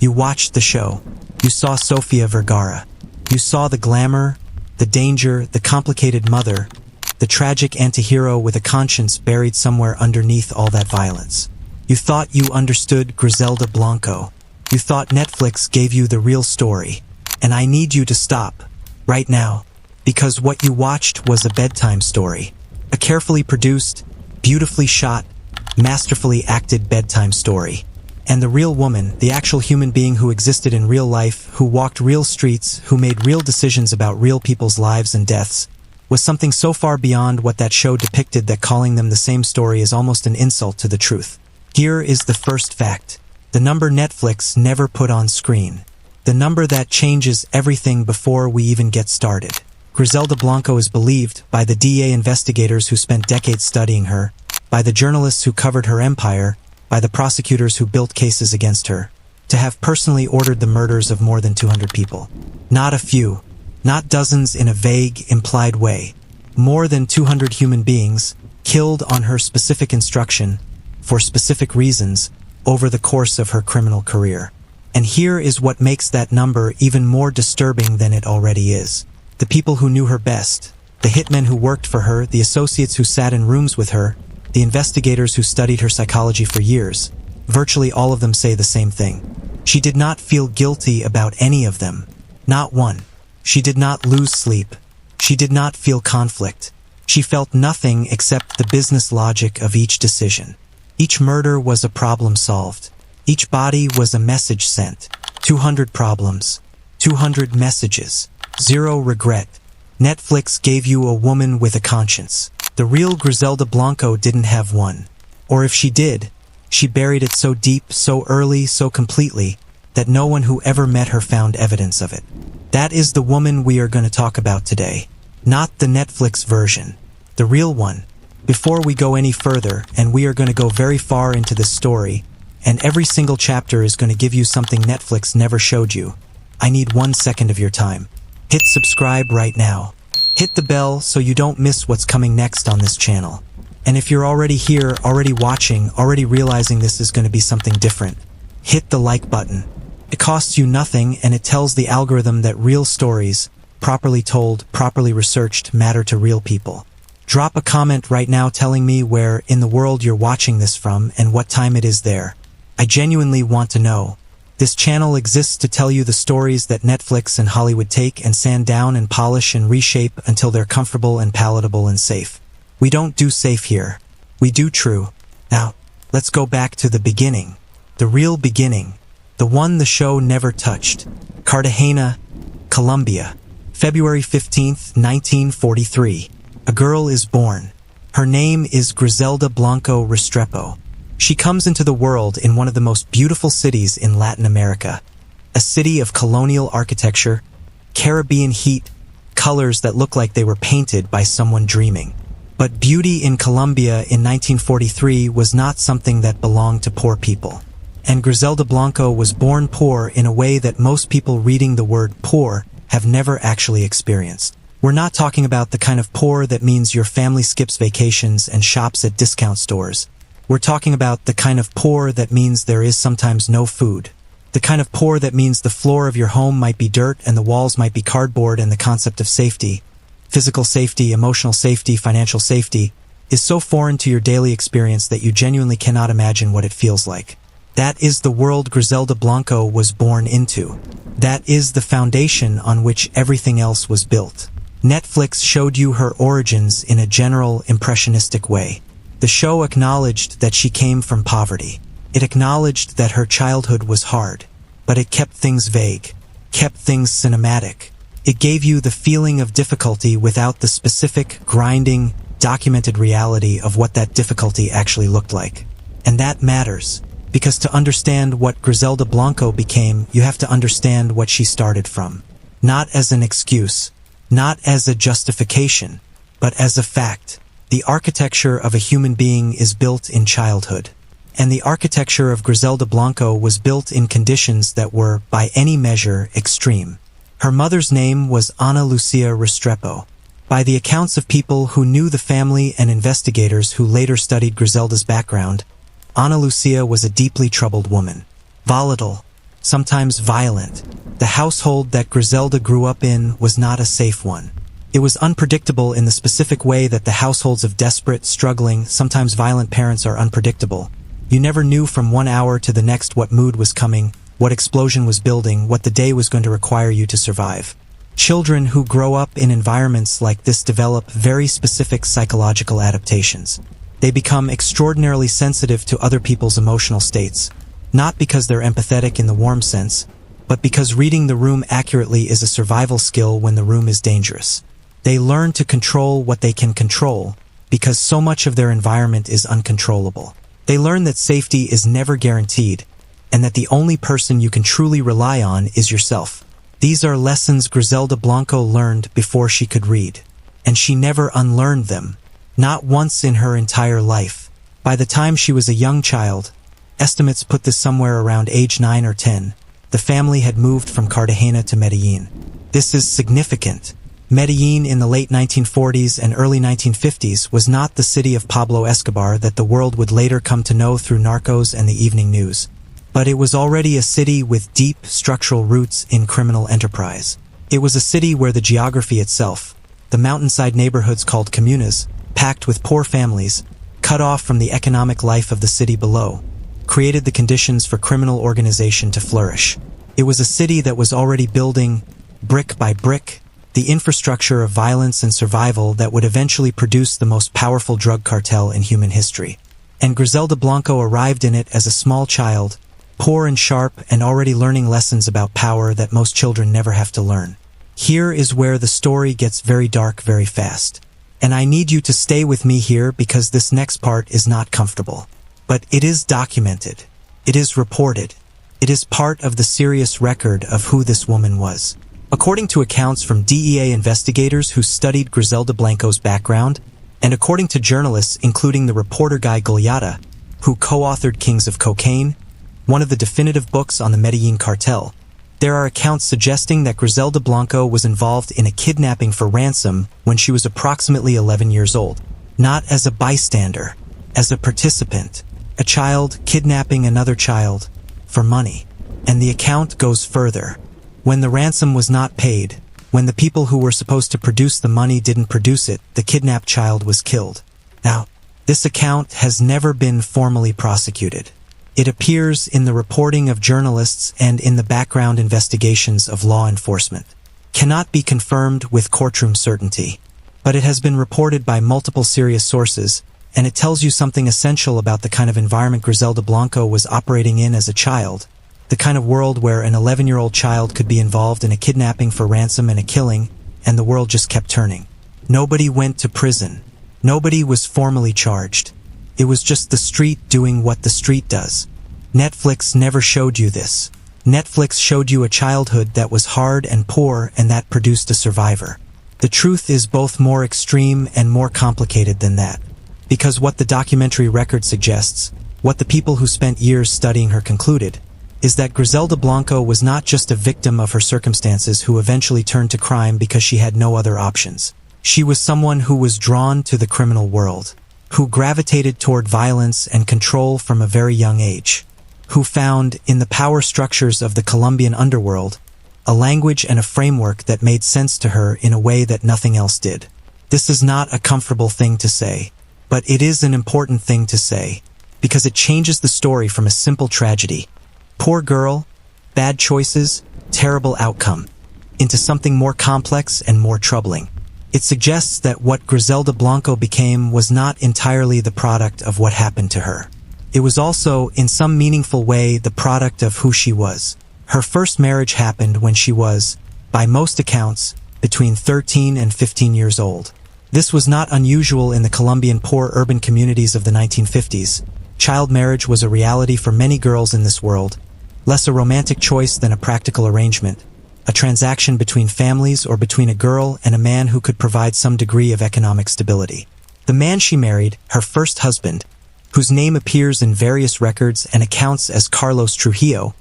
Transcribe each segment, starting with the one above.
You watched the show. You saw Sofía Vergara. You saw the glamour, the danger, the complicated mother, the tragic antihero with a conscience buried somewhere underneath all that violence. You thought you understood Griselda Blanco. You thought Netflix gave you the real story. And I need you to stop, right now, because what you watched was a bedtime story. A carefully produced, beautifully shot, masterfully acted bedtime story. And the real woman, the actual human being who existed in real life, who walked real streets, who made real decisions about real people's lives and deaths, was something so far beyond what that show depicted that calling them the same story is almost an insult to the truth. Here is the first fact. The number Netflix never put on screen. The number that changes everything before we even get started. Griselda Blanco is believed, by the DEA investigators who spent decades studying her, by the journalists who covered her empire, by the prosecutors who built cases against her, to have personally ordered the murders of more than 200 people. Not a few, not dozens in a vague, implied way. More than 200 human beings, killed on her specific instruction, for specific reasons, over the course of her criminal career. And here is what makes that number even more disturbing than it already is. The people who knew her best, the hitmen who worked for her, the associates who sat in rooms with her, the investigators who studied her psychology for years, virtually all of them say the same thing. She did not feel guilty about any of them. Not one. She did not lose sleep. She did not feel conflict. She felt nothing except the business logic of each decision. Each murder was a problem solved. Each body was a message sent. 200 problems. 200 messages. Zero regret. Netflix gave you a woman with a conscience. The real Griselda Blanco didn't have one. Or if she did, she buried it so deep, so early, so completely, that no one who ever met her found evidence of it. That is the woman we are going to talk about today. Not the Netflix version. The real one. Before we go any further, and we are going to go very far into this story, and every single chapter is going to give you something Netflix never showed you, I need 1 second of your time. Hit subscribe right now. Hit the bell so you don't miss what's coming next on this channel. And if you're already here, already watching, already realizing this is going to be something different, hit the like button. It costs you nothing, and it tells the algorithm that real stories, properly told, properly researched, matter to real people. Drop a comment right now telling me where in the world you're watching this from and what time it is there. I genuinely want to know. This channel exists to tell you the stories that Netflix and Hollywood take and sand down and polish and reshape until they're comfortable and palatable and safe. We don't do safe here. We do true. Now, let's go back to the beginning. The real beginning. The one the show never touched. Cartagena, Colombia. February 15th, 1943. A girl is born. Her name is Griselda Blanco Restrepo. She comes into the world in one of the most beautiful cities in Latin America. A city of colonial architecture, Caribbean heat, colors that look like they were painted by someone dreaming. But beauty in Colombia in 1943 was not something that belonged to poor people. And Griselda Blanco was born poor in a way that most people reading the word poor have never actually experienced. We're not talking about the kind of poor that means your family skips vacations and shops at discount stores. We're talking about the kind of poor that means there is sometimes no food. The kind of poor that means the floor of your home might be dirt and the walls might be cardboard, and the concept of safety, physical safety, emotional safety, financial safety, is so foreign to your daily experience that you genuinely cannot imagine what it feels like. That is the world Griselda Blanco was born into. That is the foundation on which everything else was built. Netflix showed you her origins in a general, impressionistic way. The show acknowledged that she came from poverty. It acknowledged that her childhood was hard, but it kept things vague, kept things cinematic. It gave you the feeling of difficulty without the specific, grinding, documented reality of what that difficulty actually looked like. And that matters, because to understand what Griselda Blanco became, you have to understand what she started from. Not as an excuse, not as a justification, but as a fact. The architecture of a human being is built in childhood. And the architecture of Griselda Blanco was built in conditions that were, by any measure, extreme. Her mother's name was Ana Lucia Restrepo. By the accounts of people who knew the family and investigators who later studied Griselda's background, Ana Lucia was a deeply troubled woman. Volatile, sometimes violent. The household that Griselda grew up in was not a safe one. It was unpredictable in the specific way that the households of desperate, struggling, sometimes violent parents are unpredictable. You never knew from 1 hour to the next what mood was coming, what explosion was building, what the day was going to require you to survive. Children who grow up in environments like this develop very specific psychological adaptations. They become extraordinarily sensitive to other people's emotional states, not because they're empathetic in the warm sense, but because reading the room accurately is a survival skill when the room is dangerous. They learn to control what they can control, because so much of their environment is uncontrollable. They learn that safety is never guaranteed, and that the only person you can truly rely on is yourself. These are lessons Griselda Blanco learned before she could read, and she never unlearned them, not once in her entire life. By the time she was a young child, estimates put this somewhere around age 9 or 10, the family had moved from Cartagena to Medellin. This is significant. Medellin in the late 1940s and early 1950s was not the city of Pablo Escobar that the world would later come to know through Narcos and the evening news. But it was already a city with deep structural roots in criminal enterprise. It was a city where the geography itself, the mountainside neighborhoods called comunas, packed with poor families, cut off from the economic life of the city below, created the conditions for criminal organization to flourish. It was a city that was already building, brick by brick, the infrastructure of violence and survival that would eventually produce the most powerful drug cartel in human history. And Griselda Blanco arrived in it as a small child, poor and sharp and already learning lessons about power that most children never have to learn. Here is where the story gets very dark very fast. And I need you to stay with me here because this next part is not comfortable. But it is documented. It is reported. It is part of the serious record of who this woman was. According to accounts from DEA investigators who studied Griselda Blanco's background, and according to journalists including the reporter Guy Goliata, who co-authored Kings of Cocaine, one of the definitive books on the Medellin cartel, there are accounts suggesting that Griselda Blanco was involved in a kidnapping for ransom when she was approximately 11 years old, not as a bystander, as a participant, a child kidnapping another child for money. And the account goes further. When the ransom was not paid, when the people who were supposed to produce the money didn't produce it, the kidnapped child was killed. Now, this account has never been formally prosecuted. It appears in the reporting of journalists and in the background investigations of law enforcement. Cannot be confirmed with courtroom certainty, but it has been reported by multiple serious sources, and it tells you something essential about the kind of environment Griselda Blanco was operating in as a child. The kind of world where an 11-year-old child could be involved in a kidnapping for ransom and a killing, and the world just kept turning. Nobody went to prison. Nobody was formally charged. It was just the street doing what the street does. Netflix never showed you this. Netflix showed you a childhood that was hard and poor and that produced a survivor. The truth is both more extreme and more complicated than that. Because what the documentary record suggests, what the people who spent years studying her concluded, is that Griselda Blanco was not just a victim of her circumstances who eventually turned to crime because she had no other options. She was someone who was drawn to the criminal world, who gravitated toward violence and control from a very young age, who found, in the power structures of the Colombian underworld, a language and a framework that made sense to her in a way that nothing else did. This is not a comfortable thing to say, but it is an important thing to say, because it changes the story from a simple tragedy, poor girl, bad choices, terrible outcome, into something more complex and more troubling. It suggests that what Griselda Blanco became was not entirely the product of what happened to her. It was also, in some meaningful way, the product of who she was. Her first marriage happened when she was, by most accounts, between 13 and 15 years old. This was not unusual in the Colombian poor urban communities of the 1950s. Child marriage was a reality for many girls in this world, less a romantic choice than a practical arrangement, a transaction between families or between a girl and a man who could provide some degree of economic stability. The man she married, her first husband, whose name appears in various records and accounts as Carlos Trujillo,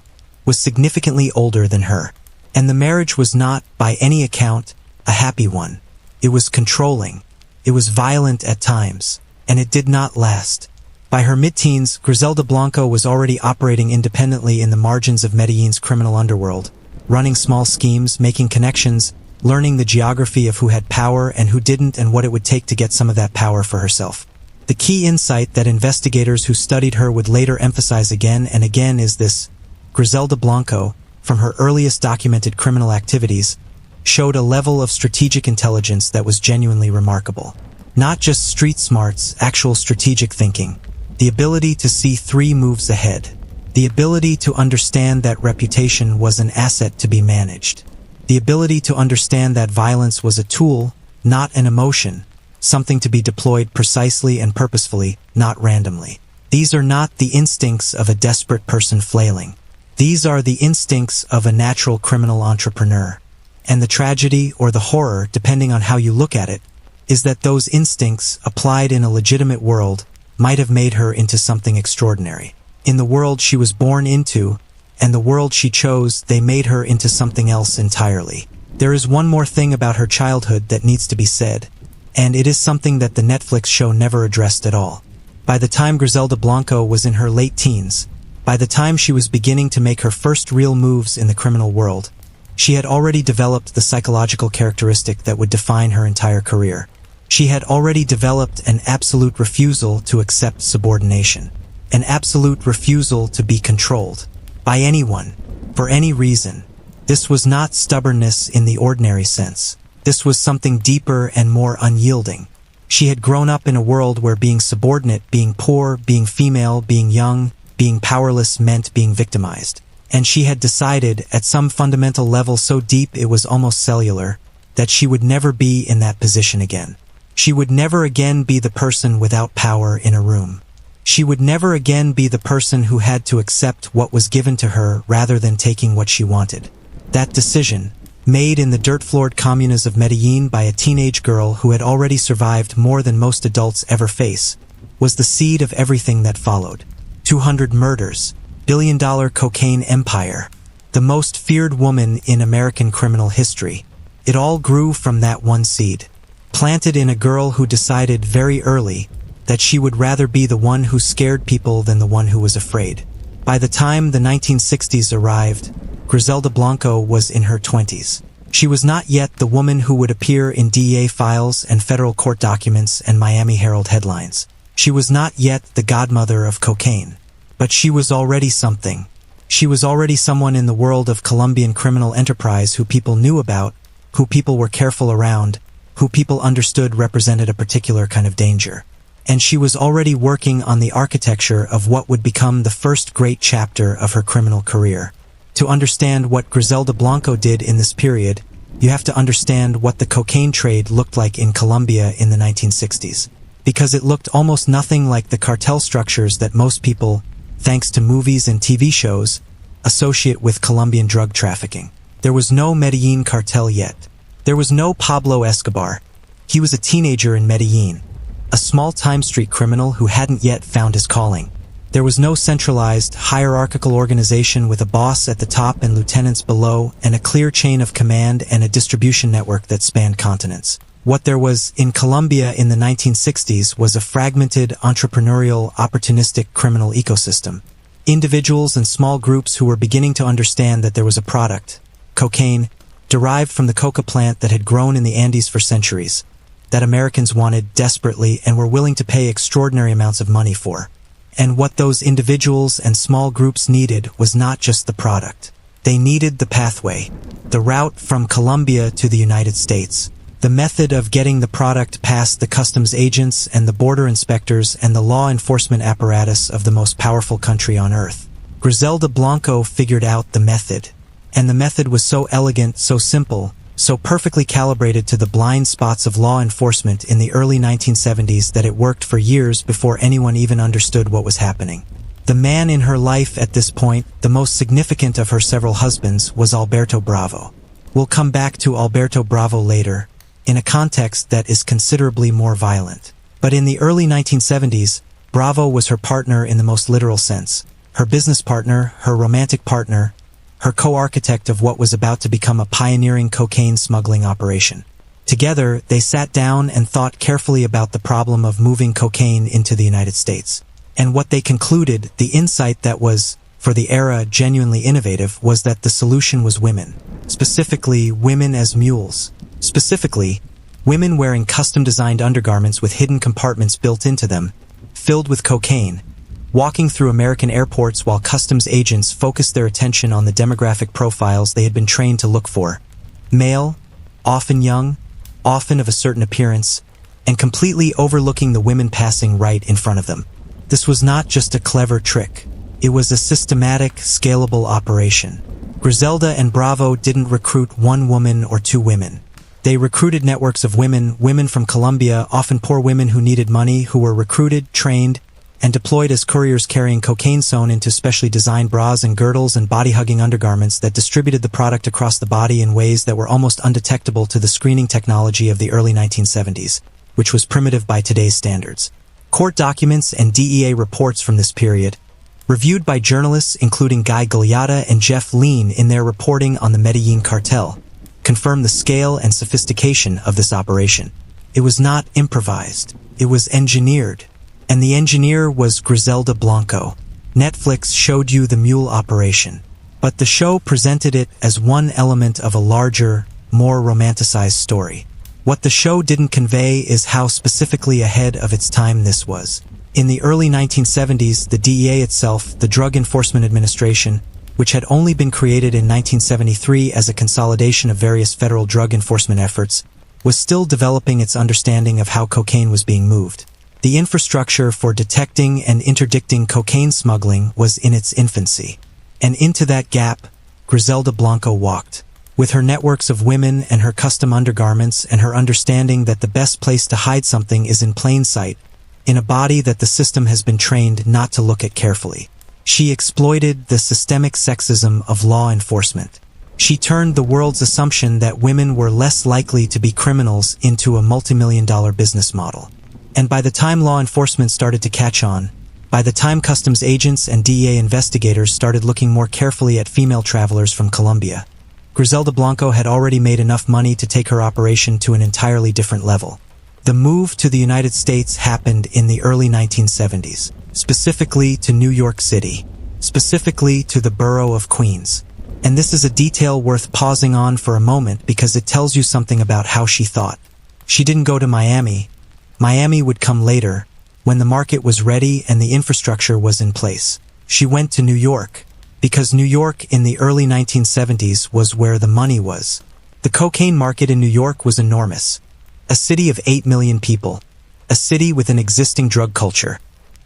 was significantly older than her. And the marriage was not, by any account, a happy one. It was controlling. It was violent at times. And it did not last. By her mid-teens, Griselda Blanco was already operating independently in the margins of Medellin's criminal underworld, running small schemes, making connections, learning the geography of who had power and who didn't and what it would take to get some of that power for herself. The key insight that investigators who studied her would later emphasize again and again is this: Griselda Blanco, from her earliest documented criminal activities, showed a level of strategic intelligence that was genuinely remarkable. Not just street smarts, actual strategic thinking. The ability to see 3 moves ahead. The ability to understand that reputation was an asset to be managed. The ability to understand that violence was a tool, not an emotion, something to be deployed precisely and purposefully, not randomly. These are not the instincts of a desperate person flailing. These are the instincts of a natural criminal entrepreneur. And the tragedy or the horror, depending on how you look at it, is that those instincts, applied in a legitimate world, might have made her into something extraordinary. In the world she was born into, and the world she chose, they made her into something else entirely. There is one more thing about her childhood that needs to be said, and it is something that the Netflix show never addressed at all. By the time Griselda Blanco was in her late teens, by the time she was beginning to make her first real moves in the criminal world, she had already developed the psychological characteristic that would define her entire career. She had already developed an absolute refusal to accept subordination, an absolute refusal to be controlled by anyone, for any reason. This was not stubbornness in the ordinary sense. This was something deeper and more unyielding. She had grown up in a world where being subordinate, being poor, being female, being young, being powerless meant being victimized. And she had decided, at some fundamental level so deep it was almost cellular, that she would never be in that position again. She would never again be the person without power in a room. She would never again be the person who had to accept what was given to her rather than taking what she wanted. That decision, made in the dirt-floored communes of Medellin by a teenage girl who had already survived more than most adults ever face, was the seed of everything that followed. 200 murders, billion-dollar cocaine empire, the most feared woman in American criminal history. It all grew from that one seed, planted in a girl who decided very early that she would rather be the one who scared people than the one who was afraid. By the time the 1960s arrived, Griselda Blanco was in her 20s. She was not yet the woman who would appear in DEA files and federal court documents and Miami Herald headlines. She was not yet the godmother of cocaine. But she was already something. She was already someone in the world of Colombian criminal enterprise who people knew about, who people were careful around, who people understood represented a particular kind of danger. And she was already working on the architecture of what would become the first great chapter of her criminal career. To understand what Griselda Blanco did in this period, you have to understand what the cocaine trade looked like in Colombia in the 1960s. Because it looked almost nothing like the cartel structures that most people, thanks to movies and TV shows, associate with Colombian drug trafficking. There was no Medellin cartel yet. There was no Pablo Escobar. He was a teenager in Medellin, a small time street criminal who hadn't yet found his calling. There was no centralized, hierarchical organization with a boss at the top and lieutenants below, and a clear chain of command and a distribution network that spanned continents. What there was in Colombia in the 1960s was a fragmented, entrepreneurial, opportunistic criminal ecosystem. Individuals and small groups who were beginning to understand that there was a product, cocaine, derived from the coca plant that had grown in the Andes for centuries, that Americans wanted desperately and were willing to pay extraordinary amounts of money for. And what those individuals and small groups needed was not just the product. They needed the pathway, the route from Colombia to the United States, the method of getting the product past the customs agents and the border inspectors and the law enforcement apparatus of the most powerful country on earth. Griselda Blanco figured out the method. And the method was so elegant, so simple, so perfectly calibrated to the blind spots of law enforcement in the early 1970s that it worked for years before anyone even understood what was happening. The man in her life at this point, the most significant of her several husbands, was Alberto Bravo. We'll come back to Alberto Bravo later, in a context that is considerably more violent. But in the early 1970s, Bravo was her partner in the most literal sense, her business partner, her romantic partner, her co-architect of what was about to become a pioneering cocaine smuggling operation. Together, they sat down and thought carefully about the problem of moving cocaine into the United States. And what they concluded, the insight that was, for the era, genuinely innovative, was that the solution was women. Specifically, women as mules. Specifically, women wearing custom-designed undergarments with hidden compartments built into them, filled with cocaine, walking through American airports while customs agents focused their attention on the demographic profiles they had been trained to look for. Male, often young, often of a certain appearance, and completely overlooking the women passing right in front of them. This was not just a clever trick. It was a systematic, scalable operation. Griselda and Bravo didn't recruit one woman or two women. They recruited networks of women from Colombia, often poor women who needed money, who were recruited, trained, and deployed as couriers carrying cocaine sewn into specially designed bras and girdles and body-hugging undergarments that distributed the product across the body in ways that were almost undetectable to the screening technology of the early 1970s, which was primitive by today's standards. Court documents and DEA reports from this period, reviewed by journalists including Guy Galliata and Jeff Lean in their reporting on the Medellin cartel, confirm the scale and sophistication of this operation. It was not improvised. It was engineered. And the engineer was Griselda Blanco. Netflix showed you the mule operation, but the show presented it as one element of a larger, more romanticized story. What the show didn't convey is how specifically ahead of its time this was. In the early 1970s, the DEA itself, the Drug Enforcement Administration, which had only been created in 1973 as a consolidation of various federal drug enforcement efforts, was still developing its understanding of how cocaine was being moved. The infrastructure for detecting and interdicting cocaine smuggling was in its infancy. And into that gap, Griselda Blanco walked. With her networks of women and her custom undergarments and her understanding that the best place to hide something is in plain sight, in a body that the system has been trained not to look at carefully. She exploited the systemic sexism of law enforcement. She turned the world's assumption that women were less likely to be criminals into a multimillion-dollar business model. And by the time law enforcement started to catch on, by the time customs agents and DEA investigators started looking more carefully at female travelers from Colombia, Griselda Blanco had already made enough money to take her operation to an entirely different level. The move to the United States happened in the early 1970s, specifically to New York City, specifically to the borough of Queens. And this is a detail worth pausing on for a moment because it tells you something about how she thought. She didn't go to Miami. Miami would come later, when the market was ready and the infrastructure was in place. She went to New York, because New York in the early 1970s was where the money was. The cocaine market in New York was enormous. A city of 8 million people. A city with an existing drug culture.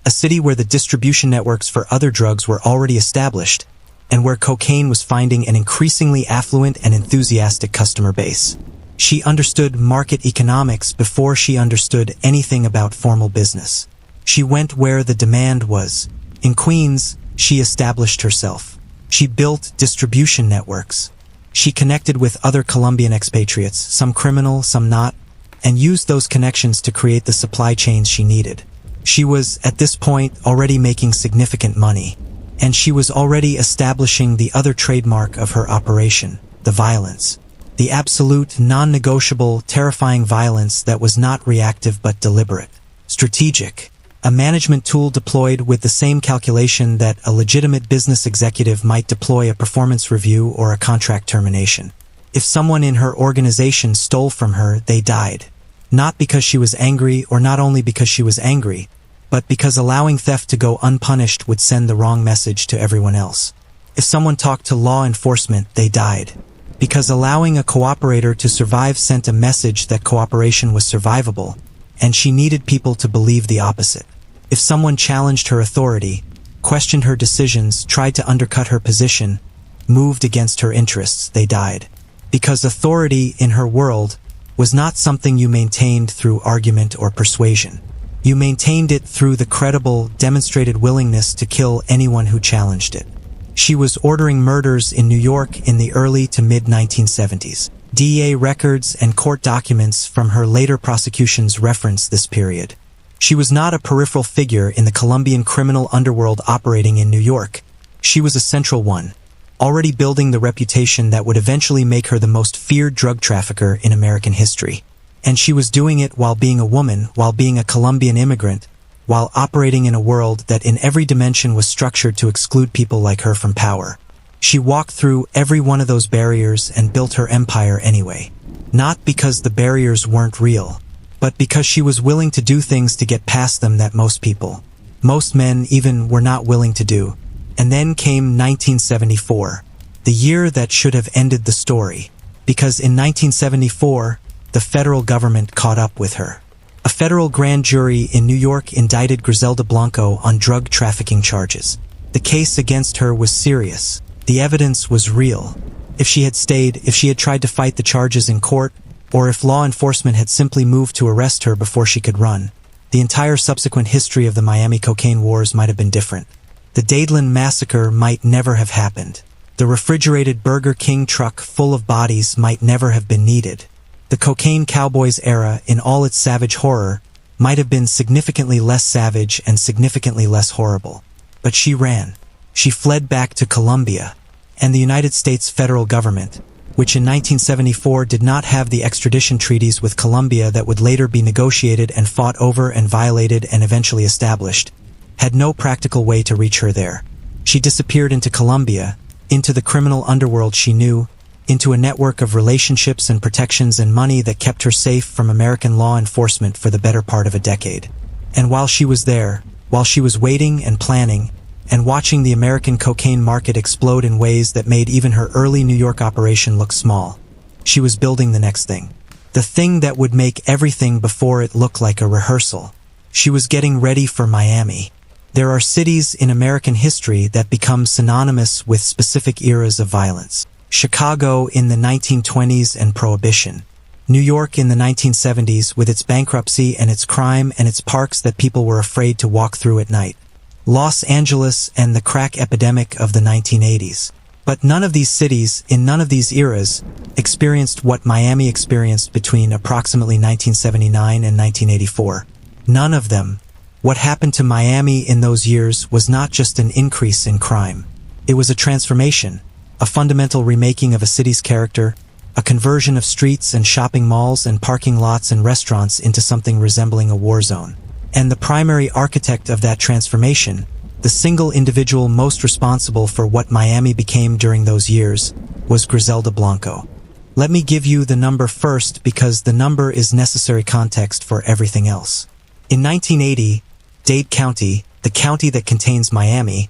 A city where the distribution networks for other drugs were already established, and where cocaine was finding an increasingly affluent and enthusiastic customer base. She understood market economics before she understood anything about formal business. She went where the demand was. In Queens, she established herself. She built distribution networks. She connected with other Colombian expatriates, some criminal, some not, and used those connections to create the supply chains she needed. She was, at this point, already making significant money, and she was already establishing the other trademark of her operation, the violence. The absolute, non-negotiable, terrifying violence that was not reactive but deliberate. Strategic. A management tool deployed with the same calculation that a legitimate business executive might deploy a performance review or a contract termination. If someone in her organization stole from her, they died. Not because she was angry, or not only because she was angry, but because allowing theft to go unpunished would send the wrong message to everyone else. If someone talked to law enforcement, they died. Because allowing a cooperator to survive sent a message that cooperation was survivable, and she needed people to believe the opposite. If someone challenged her authority, questioned her decisions, tried to undercut her position, moved against her interests, they died. Because authority in her world was not something you maintained through argument or persuasion. You maintained it through the credible, demonstrated willingness to kill anyone who challenged it. She was ordering murders in New York in the early to mid-1970s. DEA records and court documents from her later prosecutions reference this period. She was not a peripheral figure in the Colombian criminal underworld operating in New York. She was a central one, already building the reputation that would eventually make her the most feared drug trafficker in American history. And she was doing it while being a woman, while being a Colombian immigrant, while operating in a world that in every dimension was structured to exclude people like her from power. She walked through every one of those barriers and built her empire anyway. Not because the barriers weren't real, but because she was willing to do things to get past them that most people, most men even, were not willing to do. And then came 1974, the year that should have ended the story, because in 1974, the federal government caught up with her. A federal grand jury in New York indicted Griselda Blanco on drug trafficking charges. The case against her was serious. The evidence was real. If she had stayed, if she had tried to fight the charges in court, or if law enforcement had simply moved to arrest her before she could run, the entire subsequent history of the Miami cocaine wars might have been different. The Dadeland massacre might never have happened. The refrigerated Burger King truck full of bodies might never have been needed. The cocaine Cowboys era, in all its savage horror, might have been significantly less savage and significantly less horrible. But she ran. She fled back to Colombia, and the United States federal government, which in 1974 did not have the extradition treaties with Colombia that would later be negotiated and fought over and violated and eventually established, had no practical way to reach her there. She disappeared into Colombia, into the criminal underworld she knew, into a network of relationships and protections and money that kept her safe from American law enforcement for the better part of a decade. And while she was there, while she was waiting and planning, and watching the American cocaine market explode in ways that made even her early New York operation look small, she was building the next thing. The thing that would make everything before it look like a rehearsal. She was getting ready for Miami. There are cities in American history that become synonymous with specific eras of violence. Chicago in the 1920s and Prohibition. New York in the 1970s with its bankruptcy and its crime and its parks that people were afraid to walk through at night. Los Angeles and the crack epidemic of the 1980s. But none of these cities, in none of these eras, experienced what Miami experienced between approximately 1979 and 1984. None of them. What happened to Miami in those years was not just an increase in crime. It was a transformation, a fundamental remaking of a city's character, a conversion of streets and shopping malls and parking lots and restaurants into something resembling a war zone. And the primary architect of that transformation, the single individual most responsible for what Miami became during those years, was Griselda Blanco. Let me give you the number first because the number is necessary context for everything else. In 1980, Dade County, the county that contains Miami,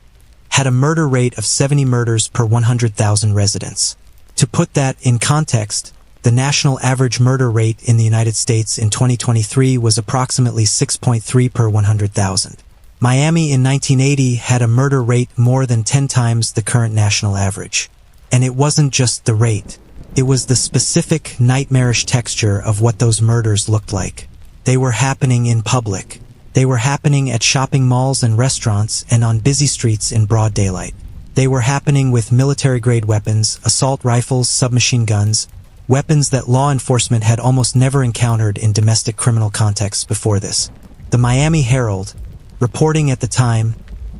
had a murder rate of 70 murders per 100,000 residents. To put that in context, the national average murder rate in the United States in 2023 was approximately 6.3 per 100,000. Miami in 1980 had a murder rate more than 10 times the current national average. And it wasn't just the rate. It was the specific nightmarish texture of what those murders looked like. They were happening in public. They were happening at shopping malls and restaurants and on busy streets in broad daylight. They were happening with military-grade weapons, assault rifles, submachine guns, weapons that law enforcement had almost never encountered in domestic criminal contexts before this. The Miami Herald, reporting at the time,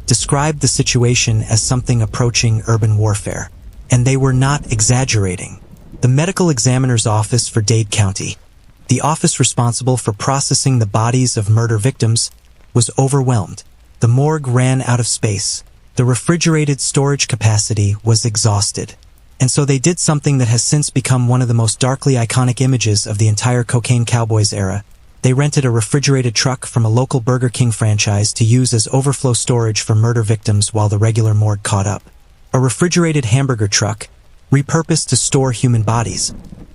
described the situation as something approaching urban warfare. And they were not exaggerating. The medical examiner's office for Dade County, the office responsible for processing the bodies of murder victims, was overwhelmed. The morgue ran out of space. The refrigerated storage capacity was exhausted. And so they did something that has since become one of the most darkly iconic images of the entire cocaine Cowboys era. They rented a refrigerated truck from a local Burger King franchise to use as overflow storage for murder victims while the regular morgue caught up. A refrigerated hamburger truck, repurposed to store human bodies,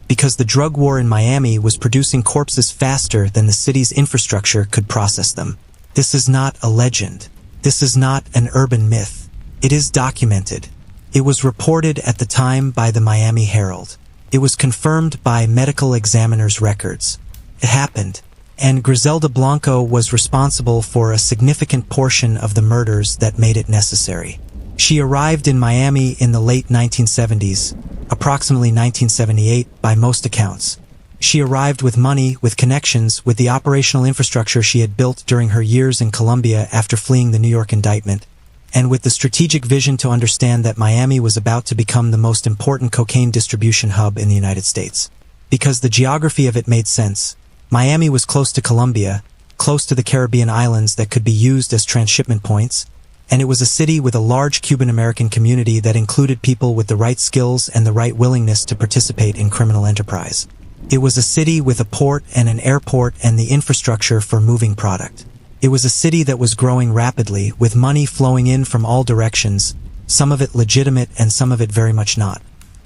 because the drug war in Miami was producing corpses faster than the city's infrastructure could process them. This is not a legend. This is not an urban myth. It is documented. It was reported at the time by the Miami Herald. It was confirmed by medical examiner's records. It happened. And Griselda Blanco was responsible for a significant portion of the murders that made it necessary. She arrived in Miami in the late 1970s, approximately 1978 by most accounts. She arrived with money, with connections, with the operational infrastructure she had built during her years in Colombia after fleeing the New York indictment, and with the strategic vision to understand that Miami was about to become the most important cocaine distribution hub in the United States. Because the geography of it made sense. Miami was close to Colombia, close to the Caribbean islands that could be used as transshipment points, and it was a city with a large Cuban-American community that included people with the right skills and the right willingness to participate in criminal enterprise. It was a city with a port and an airport and the infrastructure for moving product. It was a city that was growing rapidly, with money flowing in from all directions, some of it legitimate and some of it very much not.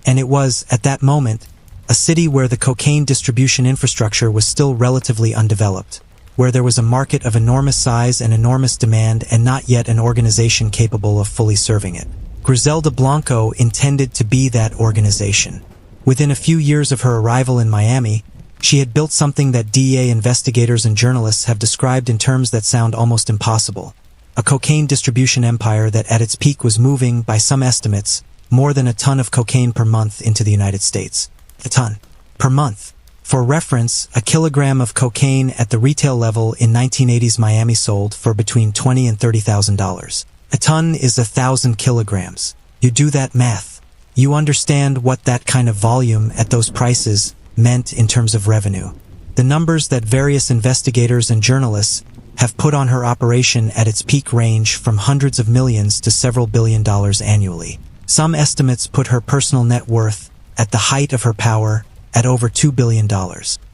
And it was, at that moment, a city where the cocaine distribution infrastructure was still relatively undeveloped, where there was a market of enormous size and enormous demand and not yet an organization capable of fully serving it. Griselda Blanco intended to be that organization. Within a few years of her arrival in Miami, she had built something that DEA investigators and journalists have described in terms that sound almost impossible. A cocaine distribution empire that at its peak was moving, by some estimates, more than a ton of cocaine per month into the United States. A ton. Per month. For reference, a kilogram of cocaine at the retail level in 1980s Miami sold for between $20,000 and $30,000. A ton is 1,000 kilograms. You do that math. You understand what that kind of volume at those prices meant in terms of revenue. The numbers that various investigators and journalists have put on her operation at its peak range from hundreds of millions to several $billion annually. Some estimates put her personal net worth, at the height of her power, at over $2 billion.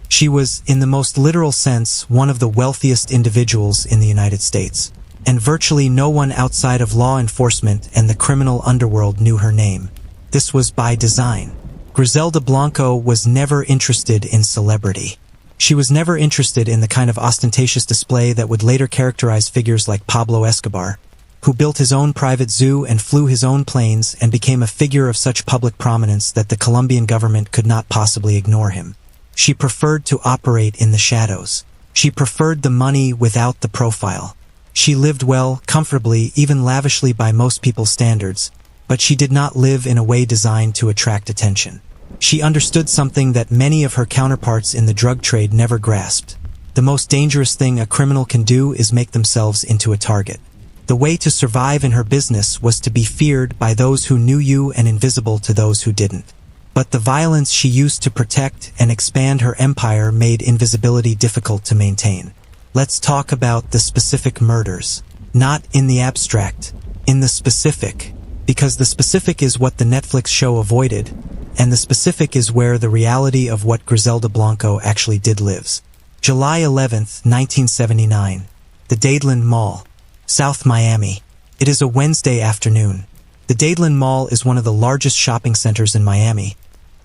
She was, in the most literal sense, one of the wealthiest individuals in the United States, and virtually no one outside of law enforcement and the criminal underworld knew her name. This was by design. Griselda Blanco was never interested in celebrity. She was never interested in the kind of ostentatious display that would later characterize figures like Pablo Escobar, who built his own private zoo and flew his own planes and became a figure of such public prominence that the Colombian government could not possibly ignore him. She preferred to operate in the shadows. She preferred the money without the profile. She lived well, comfortably, even lavishly by most people's standards, but she did not live in a way designed to attract attention. She understood something that many of her counterparts in the drug trade never grasped. The most dangerous thing a criminal can do is make themselves into a target. The way to survive in her business was to be feared by those who knew you and invisible to those who didn't. But the violence she used to protect and expand her empire made invisibility difficult to maintain. Let's talk about the specific murders. Not in the abstract, in the specific. Because the specific is what the Netflix show avoided, and the specific is where the reality of what Griselda Blanco actually did lives. July 11th, 1979. The Dadeland Mall, South Miami. It is a Wednesday afternoon. The Dadeland Mall is one of the largest shopping centers in Miami,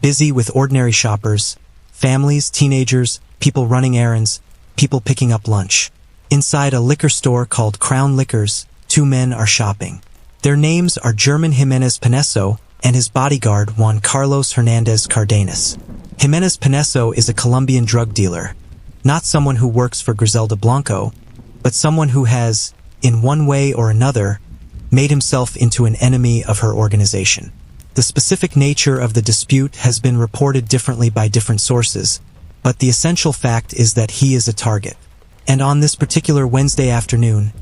busy with ordinary shoppers, families, teenagers, people running errands, people picking up lunch. Inside a liquor store called Crown Liquors, two men are shopping. Their names are German Jimenez Pineso and his bodyguard Juan Carlos Hernandez Cardenas. Jimenez Pineso is a Colombian drug dealer, not someone who works for Griselda Blanco, but someone who has, in one way or another, made himself into an enemy of her organization. The specific nature of the dispute has been reported differently by different sources, but the essential fact is that he is a target. And on this particular Wednesday afternoon,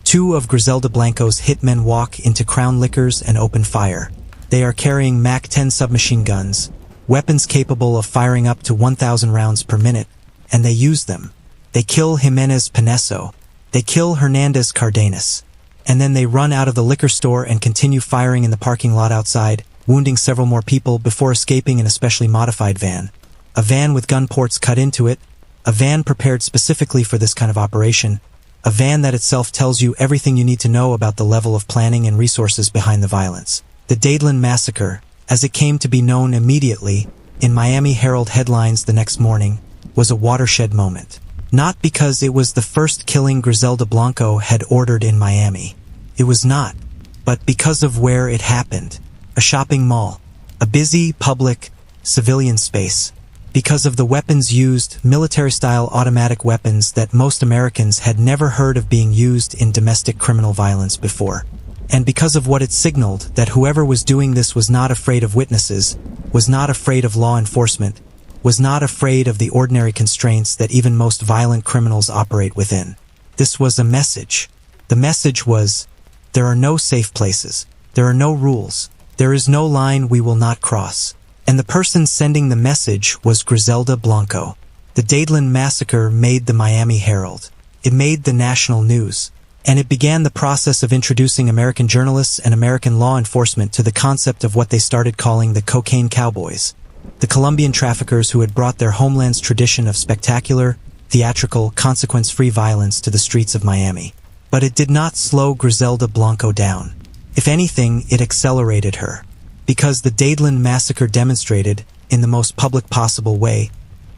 two of Griselda Blanco's hitmen walk into Crown Liquors and open fire. They are carrying MAC-10 submachine guns, weapons capable of firing up to 1,000 rounds per minute, and they use them. They kill Jimenez Pineso. They kill Hernandez Cardenas. And then they run out of the liquor store and continue firing in the parking lot outside, wounding several more people before escaping in a specially modified van. A van with gun ports cut into it, a van prepared specifically for this kind of operation, a van that itself tells you everything you need to know about the level of planning and resources behind the violence. The Dadeland Massacre, as it came to be known immediately, in Miami Herald headlines the next morning, was a watershed moment. Not because it was the first killing Griselda Blanco had ordered in Miami. It was not. But because of where it happened. A shopping mall. A busy, public, civilian space. Because of the weapons used, military-style automatic weapons that most Americans had never heard of being used in domestic criminal violence before. And because of what it signaled, that whoever was doing this was not afraid of witnesses, was not afraid of law enforcement, was not afraid of the ordinary constraints that even most violent criminals operate within. This was a message. The message was, there are no safe places. There are no rules. There is no line we will not cross. And the person sending the message was Griselda Blanco. The Dadeland Massacre made the Miami Herald. It made the national news. And it began the process of introducing American journalists and American law enforcement to the concept of what they started calling the cocaine cowboys. The Colombian traffickers who had brought their homeland's tradition of spectacular, theatrical, consequence-free violence to the streets of Miami. But it did not slow Griselda Blanco down. If anything, it accelerated her. Because the Dadeland massacre demonstrated, in the most public possible way,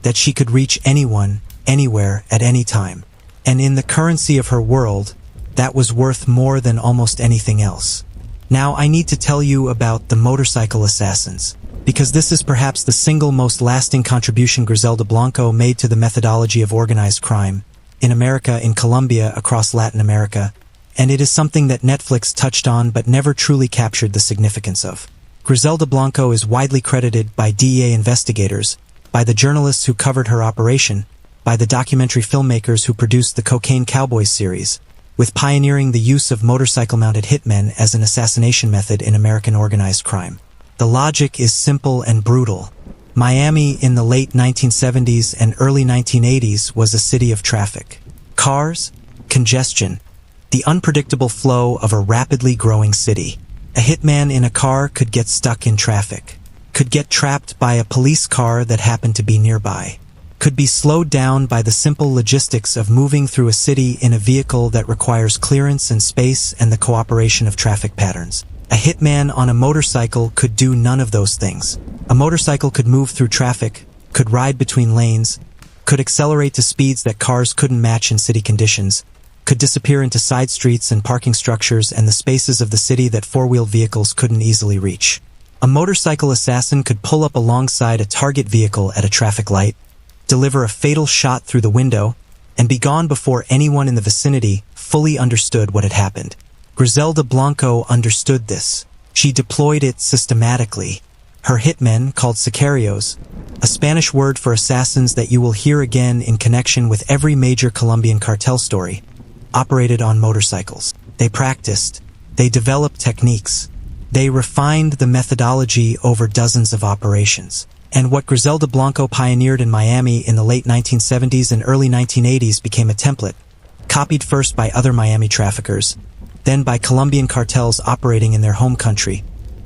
that she could reach anyone, anywhere, at any time. And in the currency of her world, that was worth more than almost anything else. Now I need to tell you about the motorcycle assassins, because this is perhaps the single most lasting contribution Griselda Blanco made to the methodology of organized crime, in America, in Colombia, across Latin America, and it is something that Netflix touched on but never truly captured the significance of. Griselda Blanco is widely credited by DEA investigators, by the journalists who covered her operation, by the documentary filmmakers who produced the Cocaine Cowboys series, with pioneering the use of motorcycle-mounted hitmen as an assassination method in American organized crime. The logic is simple and brutal. Miami in the late 1970s and early 1980s was a city of traffic. Cars, congestion, the unpredictable flow of a rapidly growing city. A hitman in a car could get stuck in traffic, could get trapped by a police car that happened to be nearby, could be slowed down by the simple logistics of moving through a city in a vehicle that requires clearance and space and the cooperation of traffic patterns. A hitman on a motorcycle could do none of those things. A motorcycle could move through traffic, could ride between lanes, could accelerate to speeds that cars couldn't match in city conditions, could disappear into side streets and parking structures and the spaces of the city that four-wheeled vehicles couldn't easily reach. A motorcycle assassin could pull up alongside a target vehicle at a traffic light, deliver a fatal shot through the window, and be gone before anyone in the vicinity fully understood what had happened. Griselda Blanco understood this. She deployed it systematically. Her hitmen, called sicarios, a Spanish word for assassins that you will hear again in connection with every major Colombian cartel story, operated on motorcycles. They practiced. They developed techniques. They refined the methodology over dozens of operations. And what Griselda Blanco pioneered in Miami in the late 1970s and early 1980s became a template, copied first by other Miami traffickers, then by Colombian cartels operating in their home country,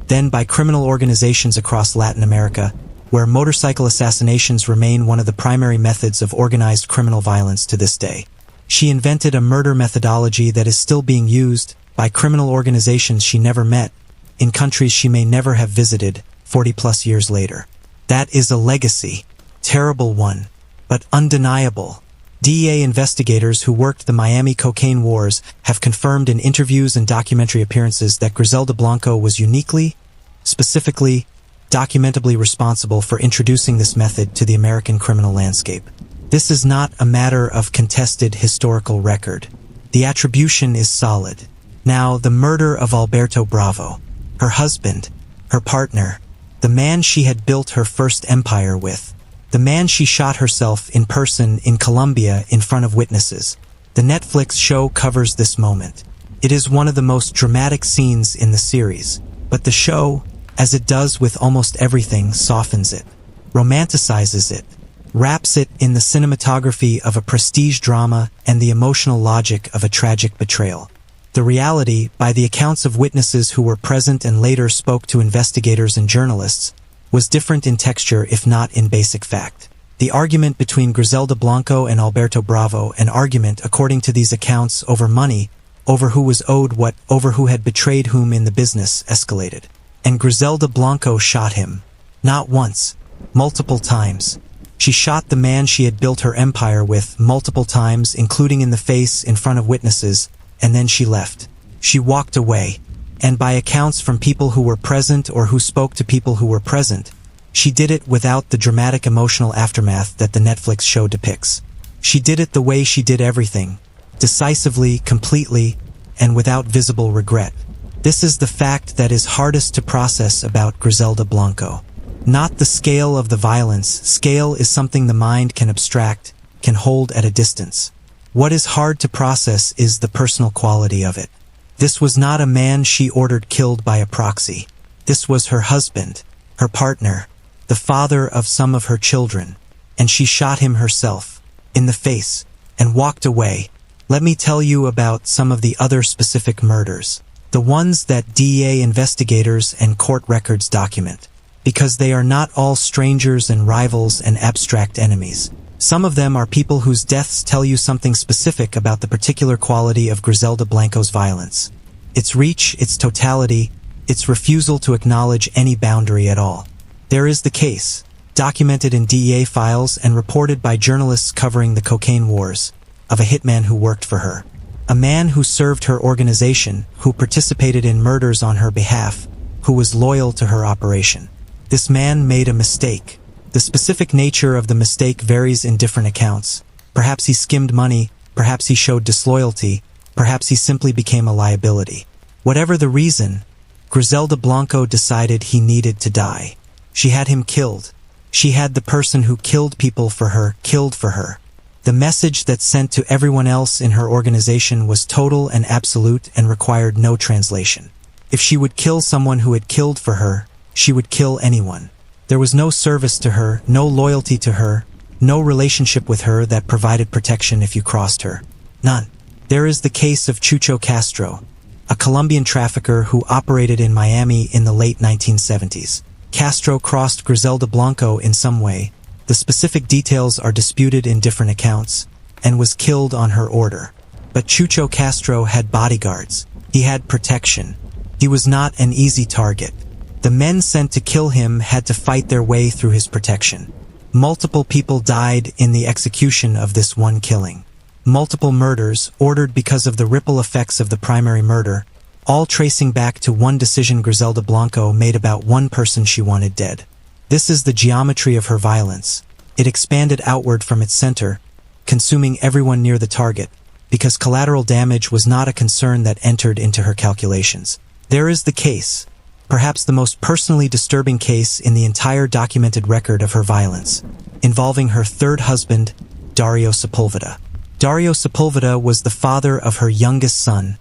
then by criminal organizations across Latin America, where motorcycle assassinations remain one of the primary methods of organized criminal violence to this day. She invented a murder methodology that is still being used by criminal organizations she never met, in countries she may never have visited 40+ years later. That is a legacy, terrible one, but undeniable. DEA investigators who worked the Miami cocaine wars have confirmed in interviews and documentary appearances that Griselda Blanco was uniquely, specifically, documentably responsible for introducing this method to the American criminal landscape. This is not a matter of contested historical record. The attribution is solid. Now, the murder of Alberto Bravo, her husband, her partner, the man she had built her first empire with, the man she shot herself in person in Colombia in front of witnesses. The Netflix show covers this moment. It is one of the most dramatic scenes in the series, but the show, as it does with almost everything, softens it, romanticizes it, wraps it in the cinematography of a prestige drama and the emotional logic of a tragic betrayal. The reality, by the accounts of witnesses who were present and later spoke to investigators and journalists, was different in texture if not in basic fact. The argument between Griselda Blanco and Alberto Bravo, an argument, according to these accounts, over money, over who was owed what, over who had betrayed whom in the business, escalated. And Griselda Blanco shot him. Not once, multiple times. She shot the man she had built her empire with multiple times, including in the face in front of witnesses, and then she left. She walked away. And by accounts from people who were present or who spoke to people who were present, she did it without the dramatic emotional aftermath that the Netflix show depicts. She did it the way she did everything, decisively, completely, and without visible regret. This is the fact that is hardest to process about Griselda Blanco. Not the scale of the violence. Scale is something the mind can abstract, can hold at a distance. What is hard to process is the personal quality of it. This was not a man she ordered killed by a proxy. This was her husband, her partner, the father of some of her children, and she shot him herself, in the face, and walked away, Let me tell you about some of the other specific murders. The ones that DEA investigators and court records document. Because they are not all strangers and rivals and abstract enemies. Some of them are people whose deaths tell you something specific about the particular quality of Griselda Blanco's violence. Its reach, its totality, its refusal to acknowledge any boundary at all. There is the case, documented in DEA files and reported by journalists covering the cocaine wars, of a hitman who worked for her. A man who served her organization, who participated in murders on her behalf, who was loyal to her operation. This man made a mistake. The specific nature of the mistake varies in different accounts. Perhaps he skimmed money, perhaps he showed disloyalty, perhaps he simply became a liability. Whatever the reason, Griselda Blanco decided he needed to die. She had him killed. She had the person who killed people for her killed for her. The message that sent to everyone else in her organization was total and absolute and required no translation. If she would kill someone who had killed for her, she would kill anyone. There was no service to her, no loyalty to her, no relationship with her that provided protection if you crossed her. None. There is the case of Chucho Castro, a Colombian trafficker who operated in Miami in the late 1970s. Castro crossed Griselda Blanco in some way. The specific details are disputed in different accounts, and was killed on her order. But Chucho Castro had bodyguards. He had protection. He was not an easy target. The men sent to kill him had to fight their way through his protection. Multiple people died in the execution of this one killing. Multiple murders, ordered because of the ripple effects of the primary murder, all tracing back to one decision Griselda Blanco made about one person she wanted dead. This is the geometry of her violence. It expanded outward from its center, consuming everyone near the target, because collateral damage was not a concern that entered into her calculations. There is the case, perhaps the most personally disturbing case in the entire documented record of her violence, involving her third husband, Dario Sepulveda. Dario Sepulveda was the father of her youngest son,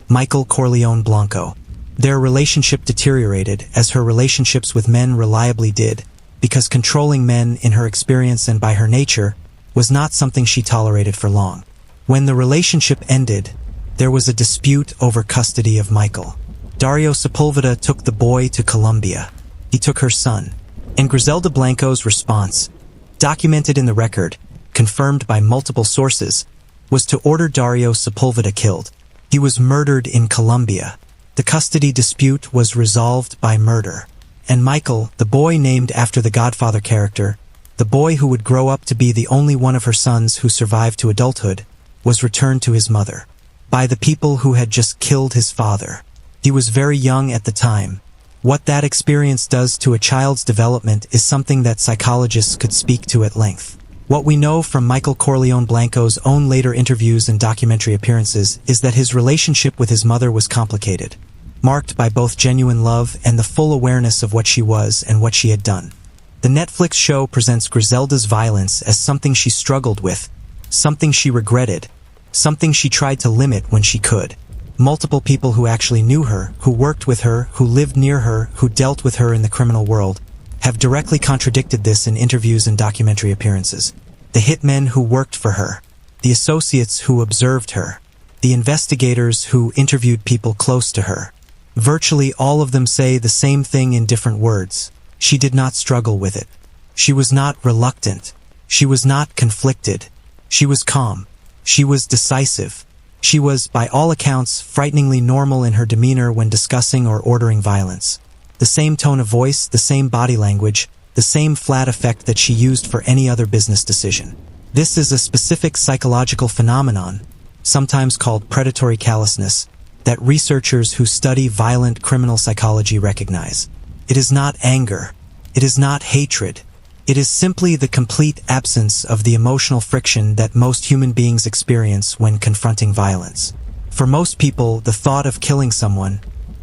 Michael Corleone Blanco. Their relationship deteriorated, as her relationships with men reliably did, because controlling men, in her experience and by her nature, was not something she tolerated for long. When the relationship ended, there was a dispute over custody of Michael. Dario Sepulveda took the boy to Colombia. He took her son. And Griselda Blanco's response, documented in the record, confirmed by multiple sources, was to order Dario Sepulveda killed. He was murdered in Colombia. The custody dispute was resolved by murder. And Michael, the boy named after the Godfather character, the boy who would grow up to be the only one of her sons who survived to adulthood, was returned to his mother by the people who had just killed his father. He was very young at the time. What that experience does to a child's development is something that psychologists could speak to at length. What we know from Michael Corleone Blanco's own later interviews and documentary appearances is that his relationship with his mother was complicated, marked by both genuine love and the full awareness of what she was and what she had done. The Netflix show presents Griselda's violence as something she struggled with, something she regretted, something she tried to limit when she could. Multiple people who actually knew her, who worked with her, who lived near her, who dealt with her in the criminal world, have directly contradicted this in interviews and documentary appearances. The hitmen who worked for her, the associates who observed her, the investigators who interviewed people close to her. Virtually all of them say the same thing in different words. She did not struggle with it. She was not reluctant. She was not conflicted. She was calm. She was decisive. She was, by all accounts, frighteningly normal in her demeanor when discussing or ordering violence. The same tone of voice, the same body language, the same flat effect that she used for any other business decision. This is a specific psychological phenomenon, sometimes called predatory callousness, that researchers who study violent criminal psychology recognize. It is not anger. It is not hatred. It is simply the complete absence of the emotional friction that most human beings experience when confronting violence. For most people, the thought of killing someone,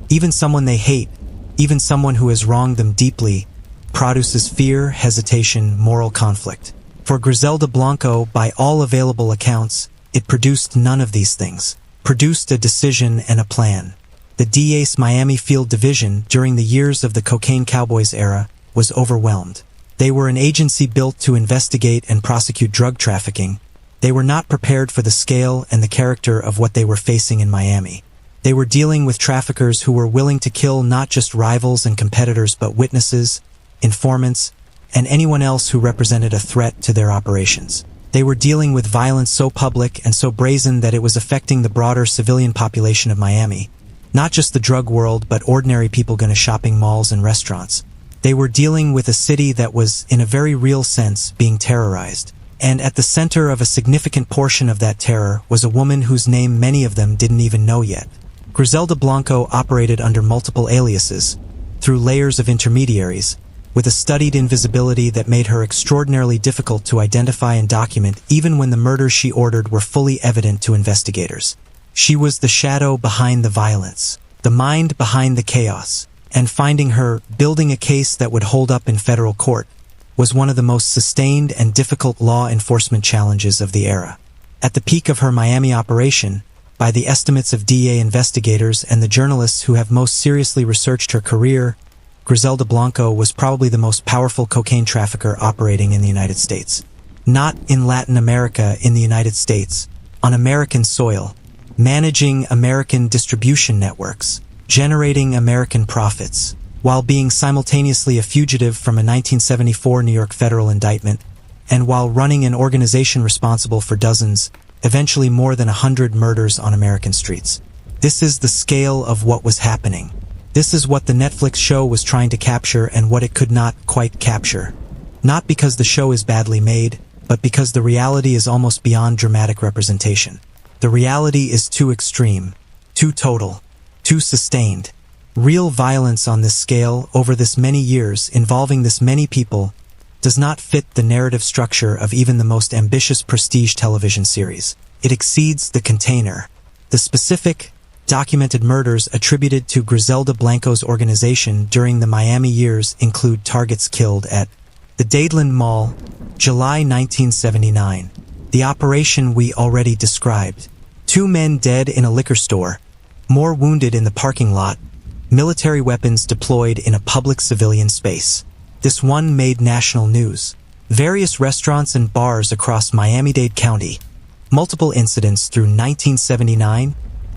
even someone they hate, even someone who has wronged them deeply, produces fear, hesitation, moral conflict. For Griselda Blanco, by all available accounts, it produced none of these things. Produced a decision and a plan. The DA's Miami Field Division, during the years of the cocaine Cowboys era, was overwhelmed. They were an agency built to investigate and prosecute drug trafficking. They were not prepared for the scale and the character of what they were facing in Miami. They were dealing with traffickers who were willing to kill not just rivals and competitors but witnesses, informants, and anyone else who represented a threat to their operations. They were dealing with violence so public and so brazen that it was affecting the broader civilian population of Miami. Not just the drug world, but ordinary people going to shopping malls and restaurants. They were dealing with a city that was, in a very real sense, being terrorized. And at the center of a significant portion of that terror was a woman whose name many of them didn't even know yet. Griselda Blanco operated under multiple aliases, through layers of intermediaries, with a studied invisibility that made her extraordinarily difficult to identify and document even when the murders she ordered were fully evident to investigators. She was the shadow behind the violence, the mind behind the chaos, and finding her, building a case that would hold up in federal court, was one of the most sustained and difficult law enforcement challenges of the era. At the peak of her Miami operation, by the estimates of DEA investigators and the journalists who have most seriously researched her career, Griselda Blanco was probably the most powerful cocaine trafficker operating in the United States. Not in Latin America, in the United States, on American soil, managing American distribution networks, generating American profits, while being simultaneously a fugitive from a 1974 New York federal indictment, and while running an organization responsible for dozens, eventually more than 100 murders on American streets. This is the scale of what was happening. This is what the Netflix show was trying to capture and what it could not quite capture. Not because the show is badly made, but because the reality is almost beyond dramatic representation. The reality is too extreme, too total, too sustained. Real violence on this scale, over this many years, involving this many people, does not fit the narrative structure of even the most ambitious prestige television series. It exceeds the container. The specific, documented murders attributed to Griselda Blanco's organization during the Miami years include targets killed at the Dadeland Mall, July 1979. The operation we already described. 2 men dead in a liquor store, more wounded in the parking lot, military weapons deployed in a public civilian space. This one made national news. Various restaurants and bars across Miami-Dade County. Multiple incidents through 1979,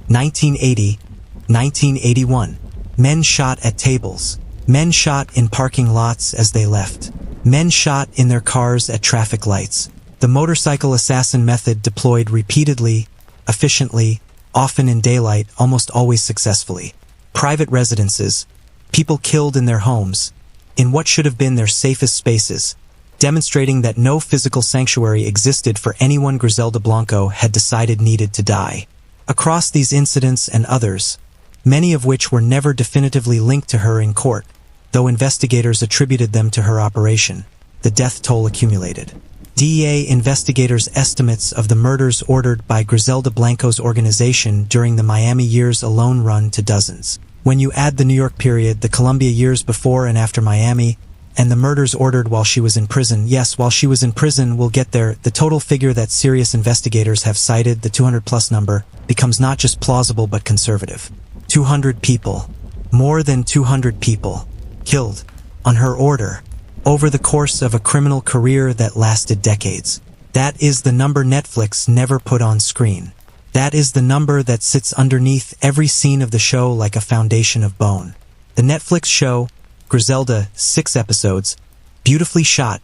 1980, 1981. Men shot at tables. Men shot in parking lots as they left. Men shot in their cars at traffic lights. The motorcycle assassin method deployed repeatedly, efficiently, often in daylight, almost always successfully. Private residences. People killed in their homes, in what should have been their safest spaces, demonstrating that no physical sanctuary existed for anyone Griselda Blanco had decided needed to die. Across these incidents and others, many of which were never definitively linked to her in court, though investigators attributed them to her operation, the death toll accumulated. DEA investigators' estimates of the murders ordered by Griselda Blanco's organization during the Miami years alone run to dozens. When you add the New York period, the Colombia years before and after Miami, and the murders ordered while she was in prison, yes, while she was in prison, we'll get there, the total figure that serious investigators have cited, the 200-plus number, becomes not just plausible but conservative. 200 people. More than 200 people. Killed. On her order. Over the course of a criminal career that lasted decades. That is the number Netflix never put on screen. That is the number that sits underneath every scene of the show like a foundation of bone. The Netflix show, Griselda, 6 episodes, beautifully shot,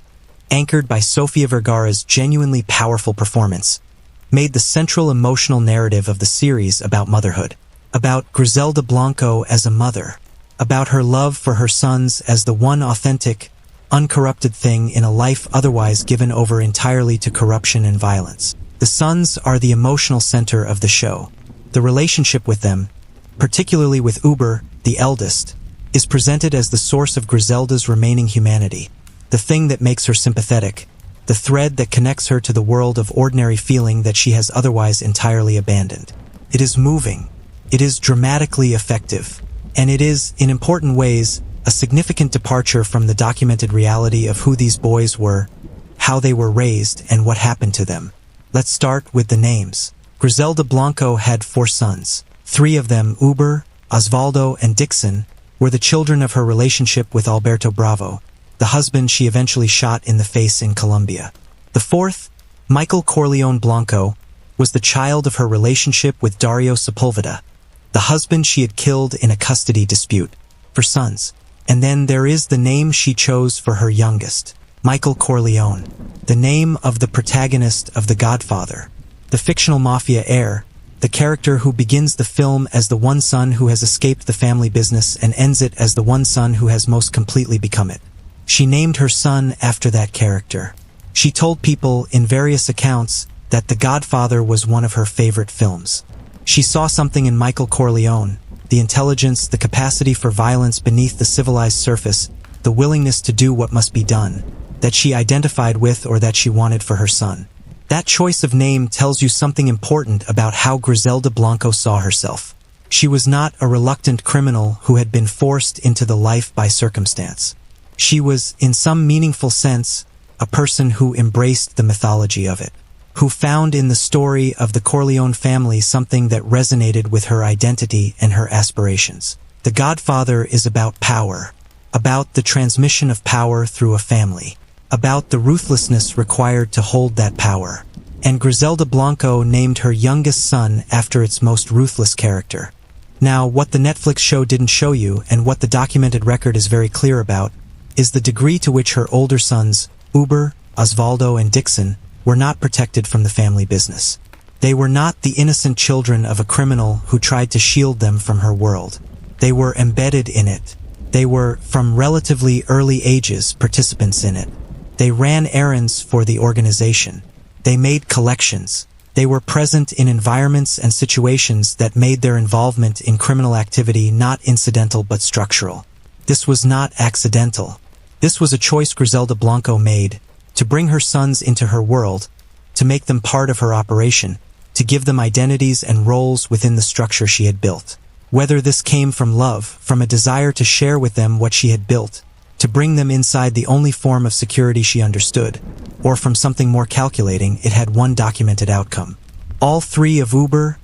anchored by Sofía Vergara's genuinely powerful performance, made the central emotional narrative of the series about motherhood, about Griselda Blanco as a mother, about her love for her sons as the one authentic, uncorrupted thing in a life otherwise given over entirely to corruption and violence. The sons are the emotional center of the show. The relationship with them, particularly with Uber, the eldest, is presented as the source of Griselda's remaining humanity, the thing that makes her sympathetic, the thread that connects her to the world of ordinary feeling that she has otherwise entirely abandoned. It is moving, it is dramatically effective, and it is, in important ways, a significant departure from the documented reality of who these boys were, how they were raised, and what happened to them. Let's start with the names. Griselda Blanco had 4 sons. 3 of them, Uber, Osvaldo, and Dixon, were the children of her relationship with Alberto Bravo, the husband she eventually shot in the face in Colombia. The 4th, Michael Corleone Blanco was the child of her relationship with Dario Sepulveda, the husband she had killed in a custody dispute, for sons. And then there is the name she chose for her youngest, Michael Corleone, the name of the protagonist of The Godfather, the fictional mafia heir, the character who begins the film as the one son who has escaped the family business and ends it as the one son who has most completely become it. She named her son after that character. She told people in various accounts that The Godfather was one of her favorite films. She saw something in Michael Corleone, the intelligence, the capacity for violence beneath the civilized surface, the willingness to do what must be done, that she identified with or that she wanted for her son. That choice of name tells you something important about how Griselda Blanco saw herself. She was not a reluctant criminal who had been forced into the life by circumstance. She was, in some meaningful sense, a person who embraced the mythology of it, who found in the story of the Corleone family something that resonated with her identity and her aspirations. The Godfather is about power, about the transmission of power through a family, about the ruthlessness required to hold that power. And Griselda Blanco named her youngest son after its most ruthless character. Now, what the Netflix show didn't show you, and what the documented record is very clear about, is the degree to which her older sons, Uber, Osvaldo, and Dixon, were not protected from the family business. They were not the innocent children of a criminal who tried to shield them from her world. They were embedded in it. They were, from relatively early ages, participants in it. They ran errands for the organization. They made collections. They were present in environments and situations that made their involvement in criminal activity not incidental but structural. This was not accidental. This was a choice Griselda Blanco made, to bring her sons into her world, to make them part of her operation, to give them identities and roles within the structure she had built. Whether this came from love, from a desire to share with them what she had built, to bring them inside the only form of security she understood, or from something more calculating, it had one documented outcome. All three of Uber,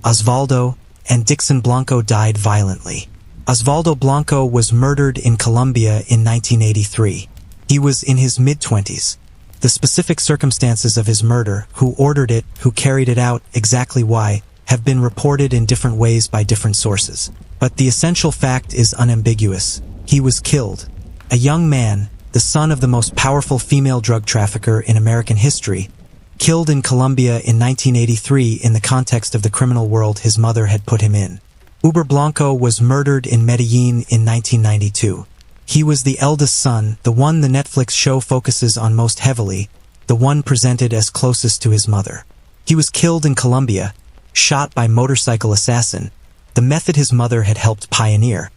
Osvaldo, and Dixon Blanco died violently. Osvaldo Blanco was murdered in Colombia in 1983. He was in his mid-20s. The specific circumstances of his murder, who ordered it, who carried it out, exactly why, have been reported in different ways by different sources. But the essential fact is unambiguous. He was killed. A young man, the son of the most powerful female drug trafficker in American history, killed in Colombia in 1983 in the context of the criminal world his mother had put him in. Uber Blanco was murdered in Medellin in 1992. He was the eldest son, the one the Netflix show focuses on most heavily, the one presented as closest to his mother. He was killed in Colombia, shot by motorcycle assassin, the method his mother had helped pioneer,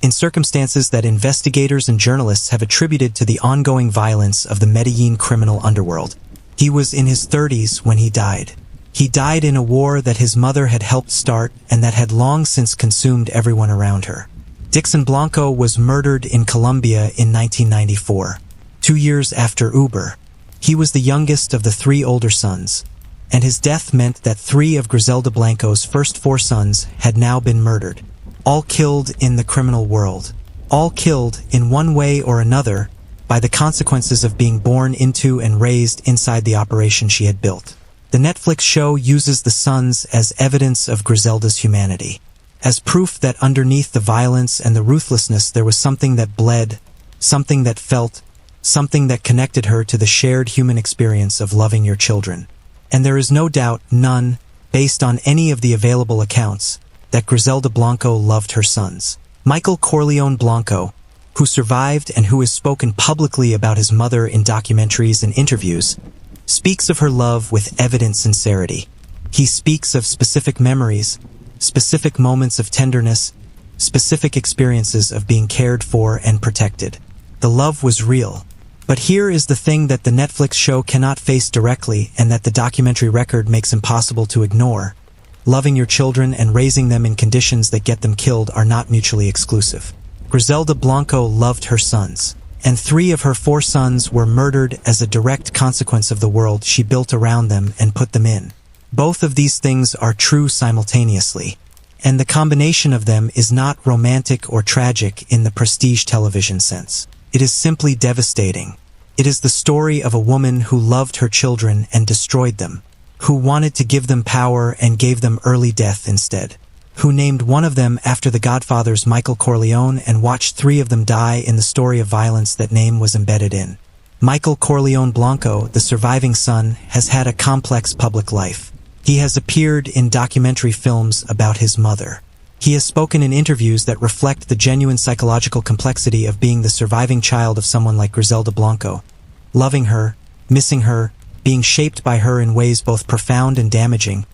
in circumstances that investigators and journalists have attributed to the ongoing violence of the Medellin criminal underworld. He was in his 30s when he died. He died in a war that his mother had helped start and that had long since consumed everyone around her. Dixon Blanco was murdered in Colombia in 1994, 2 years after Uber. He was the youngest of the three older sons, and his death meant that 3 of Griselda Blanco's first 4 sons had now been murdered, all killed in the criminal world, all killed in one way or another by the consequences of being born into and raised inside the operation she had built. The Netflix show uses the sons as evidence of Griselda's humanity, as proof that underneath the violence and the ruthlessness there was something that bled, something that felt, something that connected her to the shared human experience of loving your children. And there is no doubt, none, based on any of the available accounts, that Griselda Blanco loved her sons. Michael Corleone Blanco, who survived and who has spoken publicly about his mother in documentaries and interviews, speaks of her love with evident sincerity. He speaks of specific memories, specific moments of tenderness, specific experiences of being cared for and protected. The love was real. But here is the thing that the Netflix show cannot face directly and that the documentary record makes impossible to ignore. Loving your children and raising them in conditions that get them killed are not mutually exclusive. Griselda Blanco loved her sons, and 3 of her 4 sons were murdered as a direct consequence of the world she built around them and put them in. Both of these things are true simultaneously, and the combination of them is not romantic or tragic in the prestige television sense. It is simply devastating. It is the story of a woman who loved her children and destroyed them, who wanted to give them power and gave them early death instead, who named one of them after the Godfather's Michael Corleone and watched 3 of them die in the story of violence that name was embedded in. Michael Corleone Blanco, the surviving son, has had a complex public life. He has appeared in documentary films about his mother. He has spoken in interviews that reflect the genuine psychological complexity of being the surviving child of someone like Griselda Blanco, loving her, missing her, being shaped by her in ways both profound and damaging,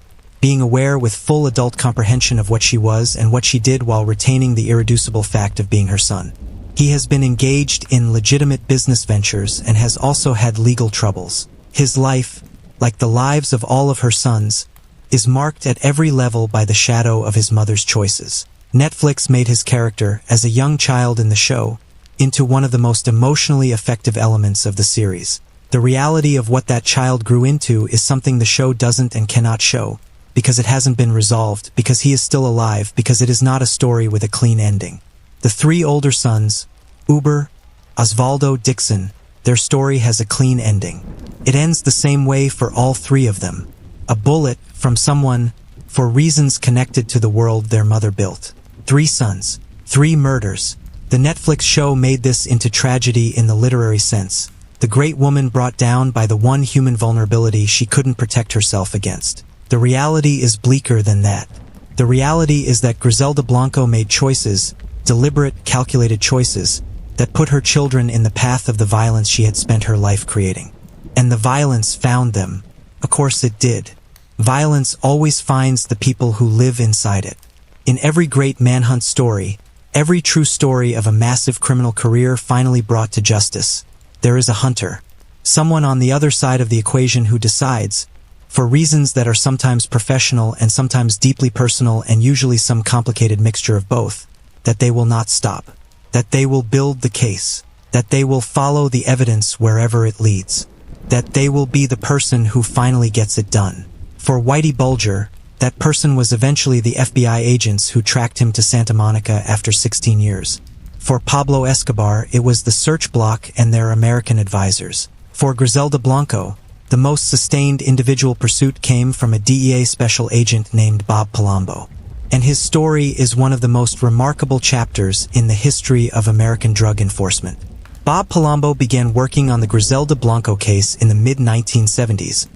being aware with full adult comprehension of what she was and what she did while retaining the irreducible fact of being her son. He has been engaged in legitimate business ventures and has also had legal troubles. His life, like the lives of all of her sons, is marked at every level by the shadow of his mother's choices. Netflix made his character, as a young child in the show, into one of the most emotionally effective elements of the series. The reality of what that child grew into is something the show doesn't and cannot show, because it hasn't been resolved, because he is still alive, because it is not a story with a clean ending. The 3 older sons, Uber, Osvaldo, Dixon, their story has a clean ending. It ends the same way for all 3 of them. A bullet from someone for reasons connected to the world their mother built. 3 sons, 3 murders. The Netflix show made this into tragedy in the literary sense. The great woman brought down by the one human vulnerability she couldn't protect herself against. The reality is bleaker than that. The reality is that Griselda Blanco made choices, deliberate, calculated choices, that put her children in the path of the violence she had spent her life creating. And the violence found them. Of course it did. Violence always finds the people who live inside it. In every great manhunt story, every true story of a massive criminal career finally brought to justice, there is a hunter. Someone on the other side of the equation who decides, for reasons that are sometimes professional and sometimes deeply personal and usually some complicated mixture of both, that they will not stop, that they will build the case, that they will follow the evidence wherever it leads, that they will be the person who finally gets it done. For Whitey Bulger, that person was eventually the FBI agents who tracked him to Santa Monica after 16 years. For Pablo Escobar, it was the search block and their American advisors. For Griselda Blanco, the most sustained individual pursuit came from a DEA special agent named Bob Palumbo. And his story is one of the most remarkable chapters in the history of American drug enforcement. Bob Palumbo began working on the Griselda Blanco case in the mid-1970s,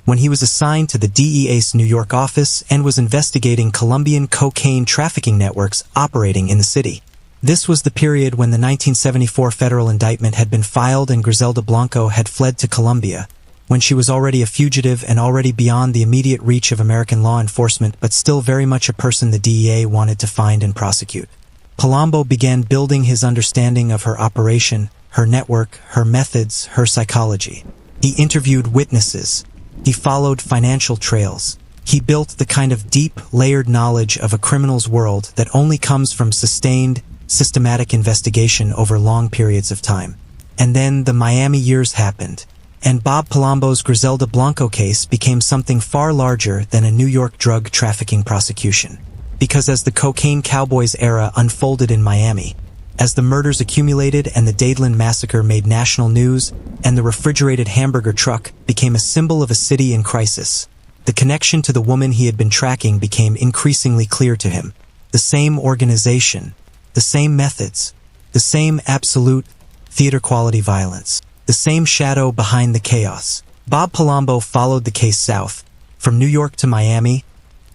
when he was assigned to the DEA's New York office and was investigating Colombian cocaine trafficking networks operating in the city. This was the period when the 1974 federal indictment had been filed and Griselda Blanco had fled to Colombia, when she was already a fugitive and already beyond the immediate reach of American law enforcement, but still very much a person the DEA wanted to find and prosecute. Palumbo began building his understanding of her operation, her network, her methods, her psychology. He interviewed witnesses. He followed financial trails. He built the kind of deep, layered knowledge of a criminal's world that only comes from sustained, systematic investigation over long periods of time. And then the Miami years happened, and Bob Palumbo's Griselda Blanco case became something far larger than a New York drug trafficking prosecution. Because as the cocaine Cowboys era unfolded in Miami, as the murders accumulated and the Dadeland massacre made national news, and the refrigerated hamburger truck became a symbol of a city in crisis, the connection to the woman he had been tracking became increasingly clear to him. The same organization, the same methods, the same absolute, theater-quality violence, the same shadow behind the chaos. Bob Palumbo followed the case south, from New York to Miami,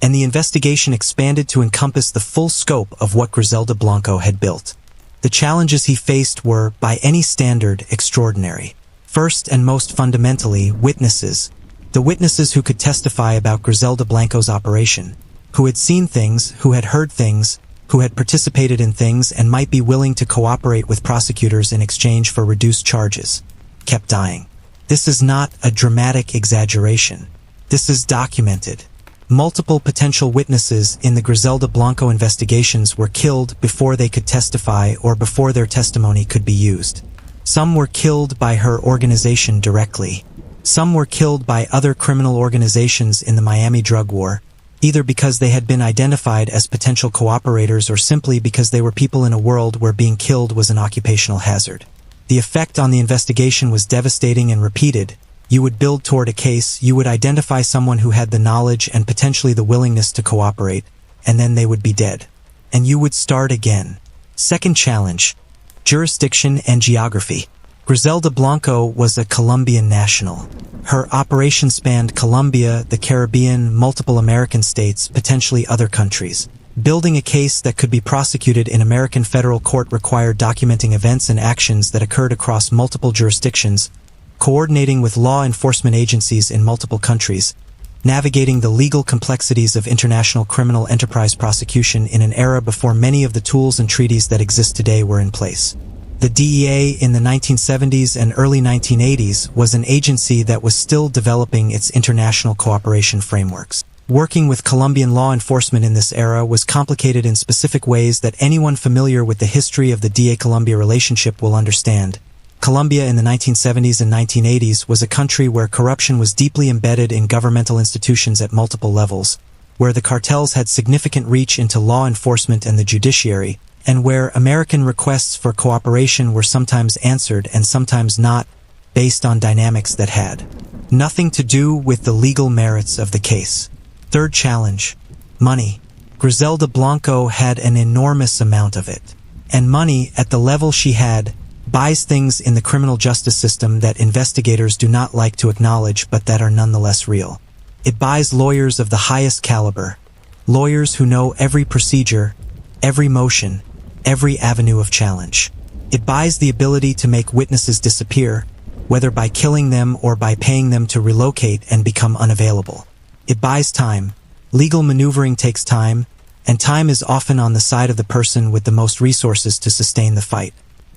and the investigation expanded to encompass the full scope of what Griselda Blanco had built. The challenges he faced were, by any standard, extraordinary. First and most fundamentally, witnesses. The witnesses who could testify about Griselda Blanco's operation, who had seen things, who had heard things, who had participated in things and might be willing to cooperate with prosecutors in exchange for reduced charges, kept dying. This is not a dramatic exaggeration. This is documented. Multiple potential witnesses in the Griselda Blanco investigations were killed before they could testify or before their testimony could be used. Some were killed by her organization directly. Some were killed by other criminal organizations in the Miami drug war, either because they had been identified as potential cooperators or simply because they were people in a world where being killed was an occupational hazard. The effect on the investigation was devastating and repeated. You would build toward a case, you would identify someone who had the knowledge and potentially the willingness to cooperate, and then they would be dead. And you would start again. Second challenge: jurisdiction and geography. Griselda Blanco was a Colombian national. Her operation spanned Colombia, the Caribbean, multiple American states, potentially other countries. Building a case that could be prosecuted in American federal court required documenting events and actions that occurred across multiple jurisdictions, coordinating with law enforcement agencies in multiple countries, navigating the legal complexities of international criminal enterprise prosecution in an era before many of the tools and treaties that exist today were in place. The DEA in the 1970s and early 1980s was an agency that was still developing its international cooperation frameworks. Working with Colombian law enforcement in this era was complicated in specific ways that anyone familiar with the history of the DEA-Colombia relationship will understand. Colombia in the 1970s and 1980s was a country where corruption was deeply embedded in governmental institutions at multiple levels, where the cartels had significant reach into law enforcement and the judiciary, and where American requests for cooperation were sometimes answered and sometimes not, based on dynamics that had nothing to do with the legal merits of the case. Third challenge: money. Griselda Blanco had an enormous amount of it. And money, at the level she had, buys things in the criminal justice system that investigators do not like to acknowledge but that are nonetheless real. It buys lawyers of the highest caliber, lawyers who know every procedure, every motion, every avenue of challenge. It buys the ability to make witnesses disappear, whether by killing them or by paying them to relocate and become unavailable. It buys time. Legal maneuvering takes time, and time is often on the side of the person with the most resources to sustain the fight.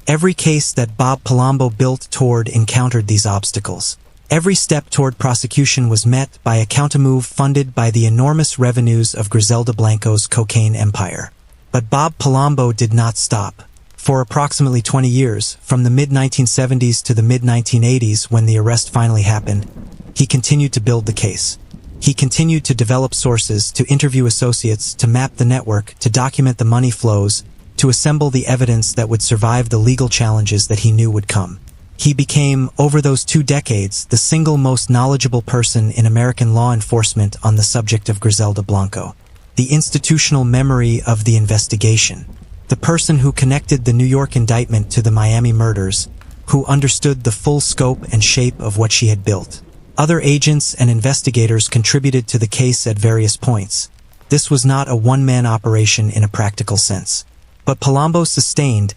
Every case that Bob Palombo built toward encountered these obstacles. Every step toward prosecution was met by a countermove funded by the enormous revenues of Griselda Blanco's cocaine empire. But Bob Palombo did not stop. For approximately 20 years, from the mid-1970s to the mid-1980s when the arrest finally happened, he continued to build the case. He continued to develop sources, to interview associates, to map the network, to document the money flows, to assemble the evidence that would survive the legal challenges that he knew would come. He became, over those 2 decades, the single most knowledgeable person in American law enforcement on the subject of Griselda Blanco. The institutional memory of the investigation. The person who connected the New York indictment to the Miami murders, who understood the full scope and shape of what she had built. Other agents and investigators contributed to the case at various points. This was not a one-man operation in a practical sense. But Palombo's sustained,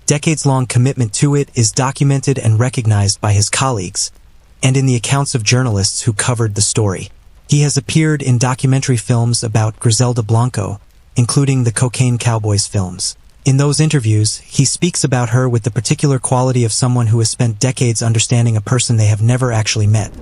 decades-long commitment to it is documented and recognized by his colleagues, and in the accounts of journalists who covered the story. He has appeared in documentary films about Griselda Blanco, including the Cocaine Cowboys films. In those interviews, he speaks about her with the particular quality of someone who has spent decades understanding a person they have never actually met.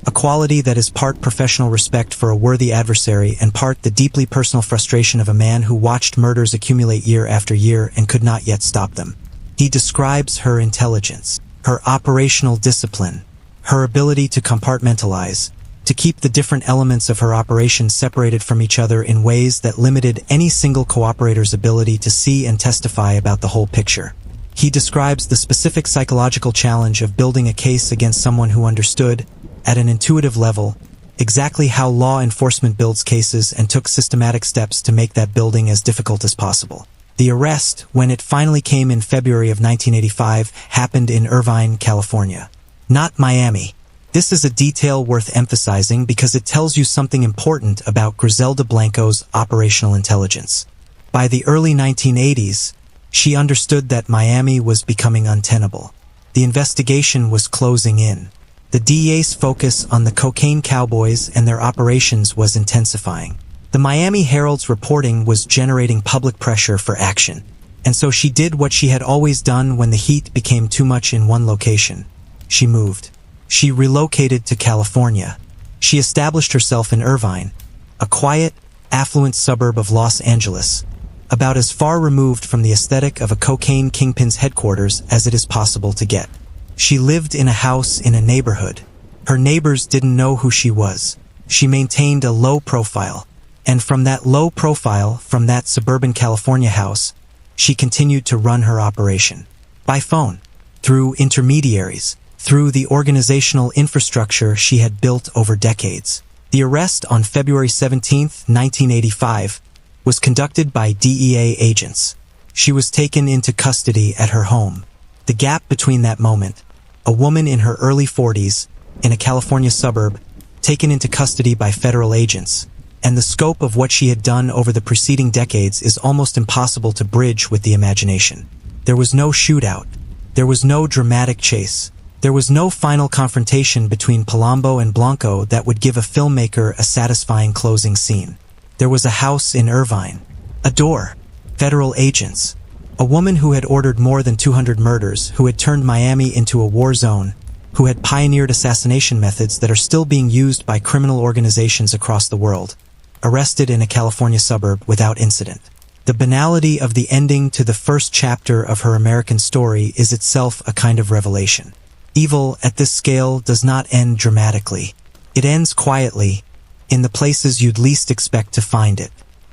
A quality that is part professional respect for a worthy adversary and part the deeply personal frustration of a man who watched murders accumulate year after year and could not yet stop them. He describes her intelligence, her operational discipline, her ability to compartmentalize, to keep the different elements of her operation separated from each other in ways that limited any single cooperator's ability to see and testify about the whole picture. He describes the specific psychological challenge of building a case against someone who understood, at an intuitive level, exactly how law enforcement builds cases and took systematic steps to make that building as difficult as possible. The arrest, when it finally came in February of 1985, happened in Irvine, California, not Miami. This is a detail worth emphasizing because it tells you something important about Griselda Blanco's operational intelligence. By the early 1980s, she understood that Miami was becoming untenable. The investigation was closing in. The DEA's focus on the Cocaine Cowboys and their operations was intensifying. The Miami Herald's reporting was generating public pressure for action. And so she did what she had always done when the heat became too much in one location. She moved. She relocated to California. She established herself in Irvine, a quiet, affluent suburb of Los Angeles, about as far removed from the aesthetic of a cocaine kingpin's headquarters as it is possible to get. She lived in a house in a neighborhood. Her neighbors didn't know who she was. She maintained a low profile. And from that low profile, from that suburban California house, she continued to run her operation. By phone. through intermediaries, through the organizational infrastructure she had built over decades. The arrest on February 17, 1985, was conducted by DEA agents. She was taken into custody at her home. The gap between that moment, a woman in her early 40s, in a California suburb, taken into custody by federal agents, and the scope of what she had done over the preceding decades is almost impossible to bridge with the imagination. There was no shootout. There was no dramatic chase. There was no final confrontation between Palombo and Blanco that would give a filmmaker a satisfying closing scene. There was a house in Irvine, a door, federal agents, a woman who had ordered more than 200 murders, who had turned Miami into a war zone, who had pioneered assassination methods that are still being used by criminal organizations across the world, arrested in a California suburb without incident. The banality of the ending to the first chapter of her American story is itself a kind of revelation. Evil at this scale does not end dramatically. It ends quietly, in the places you'd least expect to find it.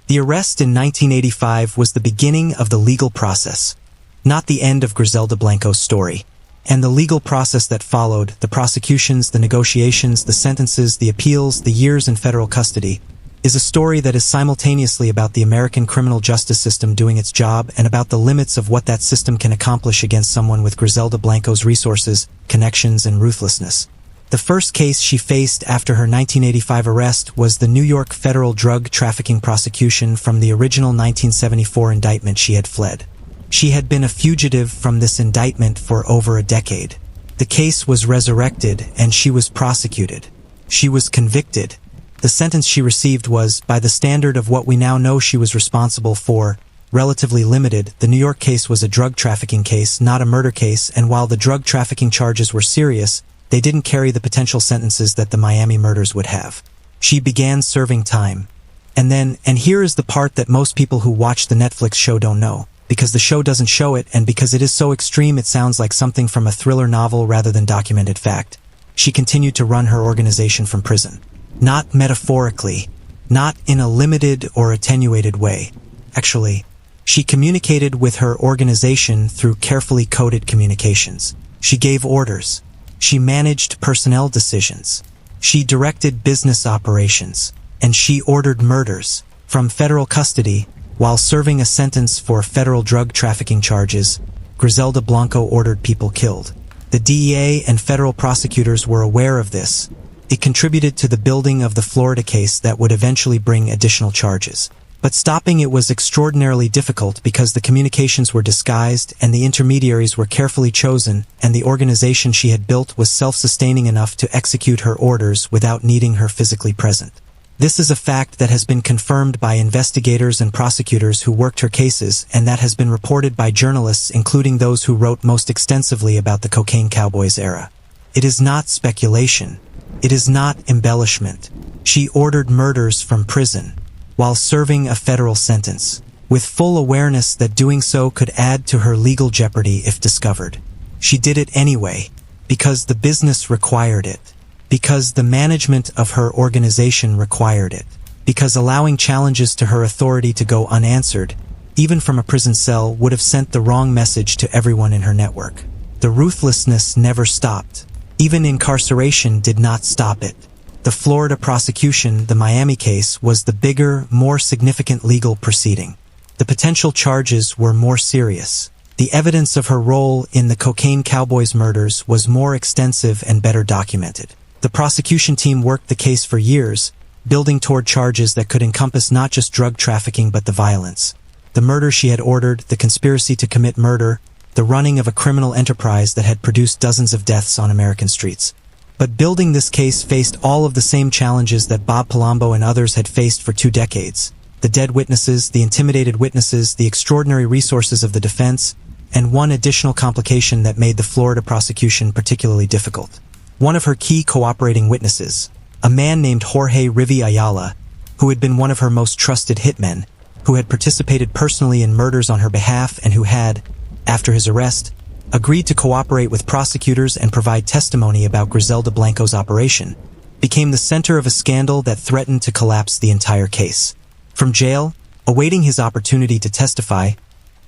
The arrest in 1985 was the beginning of the legal process, not the end of Griselda Blanco's story. And the legal process that followed, the prosecutions, the negotiations, the sentences, the appeals, the years in federal custody, is a story that is simultaneously about the American criminal justice system doing its job and about the limits of what that system can accomplish against someone with Griselda Blanco's resources, connections, and ruthlessness. The first case she faced after her 1985 arrest was the New York federal drug trafficking prosecution from the original 1974 indictment she had fled. She had been a fugitive from this indictment for over a decade. The case was resurrected and she was prosecuted. She was convicted. The sentence she received was, by the standard of what we now know she was responsible for, relatively limited. The New York case was a drug trafficking case, not a murder case, and while the drug trafficking charges were serious, they didn't carry the potential sentences that the Miami murders would have. She began serving time. And here is the part that most people who watch the Netflix show don't know, because the show doesn't show it, and because it is so extreme it sounds like something from a thriller novel rather than documented fact. She continued to run her organization from prison. Not metaphorically, not in a limited or attenuated way. Actually, she communicated with her organization through carefully coded communications. She gave orders. She managed personnel decisions. She directed business operations. And she ordered murders. From federal custody, while serving a sentence for federal drug trafficking charges, Griselda Blanco ordered people killed. The DEA and federal prosecutors were aware of this. It contributed to the building of the Florida case that would eventually bring additional charges. But stopping it was extraordinarily difficult because the communications were disguised and the intermediaries were carefully chosen, and the organization she had built was self-sustaining enough to execute her orders without needing her physically present. This is a fact that has been confirmed by investigators and prosecutors who worked her cases, and that has been reported by journalists, including those who wrote most extensively about the cocaine Cowboys era. It is not speculation. It is not embellishment. She ordered murders from prison, while serving a federal sentence, with full awareness that doing so could add to her legal jeopardy if discovered. She did it anyway, because the business required it, because the management of her organization required it, because allowing challenges to her authority to go unanswered, even from a prison cell, would have sent the wrong message to everyone in her network. The ruthlessness never stopped. Even incarceration did not stop it. The Florida prosecution, the Miami case, was the bigger, more significant legal proceeding. The potential charges were more serious. The evidence of her role in the cocaine Cowboys murders was more extensive and better documented. The prosecution team worked the case for years, building toward charges that could encompass not just drug trafficking but the violence, the murder she had ordered, the conspiracy to commit murder, the running of a criminal enterprise that had produced dozens of deaths on American streets. But building this case faced all of the same challenges that Bob Palombo and others had faced for 2 decades. The dead witnesses, the intimidated witnesses, the extraordinary resources of the defense, and one additional complication that made the Florida prosecution particularly difficult. One of her key cooperating witnesses, a man named Jorge Rivi Ayala, who had been one of her most trusted hitmen, who had participated personally in murders on her behalf and who had, after his arrest, agreed to cooperate with prosecutors and provide testimony about Griselda Blanco's operation, became the center of a scandal that threatened to collapse the entire case. From jail, awaiting his opportunity to testify,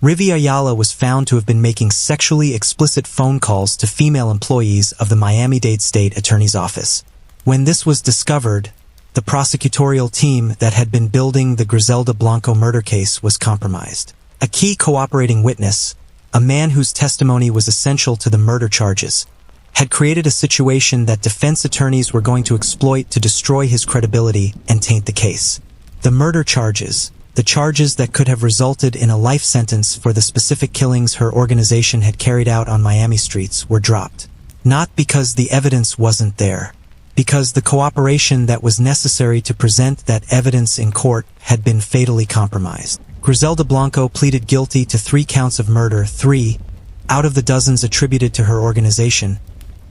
Rivi Ayala was found to have been making sexually explicit phone calls to female employees of the Miami-Dade State Attorney's Office. When this was discovered, the prosecutorial team that had been building the Griselda Blanco murder case was compromised. A key cooperating witness, a man whose testimony was essential to the murder charges, had created a situation that defense attorneys were going to exploit to destroy his credibility and taint the case. The murder charges, the charges that could have resulted in a life sentence for the specific killings her organization had carried out on Miami streets, were dropped. Not because the evidence wasn't there, because the cooperation that was necessary to present that evidence in court had been fatally compromised. Griselda Blanco pleaded guilty to 3 counts of murder, 3 out of the dozens attributed to her organization,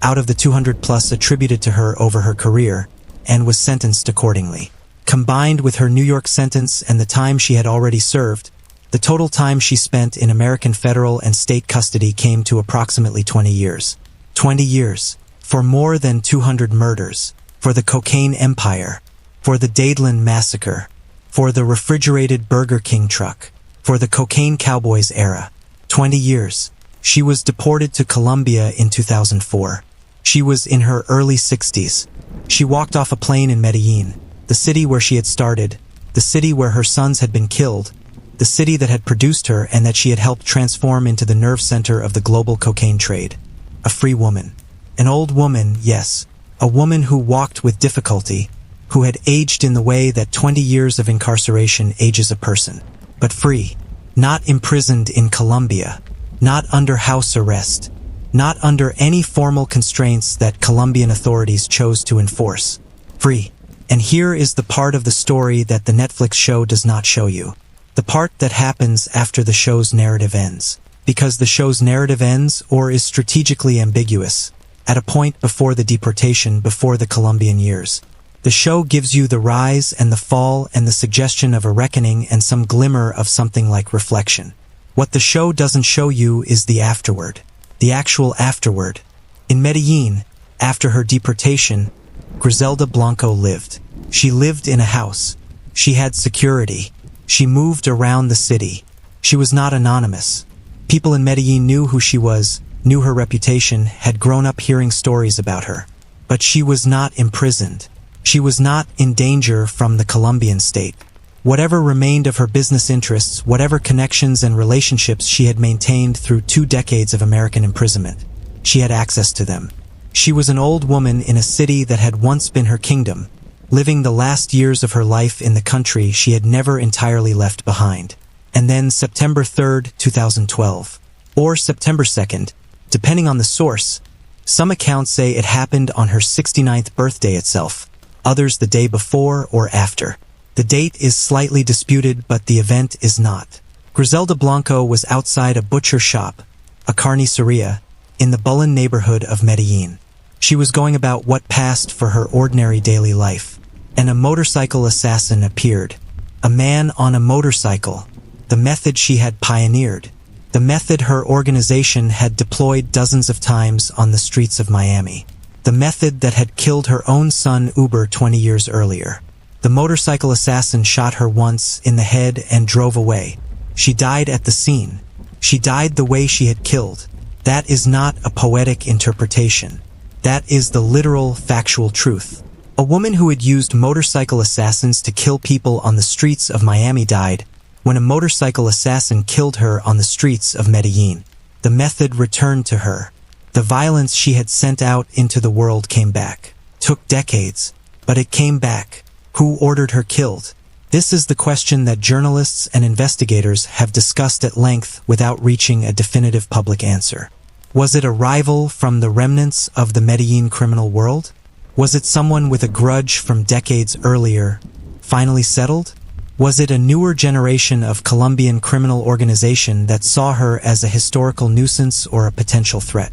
out of the 200+ attributed to her over her career, and was sentenced accordingly. Combined with her New York sentence and the time she had already served, the total time she spent in American federal and state custody came to approximately 20 years. 20 years. For more than 200 murders. For the cocaine empire. For the Dadeland massacre. For the refrigerated Burger King truck. For the cocaine Cowboys era. 20 years. She was deported to Colombia in 2004. She was in her early 60s. She walked off a plane in Medellin, the city where she had started, the city where her sons had been killed, the city that had produced her and that she had helped transform into the nerve center of the global cocaine trade. A free woman. An old woman, yes. A woman who walked with difficulty, who had aged in the way that 20 years of incarceration ages a person. But free. Not imprisoned in Colombia. Not under house arrest. Not under any formal constraints that Colombian authorities chose to enforce. Free. And here is the part of the story that the Netflix show does not show you. The part that happens after the show's narrative ends. Because the show's narrative ends or is strategically ambiguous, at a point before the deportation, before the Colombian years. The show gives you the rise and the fall and the suggestion of a reckoning and some glimmer of something like reflection. What the show doesn't show you is the afterward. The actual afterward. In Medellin, after her deportation, Griselda Blanco lived. She lived in a house. She had security. She moved around the city. She was not anonymous. People in Medellin knew who she was, knew her reputation, had grown up hearing stories about her. But she was not imprisoned. She was not in danger from the Colombian state. Whatever remained of her business interests, whatever connections and relationships she had maintained through 2 decades of American imprisonment, she had access to them. She was an old woman in a city that had once been her kingdom, living the last years of her life in the country she had never entirely left behind. And then September 3rd, 2012, or September 2nd, depending on the source. Some accounts say it happened on her 69th birthday itself, others the day before or after. The date is slightly disputed, but the event is not. Griselda Blanco was outside a butcher shop, a carniceria, in the Bullen neighborhood of Medellin. She was going about what passed for her ordinary daily life, and a motorcycle assassin appeared. A man on a motorcycle. The method she had pioneered. The method her organization had deployed dozens of times on the streets of Miami. The method that had killed her own son Uber 20 years earlier. The motorcycle assassin shot her once in the head and drove away. She died at the scene. She died the way she had killed. That is not a poetic interpretation. That is the literal, factual truth. A woman who had used motorcycle assassins to kill people on the streets of Miami died when a motorcycle assassin killed her on the streets of Medellin. The method returned to her. The violence she had sent out into the world came back. Took decades, but it came back. Who ordered her killed? This is the question that journalists and investigators have discussed at length without reaching a definitive public answer. Was it a rival from the remnants of the Medellin criminal world? Was it someone with a grudge from decades earlier, finally settled? Was it a newer generation of Colombian criminal organization that saw her as a historical nuisance or a potential threat?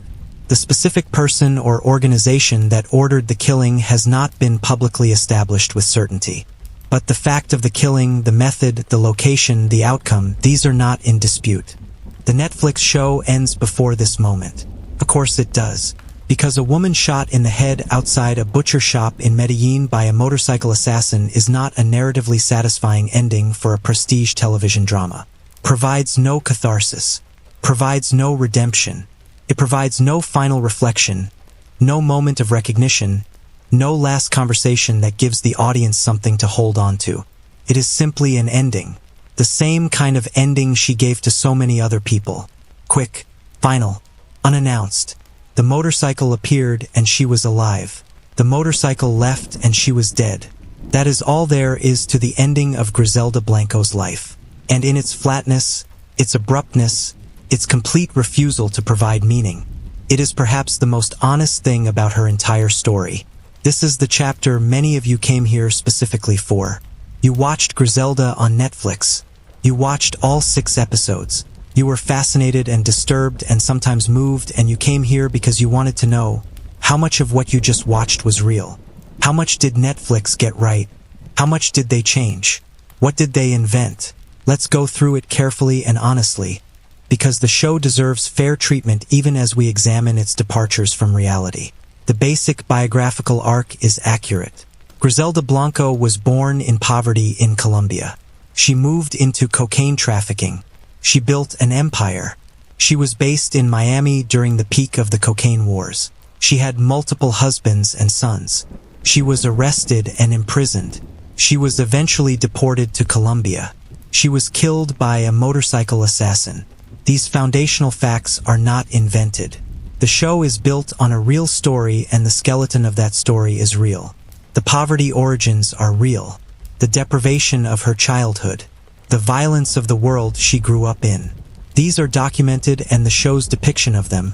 The specific person or organization that ordered the killing has not been publicly established with certainty. But the fact of the killing, the method, the location, the outcome, these are not in dispute. The Netflix show ends before this moment. Of course it does. Because a woman shot in the head outside a butcher shop in Medellin by a motorcycle assassin is not a narratively satisfying ending for a prestige television drama. provides no catharsis, provides no redemption. It provides no final reflection, no moment of recognition, no last conversation that gives the audience something to hold on to. It is simply an ending. The same kind of ending she gave to so many other people. Quick, final, unannounced. The motorcycle appeared and she was alive. The motorcycle left and she was dead. That is all there is to the ending of Griselda Blanco's life. And in its flatness, its abruptness, its complete refusal to provide meaning, it is perhaps the most honest thing about her entire story. This is the chapter many of you came here specifically for. You watched Griselda on Netflix. You watched all 6 episodes. You were fascinated and disturbed and sometimes moved, and you came here because you wanted to know how much of what you just watched was real. How much did Netflix get right? How much did they change? What did they invent? Let's go through it carefully and honestly, because the show deserves fair treatment even as we examine its departures from reality. The basic biographical arc is accurate. Griselda Blanco was born in poverty in Colombia. She moved into cocaine trafficking. She built an empire. She was based in Miami during the peak of the cocaine wars. She had multiple husbands and sons. She was arrested and imprisoned. She was eventually deported to Colombia. She was killed by a motorcycle assassin. These foundational facts are not invented. The show is built on a real story, and the skeleton of that story is real. The poverty origins are real. The deprivation of her childhood. The violence of the world she grew up in. These are documented, and the show's depiction of them,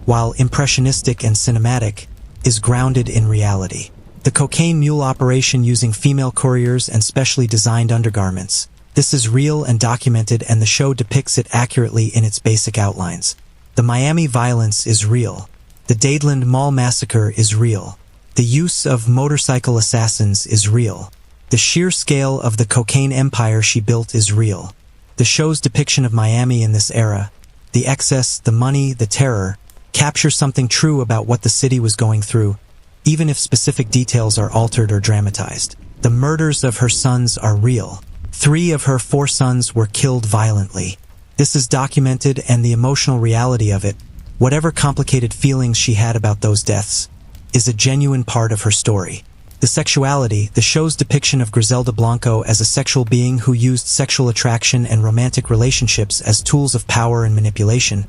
while impressionistic and cinematic, is grounded in reality. The cocaine mule operation using female couriers and specially designed undergarments. This is real and documented, and the show depicts it accurately in its basic outlines. The Miami violence is real. The Dadeland Mall massacre is real. The use of motorcycle assassins is real. The sheer scale of the cocaine empire she built is real. The show's depiction of Miami in this era, the excess, the money, the terror, capture something true about what the city was going through, even if specific details are altered or dramatized. The murders of her sons are real. 3 of her 4 sons were killed violently. This is documented, and the emotional reality of it, whatever complicated feelings she had about those deaths, is a genuine part of her story. The sexuality, the show's depiction of Griselda Blanco as a sexual being who used sexual attraction and romantic relationships as tools of power and manipulation,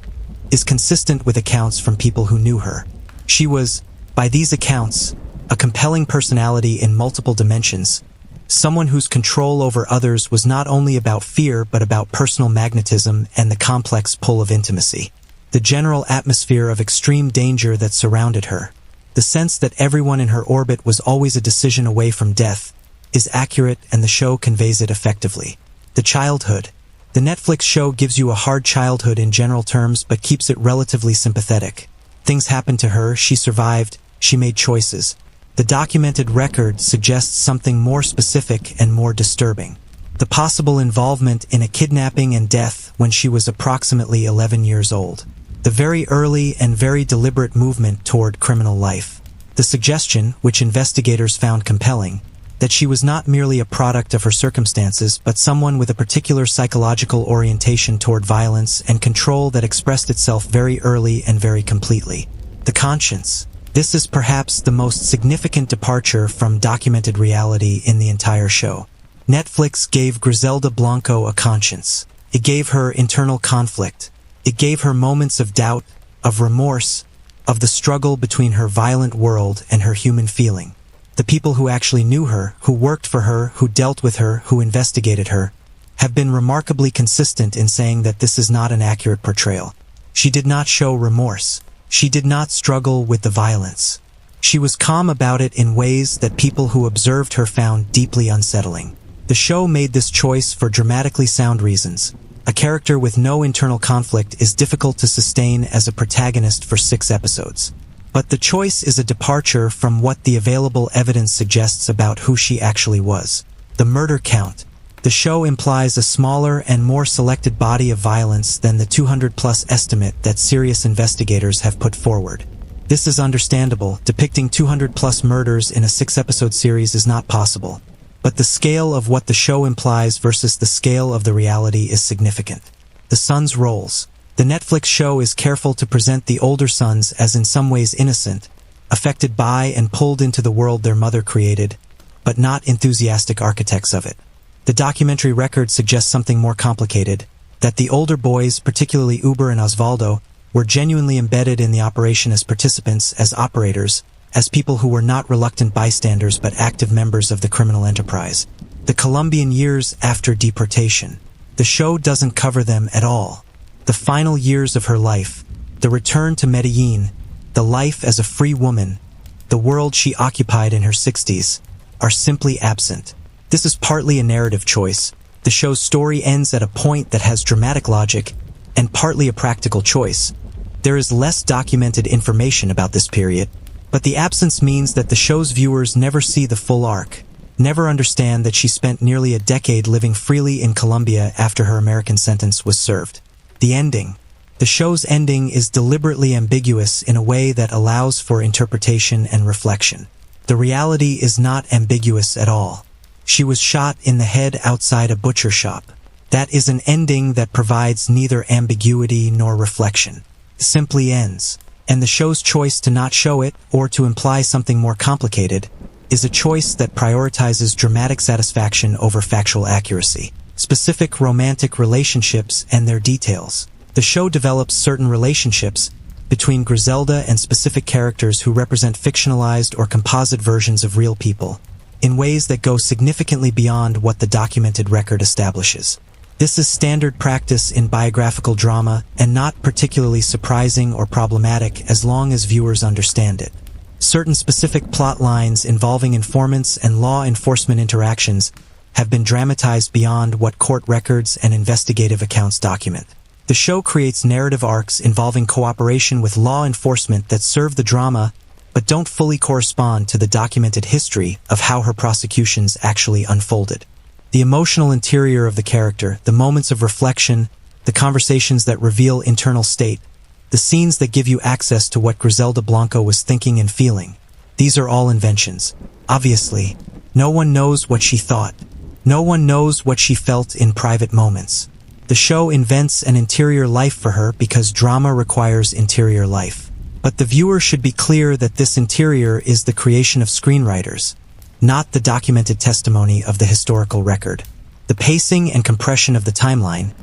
is consistent with accounts from people who knew her. She was, by these accounts, a compelling personality in multiple dimensions, someone whose control over others was not only about fear but about personal magnetism and the complex pull of intimacy. The general atmosphere of extreme danger that surrounded her, the sense that everyone in her orbit was always a decision away from death, is accurate, and the show conveys it effectively. The childhood. The Netflix show gives you a hard childhood in general terms but keeps it relatively sympathetic. Things happened to her, she survived, she made choices. The documented record suggests something more specific and more disturbing. The possible involvement in a kidnapping and death when she was approximately 11 years old. The very early and very deliberate movement toward criminal life. The suggestion, which investigators found compelling, that she was not merely a product of her circumstances but someone with a particular psychological orientation toward violence and control that expressed itself very early and very completely. The conscience. This is perhaps the most significant departure from documented reality in the entire show. Netflix gave Griselda Blanco a conscience. It gave her internal conflict. It gave her moments of doubt, of remorse, of the struggle between her violent world and her human feeling. The people who actually knew her, who worked for her, who dealt with her, who investigated her, have been remarkably consistent in saying that this is not an accurate portrayal. She did not show remorse. She did not struggle with the violence. She was calm about it in ways that people who observed her found deeply unsettling. The show made this choice for dramatically sound reasons. A character with no internal conflict is difficult to sustain as a protagonist for 6 episodes. But the choice is a departure from what the available evidence suggests about who she actually was. The murder count. The show implies a smaller and more selected body of violence than the 200-plus estimate that serious investigators have put forward. This is understandable. Depicting 200-plus murders in a 6-episode series is not possible. But the scale of what the show implies versus the scale of the reality is significant. The sons' roles. The Netflix show is careful to present the older sons as in some ways innocent, affected by and pulled into the world their mother created, but not enthusiastic architects of it. The documentary record suggests something more complicated, that the older boys, particularly Uber and Osvaldo, were genuinely embedded in the operation as participants, as operators, as people who were not reluctant bystanders but active members of the criminal enterprise. The Colombian years after deportation. The show doesn't cover them at all. The final years of her life, the return to Medellin, the life as a free woman, the world she occupied in her 60s, are simply absent. This is partly a narrative choice. The show's story ends at a point that has dramatic logic, and partly a practical choice. There is less documented information about this period, but the absence means that the show's viewers never see the full arc, never understand that she spent nearly a decade living freely in Colombia after her American sentence was served. The ending. The show's ending is deliberately ambiguous in a way that allows for interpretation and reflection. The reality is not ambiguous at all. She was shot in the head outside a butcher shop. That is an ending that provides neither ambiguity nor reflection. It simply ends. And the show's choice to not show it, or to imply something more complicated, is a choice that prioritizes dramatic satisfaction over factual accuracy. Specific romantic relationships and their details. The show develops certain relationships between Griselda and specific characters who represent fictionalized or composite versions of real people, in ways that go significantly beyond what the documented record establishes. This is standard practice in biographical drama and not particularly surprising or problematic as long as viewers understand it. Certain specific plot lines involving informants and law enforcement interactions have been dramatized beyond what court records and investigative accounts document. The show creates narrative arcs involving cooperation with law enforcement that serve the drama but don't fully correspond to the documented history of how her prosecutions actually unfolded. The emotional interior of the character, the moments of reflection, the conversations that reveal internal state, the scenes that give you access to what Griselda Blanco was thinking and feeling. These are all inventions. Obviously, no one knows what she thought. No one knows what she felt in private moments. The show invents an interior life for her because drama requires interior life. But the viewer should be clear that this interior is the creation of screenwriters, not the documented testimony of the historical record. The pacing and compression of the timeline,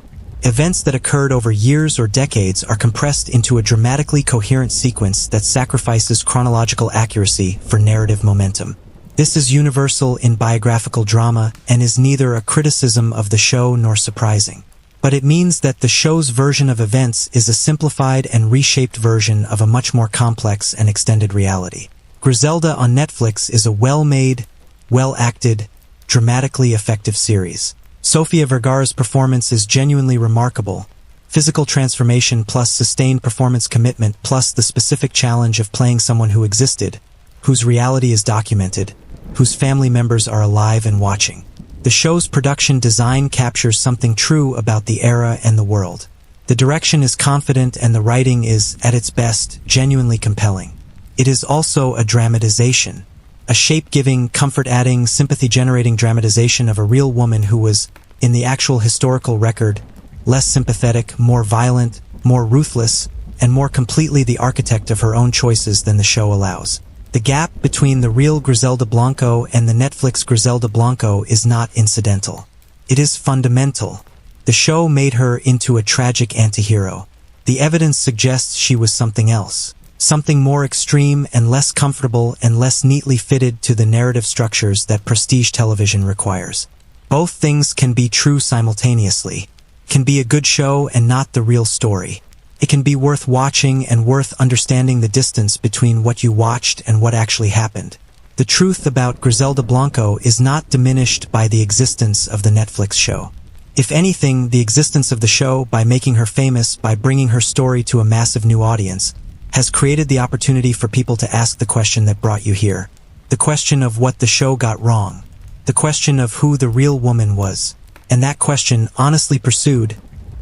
events that occurred over years or decades, are compressed into a dramatically coherent sequence that sacrifices chronological accuracy for narrative momentum. This is universal in biographical drama and is neither a criticism of the show nor surprising. But it means that the show's version of events is a simplified and reshaped version of a much more complex and extended reality. Griselda on Netflix is a well-made, well-acted, dramatically effective series. Sofía Vergara's performance is genuinely remarkable. Physical transformation plus sustained performance commitment plus the specific challenge of playing someone who existed, whose reality is documented, whose family members are alive and watching. The show's production design captures something true about the era and the world. The direction is confident and the writing is, at its best, genuinely compelling. It is also a dramatization, a shape-giving, comfort-adding, sympathy-generating dramatization of a real woman who was, in the actual historical record, less sympathetic, more violent, more ruthless, and more completely the architect of her own choices than the show allows. The gap between the real Griselda Blanco and the Netflix Griselda Blanco is not incidental. It is fundamental. The show made her into a tragic antihero. The evidence suggests she was something else. Something more extreme and less comfortable and less neatly fitted to the narrative structures that prestige television requires. Both things can be true simultaneously. Can be a good show and not the real story. It can be worth watching and worth understanding the distance between what you watched and what actually happened. The truth about Griselda Blanco is not diminished by the existence of the Netflix show. If anything, the existence of the show, by making her famous, by bringing her story to a massive new audience, has created the opportunity for people to ask the question that brought you here. The question of what the show got wrong. The question of who the real woman was. And that question, honestly pursued,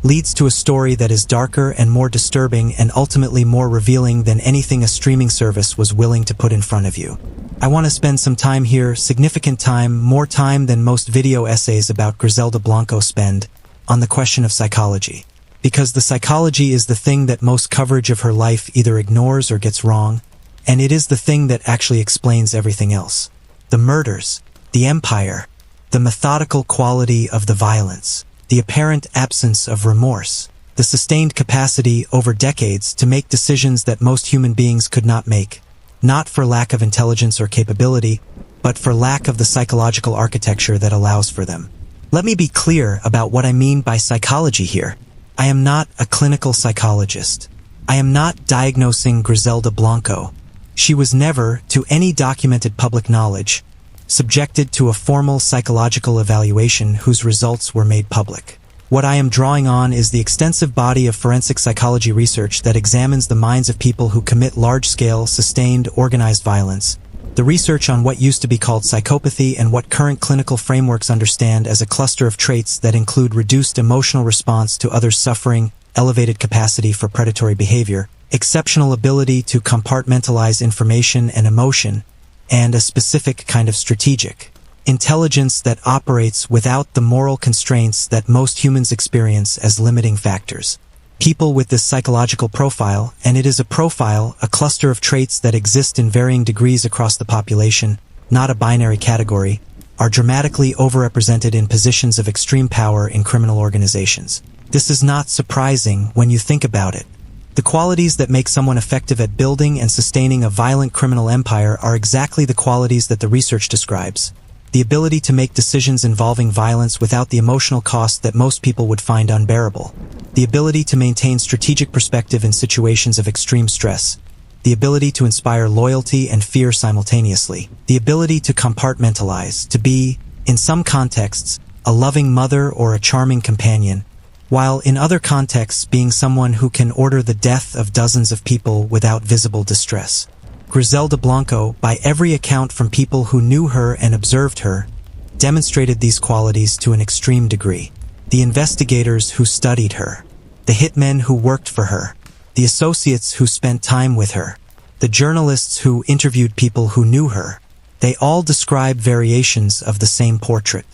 leads to a story that is darker and more disturbing and ultimately more revealing than anything a streaming service was willing to put in front of you. I want to spend some time here, significant time, more time than most video essays about Griselda Blanco spend, on the question of psychology. Because the psychology is the thing that most coverage of her life either ignores or gets wrong, and it is the thing that actually explains everything else. The murders, the empire, the methodical quality of the violence, the apparent absence of remorse, the sustained capacity over decades to make decisions that most human beings could not make, not for lack of intelligence or capability, but for lack of the psychological architecture that allows for them. Let me be clear about what I mean by psychology here. I am not a clinical psychologist. I am not diagnosing Griselda Blanco. She was never, to any documented public knowledge, subjected to a formal psychological evaluation whose results were made public. What I am drawing on is the extensive body of forensic psychology research that examines the minds of people who commit large-scale, sustained, organized violence, the research on what used to be called psychopathy and what current clinical frameworks understand as a cluster of traits that include reduced emotional response to others' suffering, elevated capacity for predatory behavior, exceptional ability to compartmentalize information and emotion, and a specific kind of strategic intelligence that operates without the moral constraints that most humans experience as limiting factors. People with this psychological profile, and it is a profile, a cluster of traits that exist in varying degrees across the population, not a binary category, are dramatically overrepresented in positions of extreme power in criminal organizations. This is not surprising when you think about it. The qualities that make someone effective at building and sustaining a violent criminal empire are exactly the qualities that the research describes. The ability to make decisions involving violence without the emotional cost that most people would find unbearable. The ability to maintain strategic perspective in situations of extreme stress. The ability to inspire loyalty and fear simultaneously. The ability to compartmentalize, to be, in some contexts, a loving mother or a charming companion, while in other contexts being someone who can order the death of dozens of people without visible distress. Griselda Blanco, by every account from people who knew her and observed her, demonstrated these qualities to an extreme degree. The investigators who studied her, the hitmen who worked for her, the associates who spent time with her, the journalists who interviewed people who knew her, they all describe variations of the same portrait.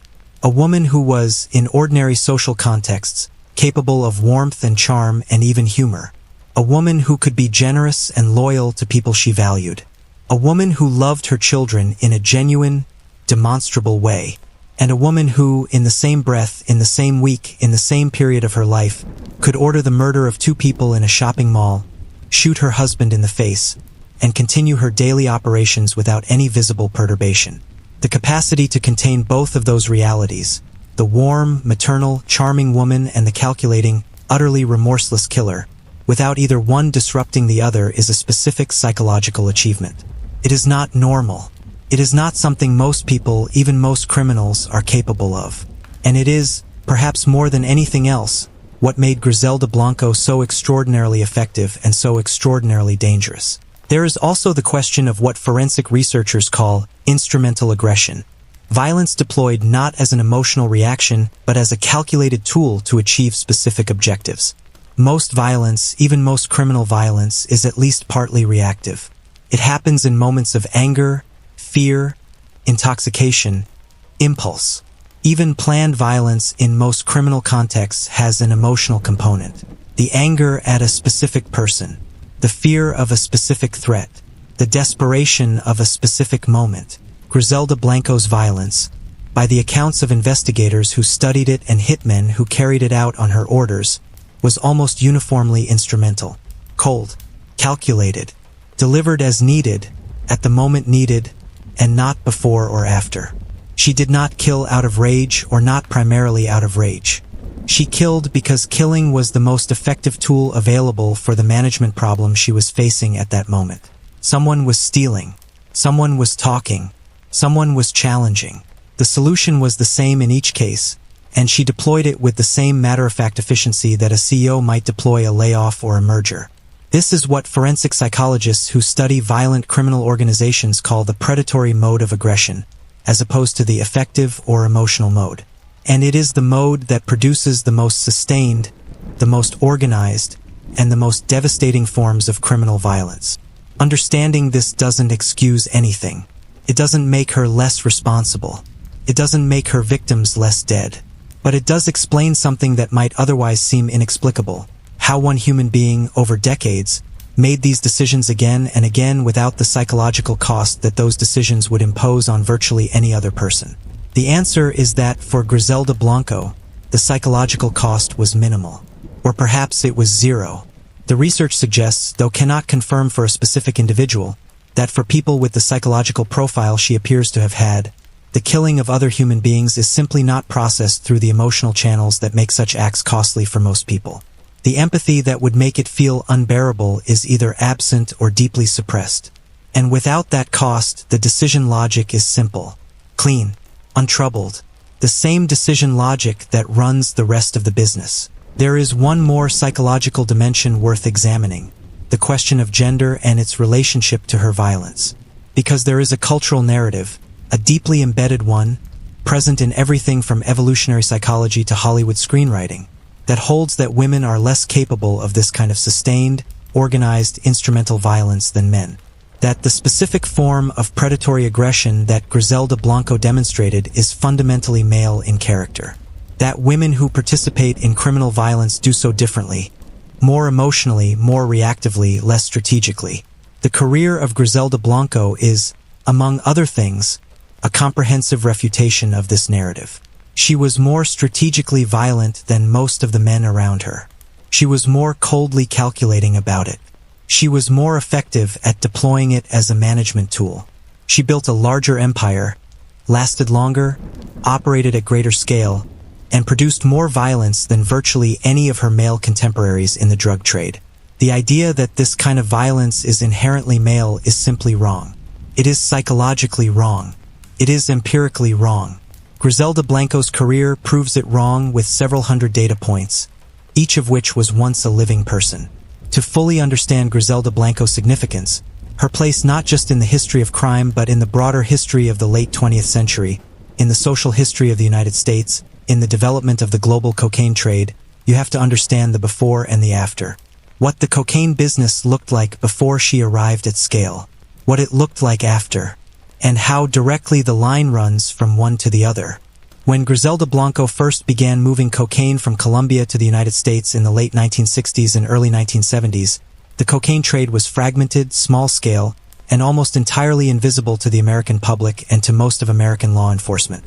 A woman who was, in ordinary social contexts, capable of warmth and charm and even humor. A woman who could be generous and loyal to people she valued. A woman who loved her children in a genuine, demonstrable way. And a woman who, in the same breath, in the same week, in the same period of her life, could order the murder of 2 people in a shopping mall, shoot her husband in the face, and continue her daily operations without any visible perturbation. The capacity to contain both of those realities, the warm, maternal, charming woman and the calculating, utterly remorseless killer, without either one disrupting the other, is a specific psychological achievement. It is not normal. It is not something most people, even most criminals, are capable of. And it is, perhaps more than anything else, what made Griselda Blanco so extraordinarily effective and so extraordinarily dangerous. There is also the question of what forensic researchers call instrumental aggression. Violence deployed not as an emotional reaction, but as a calculated tool to achieve specific objectives. Most violence, even most criminal violence, is at least partly reactive. It happens in moments of anger, fear, intoxication, impulse. Even planned violence in most criminal contexts has an emotional component. The anger at a specific person, the fear of a specific threat, the desperation of a specific moment. Griselda Blanco's violence, by the accounts of investigators who studied it and hitmen who carried it out on her orders, was almost uniformly instrumental, cold, calculated, delivered as needed, at the moment needed, and not before or after. She did not kill out of rage or not primarily out of rage. She killed because killing was the most effective tool available for the management problem she was facing at that moment. Someone was stealing. Someone was talking. Someone was challenging. The solution was the same in each case, and she deployed it with the same matter-of-fact efficiency that a CEO might deploy a layoff or a merger. This is what forensic psychologists who study violent criminal organizations call the predatory mode of aggression, as opposed to the effective or emotional mode. And it is the mode that produces the most sustained, the most organized, and the most devastating forms of criminal violence. Understanding this doesn't excuse anything. It doesn't make her less responsible. It doesn't make her victims less dead. But it does explain something that might otherwise seem inexplicable: how one human being, over decades, made these decisions again and again without the psychological cost that those decisions would impose on virtually any other person. The answer is that for Griselda Blanco, the psychological cost was minimal. Or perhaps it was zero. The research suggests, though cannot confirm for a specific individual, that for people with the psychological profile she appears to have had, the killing of other human beings is simply not processed through the emotional channels that make such acts costly for most people. The empathy that would make it feel unbearable is either absent or deeply suppressed. And without that cost, the decision logic is simple, clean, untroubled, the same decision logic that runs the rest of the business. There is one more psychological dimension worth examining: the question of gender and its relationship to her violence. Because there is a cultural narrative, a deeply embedded one, present in everything from evolutionary psychology to Hollywood screenwriting, that holds that women are less capable of this kind of sustained, organized, instrumental violence than men. That the specific form of predatory aggression that Griselda Blanco demonstrated is fundamentally male in character. That women who participate in criminal violence do so differently, more emotionally, more reactively, less strategically. The career of Griselda Blanco is, among other things, a comprehensive refutation of this narrative. She was more strategically violent than most of the men around her. She was more coldly calculating about it. She was more effective at deploying it as a management tool. She built a larger empire, lasted longer, operated at greater scale, and produced more violence than virtually any of her male contemporaries in the drug trade. The idea that this kind of violence is inherently male is simply wrong. It is psychologically wrong. It is empirically wrong. Griselda Blanco's career proves it wrong with several hundred data points, each of which was once a living person. To fully understand Griselda Blanco's significance, her place not just in the history of crime but in the broader history of the late 20th century, in the social history of the United States, in the development of the global cocaine trade, you have to understand the before and the after. What the cocaine business looked like before she arrived at scale, what it looked like after, and how directly the line runs from one to the other. When Griselda Blanco first began moving cocaine from Colombia to the United States in the late 1960s and early 1970s, the cocaine trade was fragmented, small-scale, and almost entirely invisible to the American public and to most of American law enforcement.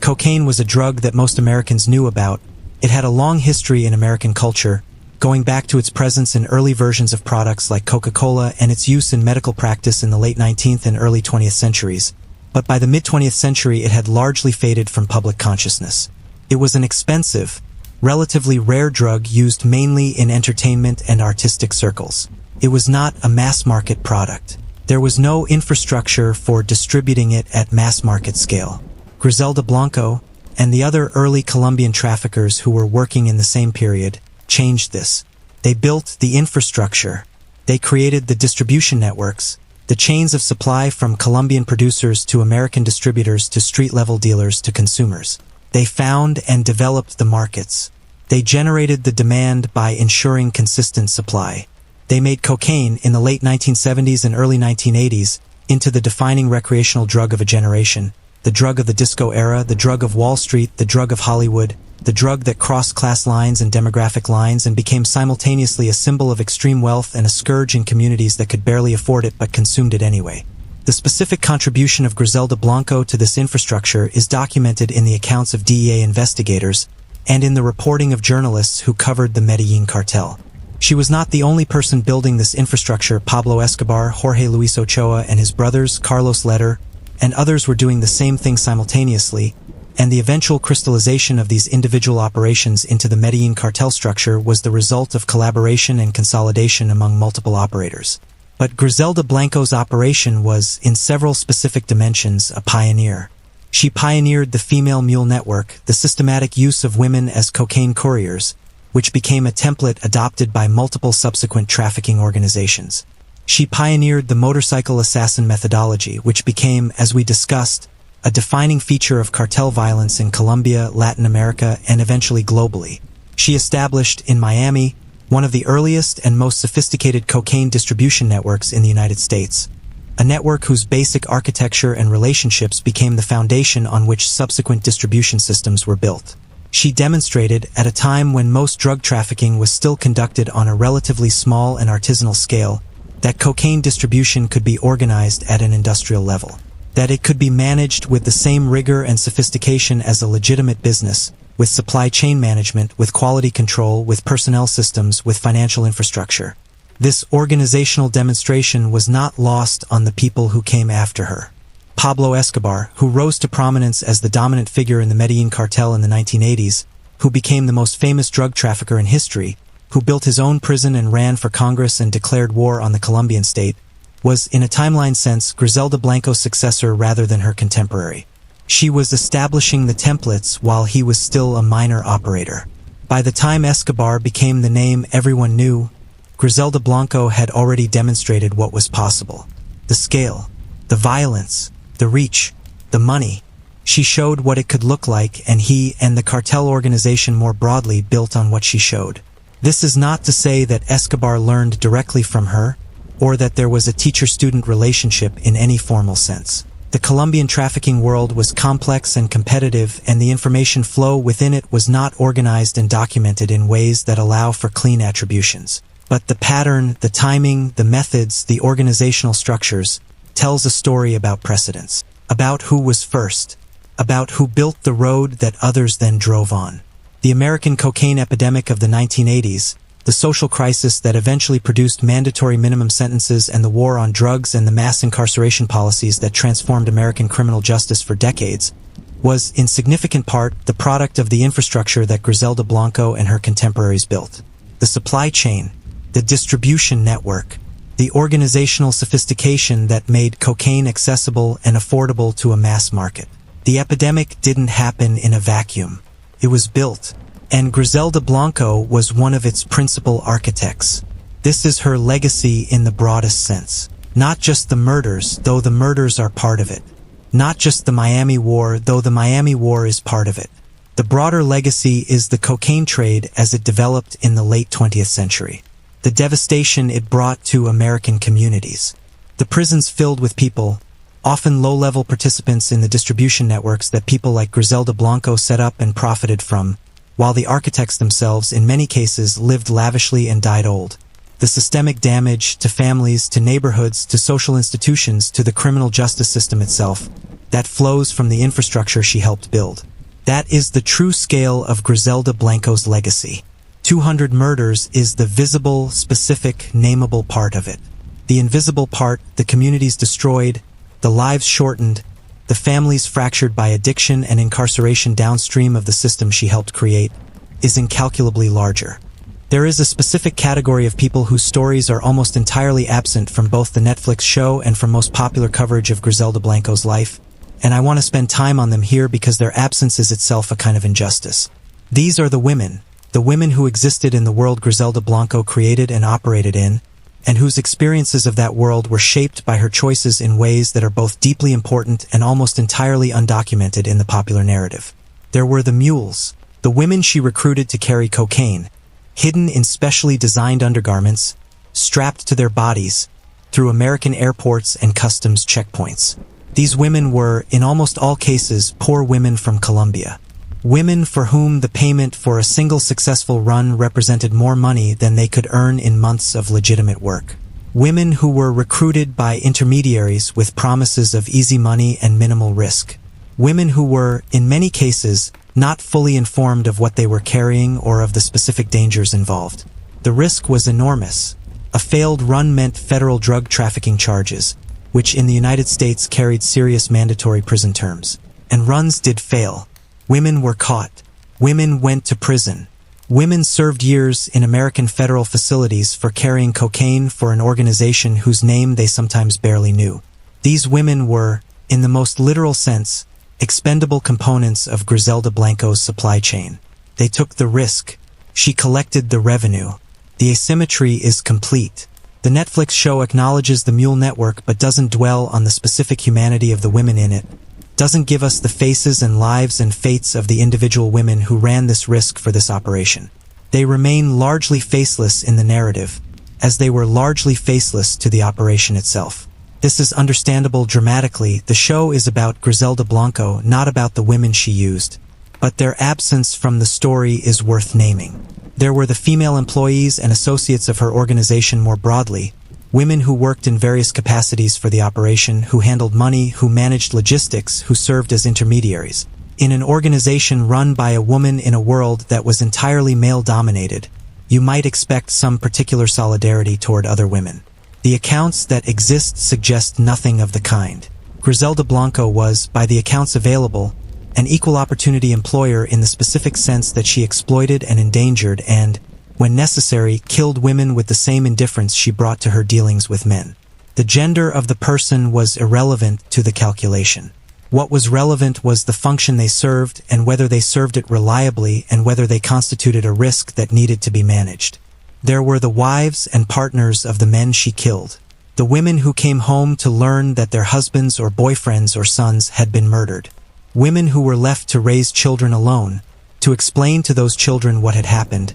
Cocaine was a drug that most Americans knew about. It had a long history in American culture, going back to its presence in early versions of products like Coca-Cola and its use in medical practice in the late 19th and early 20th centuries. But by the mid-20th century it had largely faded from public consciousness. It was an expensive, relatively rare drug used mainly in entertainment and artistic circles. It was not a mass-market product. There was no infrastructure for distributing it at mass-market scale. Griselda Blanco, and the other early Colombian traffickers who were working in the same period, changed this. They built the infrastructure. They created the distribution networks, the chains of supply from Colombian producers to American distributors to street-level dealers to consumers. They found and developed the markets. They generated the demand by ensuring consistent supply. They made cocaine in the late 1970s and early 1980s into the defining recreational drug of a generation, the drug of the disco era, the drug of Wall Street, the drug of Hollywood, the drug that crossed class lines and demographic lines and became simultaneously a symbol of extreme wealth and a scourge in communities that could barely afford it but consumed it anyway. The specific contribution of Griselda Blanco to this infrastructure is documented in the accounts of DEA investigators and in the reporting of journalists who covered the Medellin cartel. She was not the only person building this infrastructure. Pablo Escobar, Jorge Luis Ochoa, and his brothers, Carlos Leder, and others were doing the same thing simultaneously, and the eventual crystallization of these individual operations into the Medellin cartel structure was the result of collaboration and consolidation among multiple operators. But Griselda Blanco's operation was, in several specific dimensions, a pioneer. She pioneered the female mule network, the systematic use of women as cocaine couriers, which became a template adopted by multiple subsequent trafficking organizations. She pioneered the motorcycle assassin methodology, which became, as we discussed, a defining feature of cartel violence in Colombia, Latin America, and eventually globally. She established, in Miami, one of the earliest and most sophisticated cocaine distribution networks in the United States, a network whose basic architecture and relationships became the foundation on which subsequent distribution systems were built. She demonstrated, at a time when most drug trafficking was still conducted on a relatively small and artisanal scale, that cocaine distribution could be organized at an industrial level, that it could be managed with the same rigor and sophistication as a legitimate business, with supply chain management, with quality control, with personnel systems, with financial infrastructure. This organizational demonstration was not lost on the people who came after her. Pablo Escobar, who rose to prominence as the dominant figure in the Medellin cartel in the 1980s, who became the most famous drug trafficker in history, who built his own prison and ran for Congress and declared war on the Colombian state, was, in a timeline sense, Griselda Blanco's successor rather than her contemporary. She was establishing the templates while he was still a minor operator. By the time Escobar became the name everyone knew, Griselda Blanco had already demonstrated what was possible. The scale, the violence, the reach, the money. She showed what it could look like, and he and the cartel organization more broadly built on what she showed. This is not to say that Escobar learned directly from her, or that there was a teacher-student relationship in any formal sense. The Colombian trafficking world was complex and competitive, and the information flow within it was not organized and documented in ways that allow for clean attributions. But the pattern, the timing, the methods, the organizational structures tells a story about precedence, about who was first, about who built the road that others then drove on. The American cocaine epidemic of the 1980s, the social crisis that eventually produced mandatory minimum sentences, and the war on drugs and the mass incarceration policies that transformed American criminal justice for decades, was, in significant part, the product of the infrastructure that Griselda Blanco and her contemporaries built. The supply chain, the distribution network, the organizational sophistication that made cocaine accessible and affordable to a mass market. The epidemic didn't happen in a vacuum. It was built, and Griselda Blanco was one of its principal architects. This is her legacy in the broadest sense. Not just the murders, though the murders are part of it. Not just the Miami War, though the Miami War is part of it. The broader legacy is the cocaine trade as it developed in the late 20th century. The devastation it brought to American communities. The prisons filled with people, often low-level participants in the distribution networks that people like Griselda Blanco set up and profited from, while the architects themselves in many cases lived lavishly and died old. The systemic damage to families, to neighborhoods, to social institutions, to the criminal justice system itself, that flows from the infrastructure she helped build. That is the true scale of Griselda Blanco's legacy. 200 murders is the visible, specific, nameable part of it. The invisible part, the communities destroyed, the lives shortened, the families fractured by addiction and incarceration downstream of the system she helped create, is incalculably larger. There is a specific category of people whose stories are almost entirely absent from both the Netflix show and from most popular coverage of Griselda Blanco's life, and I want to spend time on them here because their absence is itself a kind of injustice. These are the women who existed in the world Griselda Blanco created and operated in, and whose experiences of that world were shaped by her choices in ways that are both deeply important and almost entirely undocumented in the popular narrative. There were the mules, the women she recruited to carry cocaine, hidden in specially designed undergarments, strapped to their bodies, through American airports and customs checkpoints. These women were, in almost all cases, poor women from Colombia. Women for whom the payment for a single successful run represented more money than they could earn in months of legitimate work. Women who were recruited by intermediaries with promises of easy money and minimal risk. Women who were, in many cases, not fully informed of what they were carrying or of the specific dangers involved. The risk was enormous. A failed run meant federal drug trafficking charges, which in the United States carried serious mandatory prison terms. And runs did fail. Women were caught. Women went to prison. Women served years in American federal facilities for carrying cocaine for an organization whose name they sometimes barely knew. These women were, in the most literal sense, expendable components of Griselda Blanco's supply chain. They took the risk. She collected the revenue. The asymmetry is complete. The Netflix show acknowledges the mule network but doesn't dwell on the specific humanity of the women in it, doesn't give us the faces and lives and fates of the individual women who ran this risk for this operation. They remain largely faceless in the narrative, as they were largely faceless to the operation itself. This is understandable dramatically. The show is about Griselda Blanco, not about the women she used, but their absence from the story is worth naming. There were the female employees and associates of her organization more broadly, women who worked in various capacities for the operation, who handled money, who managed logistics, who served as intermediaries. In an organization run by a woman in a world that was entirely male-dominated, you might expect some particular solidarity toward other women. The accounts that exist suggest nothing of the kind. Griselda Blanco was, by the accounts available, an equal opportunity employer in the specific sense that she exploited and endangered and, when necessary, killed women with the same indifference she brought to her dealings with men. The gender of the person was irrelevant to the calculation. What was relevant was the function they served and whether they served it reliably and whether they constituted a risk that needed to be managed. There were the wives and partners of the men she killed, the women who came home to learn that their husbands or boyfriends or sons had been murdered, women who were left to raise children alone, to explain to those children what had happened,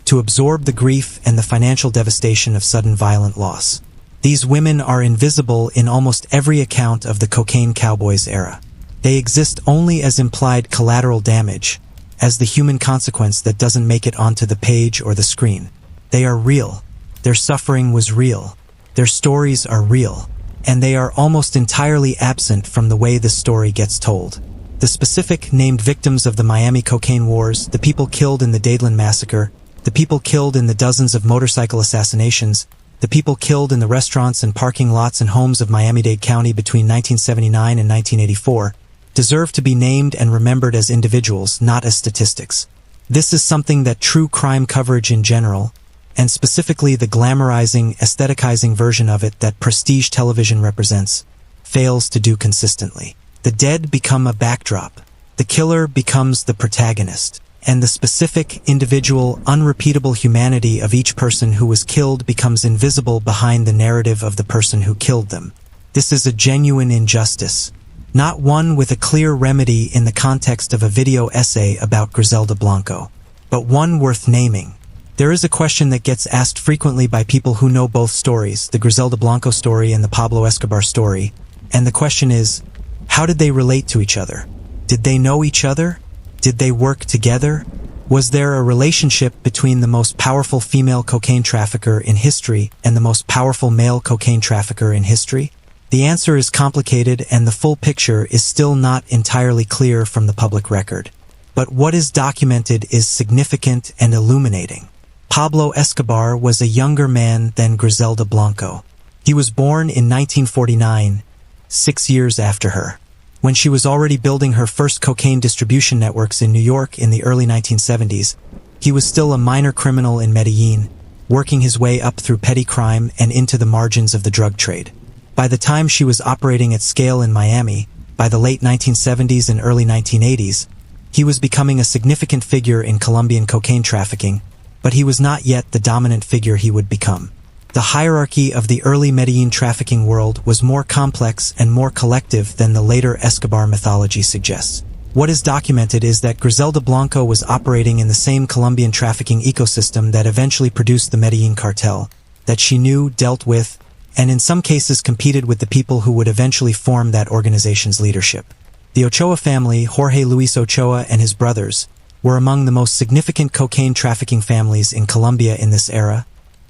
to absorb the grief and the financial devastation of sudden violent loss. These women are invisible in almost every account of the cocaine Cowboys era. They exist only as implied collateral damage, as the human consequence that doesn't make it onto the page or the screen. They are real. Their suffering was real. Their stories are real. And they are almost entirely absent from the way the story gets told. The specific named victims of the Miami cocaine wars, the people killed in the Dadeland massacre, the people killed in the dozens of motorcycle assassinations, the people killed in the restaurants and parking lots and homes of Miami-Dade County between 1979 and 1984, deserve to be named and remembered as individuals, not as statistics. This is something that true crime coverage in general, and specifically the glamorizing, aestheticizing version of it that prestige television represents, fails to do consistently. The dead become a backdrop. The killer becomes the protagonist. And the specific, individual, unrepeatable humanity of each person who was killed becomes invisible behind the narrative of the person who killed them. This is a genuine injustice, not one with a clear remedy in the context of a video essay about Griselda Blanco, but one worth naming. There is a question that gets asked frequently by people who know both stories, the Griselda Blanco story and the Pablo Escobar story, and the question is, how did they relate to each other? Did they know each other? Did they work together? Was there a relationship between the most powerful female cocaine trafficker in history and the most powerful male cocaine trafficker in history? The answer is complicated and the full picture is still not entirely clear from the public record. But what is documented is significant and illuminating. Pablo Escobar was a younger man than Griselda Blanco. He was born in 1949, 6 years after her. When she was already building her first cocaine distribution networks in New York in the early 1970s, he was still a minor criminal in Medellin, working his way up through petty crime and into the margins of the drug trade. By the time she was operating at scale in Miami, by the late 1970s and early 1980s, he was becoming a significant figure in Colombian cocaine trafficking, but he was not yet the dominant figure he would become. The hierarchy of the early Medellin trafficking world was more complex and more collective than the later Escobar mythology suggests. What is documented is that Griselda Blanco was operating in the same Colombian trafficking ecosystem that eventually produced the Medellin cartel, that she knew, dealt with, and in some cases competed with the people who would eventually form that organization's leadership. The Ochoa family, Jorge Luis Ochoa and his brothers, were among the most significant cocaine trafficking families in Colombia in this era,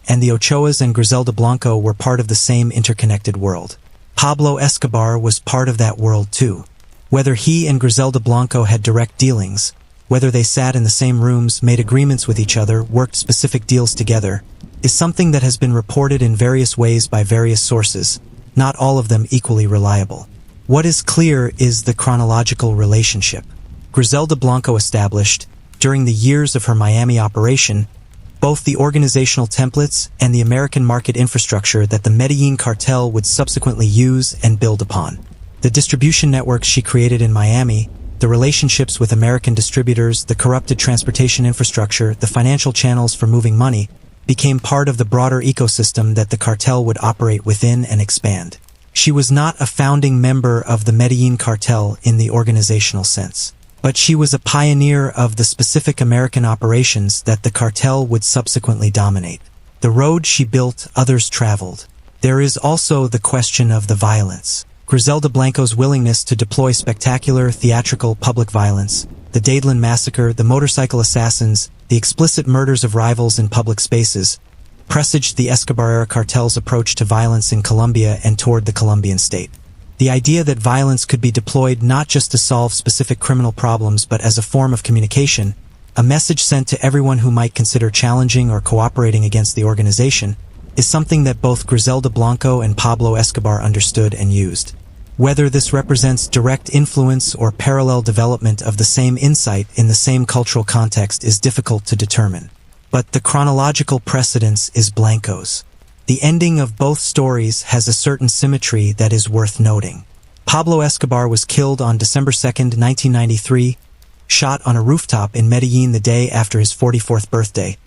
and the Ochoas and Griselda Blanco were part of the same interconnected world. Pablo Escobar was part of that world too. Whether he and Griselda Blanco had direct dealings, whether they sat in the same rooms, made agreements with each other, worked specific deals together, is something that has been reported in various ways by various sources, not all of them equally reliable. What is clear is the chronological relationship. Griselda Blanco established, during the years of her Miami operation, both the organizational templates and the American market infrastructure that the Medellin cartel would subsequently use and build upon. The distribution networks she created in Miami, the relationships with American distributors, the corrupted transportation infrastructure, the financial channels for moving money, became part of the broader ecosystem that the cartel would operate within and expand. She was not a founding member of the Medellin cartel in the organizational sense. But she was a pioneer of the specific American operations that the cartel would subsequently dominate. The road she built, others traveled. There is also the question of the violence. Griselda Blanco's willingness to deploy spectacular, theatrical, public violence, the Dadeland massacre, the motorcycle assassins, the explicit murders of rivals in public spaces, presaged the Escobar-era cartel's approach to violence in Colombia and toward the Colombian state. The idea that violence could be deployed not just to solve specific criminal problems but as a form of communication, a message sent to everyone who might consider challenging or cooperating against the organization, is something that both Griselda Blanco and Pablo Escobar understood and used. Whether this represents direct influence or parallel development of the same insight in the same cultural context is difficult to determine. But the chronological precedence is Blanco's. The ending of both stories has a certain symmetry that is worth noting. Pablo Escobar was killed on December 2, 1993, shot on a rooftop in Medellin the day after his 44th birthday,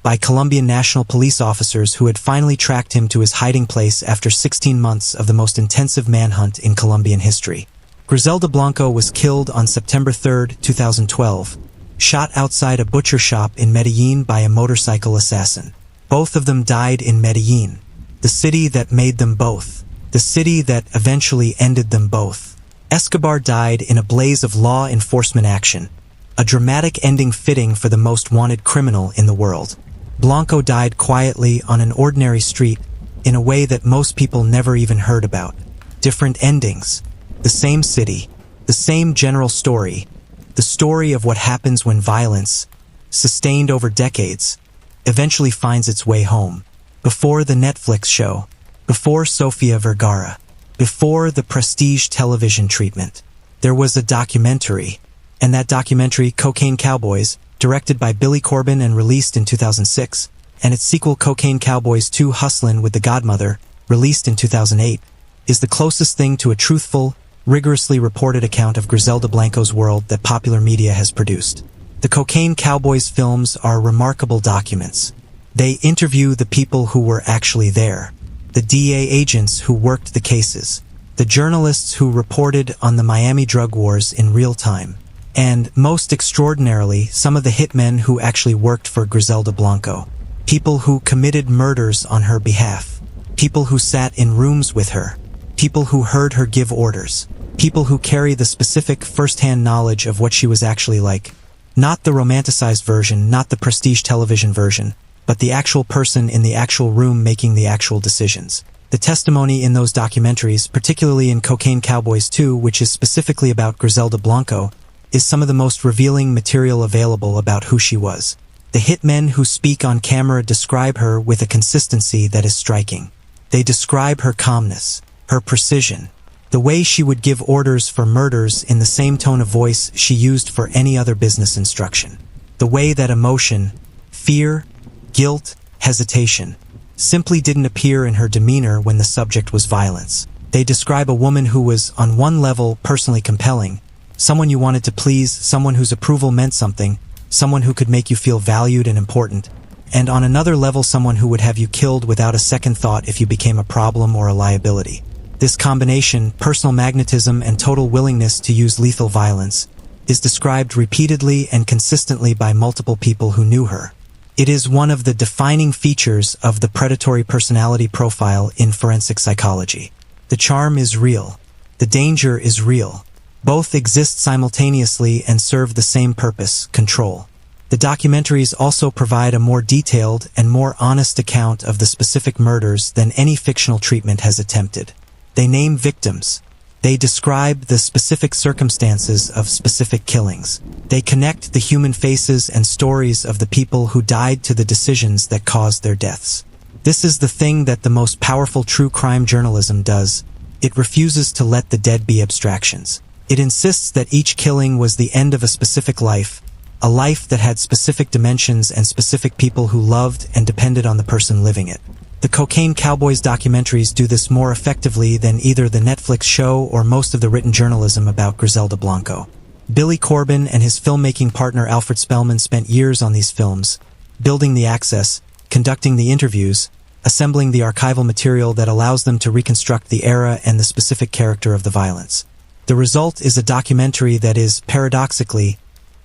by Colombian National Police officers who had finally tracked him to his hiding place after 16 months of the most intensive manhunt in Colombian history. Griselda Blanco was killed on September 3, 2012, shot outside a butcher shop in Medellin by a motorcycle assassin. Both of them died in Medellin, the city that made them both, the city that eventually ended them both. Escobar died in a blaze of law enforcement action, a dramatic ending fitting for the most wanted criminal in the world. Blanco died quietly on an ordinary street in a way that most people never even heard about. Different endings, the same city, the same general story, the story of what happens when violence, sustained over decades, eventually finds its way home. Before the Netflix show, before Sofía Vergara, before the prestige television treatment, there was a documentary, and that documentary, Cocaine Cowboys, directed by Billy Corben and released in 2006, and its sequel Cocaine Cowboys 2 Hustlin' with the Godmother, released in 2008, is the closest thing to a truthful, rigorously reported account of Griselda Blanco's world that popular media has produced. The Cocaine Cowboys films are remarkable documents. They interview the people who were actually there, the DEA agents who worked the cases, the journalists who reported on the Miami drug wars in real time, and, most extraordinarily, some of the hitmen who actually worked for Griselda Blanco. People who committed murders on her behalf. People who sat in rooms with her. People who heard her give orders. People who carry the specific first-hand knowledge of what she was actually like. Not the romanticized version, not the prestige television version, but the actual person in the actual room making the actual decisions. The testimony in those documentaries, particularly in Cocaine Cowboys 2, which is specifically about Griselda Blanco, is some of the most revealing material available about who she was. The hitmen who speak on camera describe her with a consistency that is striking. They describe her calmness, her precision, the way she would give orders for murders in the same tone of voice she used for any other business instruction. The way that emotion, fear, guilt, hesitation, simply didn't appear in her demeanor when the subject was violence. They describe a woman who was, on one level, personally compelling, someone you wanted to please, someone whose approval meant something, someone who could make you feel valued and important, and on another level someone who would have you killed without a second thought if you became a problem or a liability. This combination, personal magnetism and total willingness to use lethal violence, is described repeatedly and consistently by multiple people who knew her. It is one of the defining features of the predatory personality profile in forensic psychology. The charm is real. The danger is real. Both exist simultaneously and serve the same purpose, control. The documentaries also provide a more detailed and more honest account of the specific murders than any fictional treatment has attempted. They name victims. They describe the specific circumstances of specific killings. They connect the human faces and stories of the people who died to the decisions that caused their deaths. This is the thing that the most powerful true crime journalism does. It refuses to let the dead be abstractions. It insists that each killing was the end of a specific life, a life that had specific dimensions and specific people who loved and depended on the person living it. The Cocaine Cowboys documentaries do this more effectively than either the Netflix show or most of the written journalism about Griselda Blanco. Billy Corben and his filmmaking partner Alfred Spellman spent years on these films, building the access, conducting the interviews, assembling the archival material that allows them to reconstruct the era and the specific character of the violence. The result is a documentary that is, paradoxically,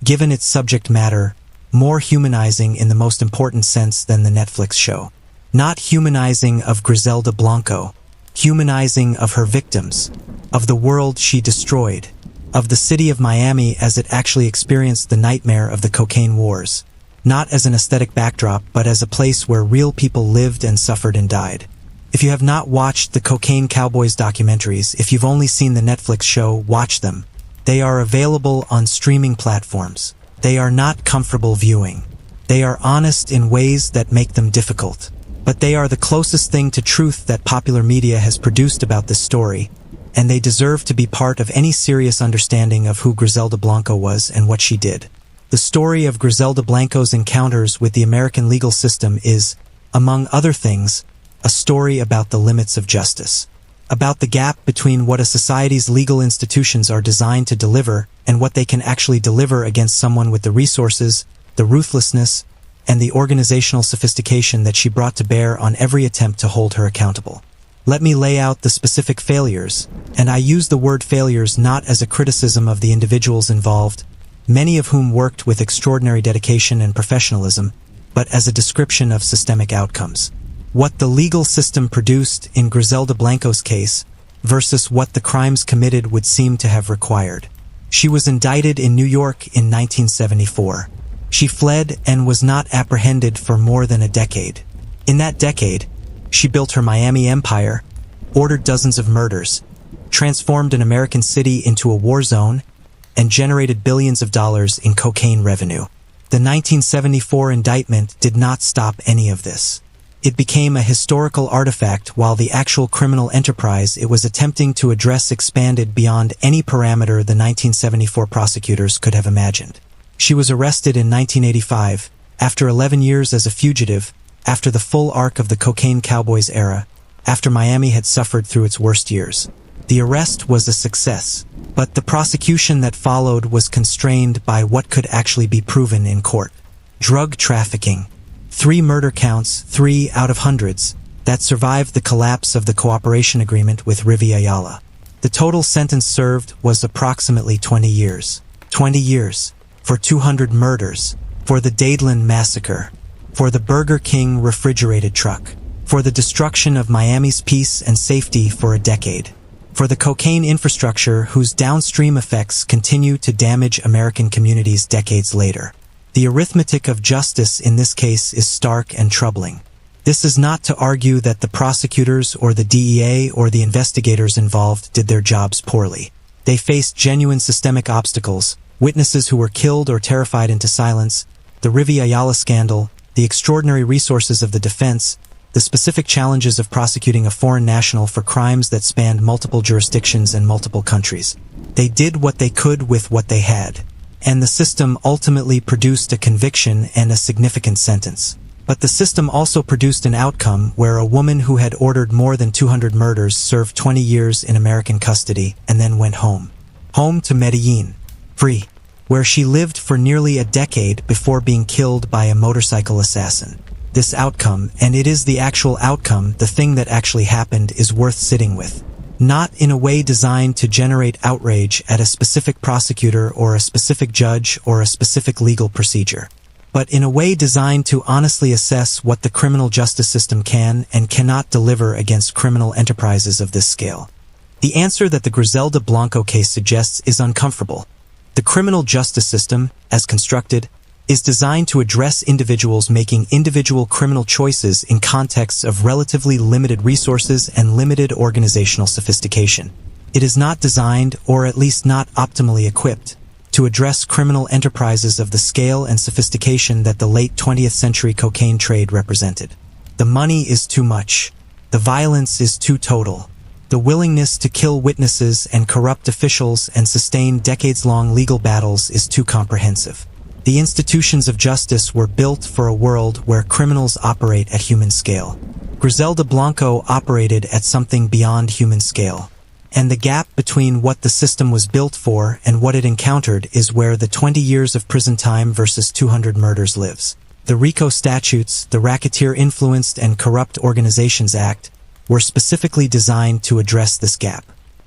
given its subject matter, more humanizing in the most important sense than the Netflix show. Not humanizing of Griselda Blanco, humanizing of her victims, of the world she destroyed, of the city of Miami as it actually experienced the nightmare of the cocaine wars, not as an aesthetic backdrop but as a place where real people lived and suffered and died. If you have not watched the Cocaine Cowboys documentaries, if you've only seen the Netflix show, watch them. They are available on streaming platforms. They are not comfortable viewing. They are honest in ways that make them difficult. But they are the closest thing to truth that popular media has produced about this story, and they deserve to be part of any serious understanding of who Griselda Blanco was and what she did. The story of Griselda Blanco's encounters with the American legal system is, among other things, a story about the limits of justice, about the gap between what a society's legal institutions are designed to deliver and what they can actually deliver against someone with the resources, the ruthlessness, and the organizational sophistication that she brought to bear on every attempt to hold her accountable. Let me lay out the specific failures, and I use the word failures not as a criticism of the individuals involved, many of whom worked with extraordinary dedication and professionalism, but as a description of systemic outcomes. What the legal system produced in Griselda Blanco's case versus what the crimes committed would seem to have required. She was indicted in New York in 1974. She fled and was not apprehended for more than a decade. In that decade, she built her Miami empire, ordered dozens of murders, transformed an American city into a war zone, and generated billions of dollars in cocaine revenue. The 1974 indictment did not stop any of this. It became a historical artifact while the actual criminal enterprise it was attempting to address expanded beyond any parameter the 1974 prosecutors could have imagined. She was arrested in 1985, after 11 years as a fugitive, after the full arc of the Cocaine Cowboys era, after Miami had suffered through its worst years. The arrest was a success, but the prosecution that followed was constrained by what could actually be proven in court. Drug trafficking. 3 murder counts, 3 out of hundreds, that survived the collapse of the cooperation agreement with Rivi Ayala. The total sentence served was approximately 20 years. 20 years. For 200 murders. For the Dadeland massacre. For the Burger King refrigerated truck. For the destruction of Miami's peace and safety for a decade. For the cocaine infrastructure whose downstream effects continue to damage American communities decades later. The arithmetic of justice in this case is stark and troubling. This is not to argue that the prosecutors or the DEA or the investigators involved did their jobs poorly. They faced genuine systemic obstacles, witnesses who were killed or terrified into silence, the Rivi Ayala scandal, the extraordinary resources of the defense, the specific challenges of prosecuting a foreign national for crimes that spanned multiple jurisdictions and multiple countries. They did what they could with what they had. And the system ultimately produced a conviction and a significant sentence. But the system also produced an outcome where a woman who had ordered more than 200 murders served 20 years in American custody and then went home. Home to Medellin, free, where she lived for nearly a decade before being killed by a motorcycle assassin. This outcome, and it is the actual outcome, the thing that actually happened, is worth sitting with. Not in a way designed to generate outrage at a specific prosecutor or a specific judge or a specific legal procedure, but in a way designed to honestly assess what the criminal justice system can and cannot deliver against criminal enterprises of this scale. The answer that the Griselda Blanco case suggests is uncomfortable. The criminal justice system, as constructed, is designed to address individuals making individual criminal choices in contexts of relatively limited resources and limited organizational sophistication. It is not designed, or at least not optimally equipped, to address criminal enterprises of the scale and sophistication that the late 20th century cocaine trade represented. The money is too much. The violence is too total. The willingness to kill witnesses and corrupt officials and sustain decades-long legal battles is too comprehensive. The institutions of justice were built for a world where criminals operate at human scale. Griselda Blanco operated at something beyond human scale. And the gap between what the system was built for and what it encountered is where the 20 years of prison time versus 200 murders lives. The RICO statutes, the Racketeer Influenced and Corrupt Organizations Act, were specifically designed to address this gap.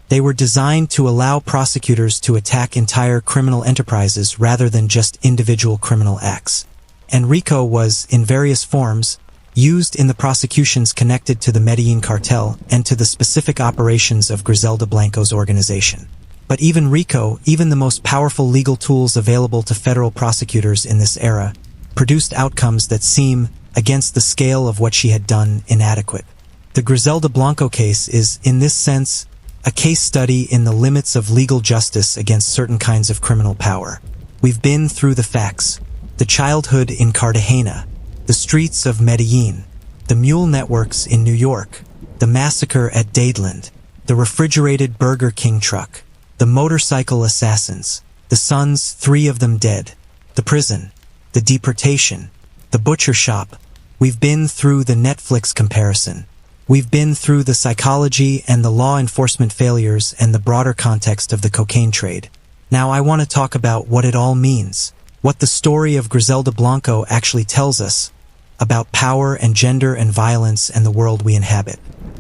They were designed to allow prosecutors to attack entire criminal enterprises rather than just individual criminal acts. And RICO was, in various forms, used in the prosecutions connected to the Medellin cartel and to the specific operations of Griselda Blanco's organization. But even RICO, even the most powerful legal tools available to federal prosecutors in this era, produced outcomes that seem, against the scale of what she had done, inadequate. The Griselda Blanco case is, in this sense, a case study in the limits of legal justice against certain kinds of criminal power. We've been through the facts: the childhood in Cartagena, the streets of Medellin, the mule networks in New York, the massacre at Dadeland, the refrigerated Burger King truck, the motorcycle assassins, the sons, 3 of them dead, the prison, the deportation, the butcher shop. We've been through the Netflix comparison. We've been through the psychology and the law enforcement failures and the broader context of the cocaine trade. Now I want to talk about what it all means, what the story of Griselda Blanco actually tells us about power and gender and violence and the world we inhabit.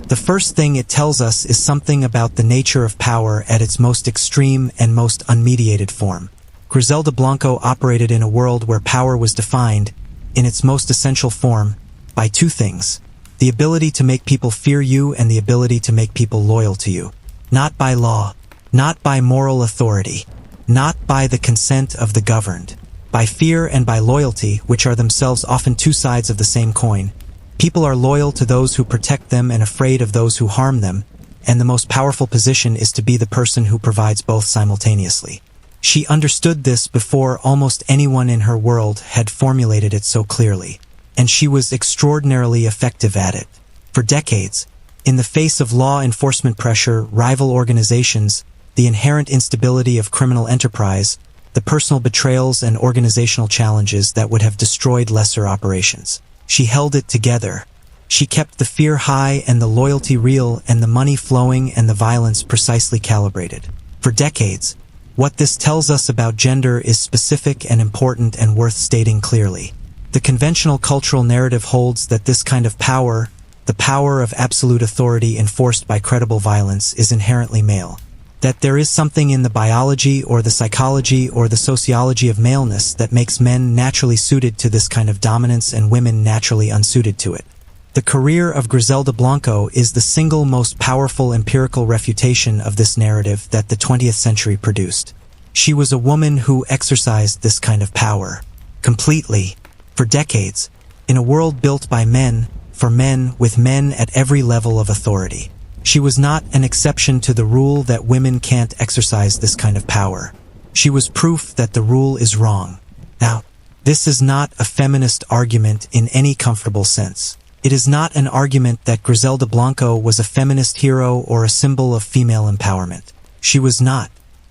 The first thing it tells us is something about the nature of power at its most extreme and most unmediated form. Griselda Blanco operated in a world where power was defined, in its most essential form, by 2 things: the ability to make people fear you and the ability to make people loyal to you. Not by law, not by moral authority, not by the consent of the governed. By fear and by loyalty, which are themselves often 2 sides of the same coin. People are loyal to those who protect them and afraid of those who harm them, and the most powerful position is to be the person who provides both simultaneously. She understood this before almost anyone in her world had formulated it so clearly, and she was extraordinarily effective at it. For decades, in the face of law enforcement pressure, rival organizations, the inherent instability of criminal enterprise, the personal betrayals and organizational challenges that would have destroyed lesser operations, she held it together. She kept the fear high and the loyalty real and the money flowing and the violence precisely calibrated. For decades, what this tells us about gender is specific and important and worth stating clearly. The conventional cultural narrative holds that this kind of power, the power of absolute authority enforced by credible violence, is inherently male. That there is something in the biology or the psychology or the sociology of maleness that makes men naturally suited to this kind of dominance and women naturally unsuited to it. The career of Griselda Blanco is the single most powerful empirical refutation of this narrative that the 20th century produced. She was a woman who exercised this kind of power, completely, for decades, in a world built by men, for men, with men at every level of authority. She was not an exception to the rule that women can't exercise this kind of power. She was proof that the rule is wrong. Now, this is not a feminist argument in any comfortable sense. It is not an argument that Griselda Blanco was a feminist hero or a symbol of female empowerment. She was not.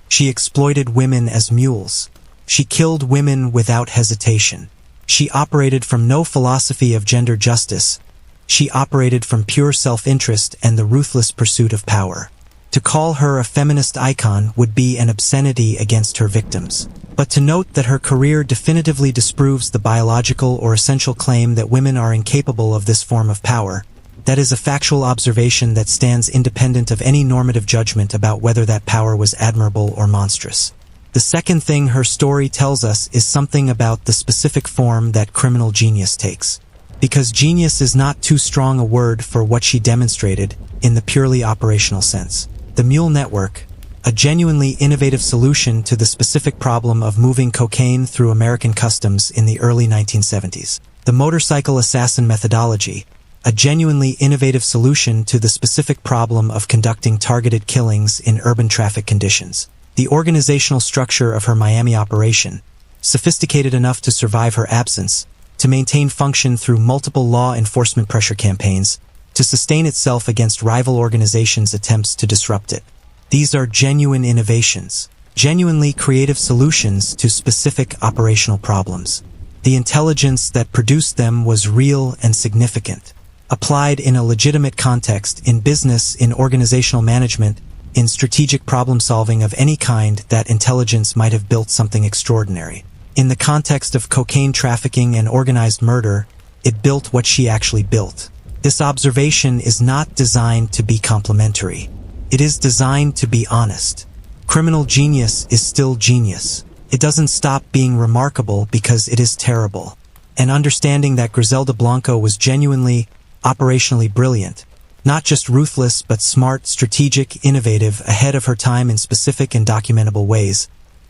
She exploited women as mules. She killed women without hesitation. She operated from no philosophy of gender justice. She operated from pure self-interest and the ruthless pursuit of power. To call her a feminist icon would be an obscenity against her victims. But to note that her career definitively disproves the biological or essential claim that women are incapable of this form of power, that is a factual observation that stands independent of any normative judgment about whether that power was admirable or monstrous. The second thing her story tells us is something about the specific form that criminal genius takes. Because genius is not too strong a word for what she demonstrated in the purely operational sense. The mule network, a genuinely innovative solution to the specific problem of moving cocaine through American customs in the early 1970s. The motorcycle assassin methodology, a genuinely innovative solution to the specific problem of conducting targeted killings in urban traffic conditions. The organizational structure of her Miami operation, sophisticated enough to survive her absence, to maintain function through multiple law enforcement pressure campaigns, to sustain itself against rival organizations' attempts to disrupt it. These are genuine innovations, genuinely creative solutions to specific operational problems. The intelligence that produced them was real and significant, applied in a legitimate context, in business, in organizational management, in strategic problem-solving of any kind. That intelligence might have built something extraordinary. In the context of cocaine trafficking and organized murder, it built what she actually built. This observation is not designed to be complimentary. It is designed to be honest. Criminal genius is still genius. It doesn't stop being remarkable because it is terrible. And understanding that Griselda Blanco was genuinely, operationally brilliant, not just ruthless but smart, strategic, innovative, ahead of her time in specific and documentable ways,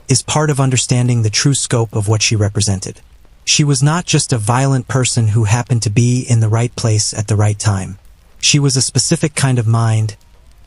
is part of understanding the true scope of what she represented. She was not just a violent person who happened to be in the right place at the right time. She was a specific kind of mind,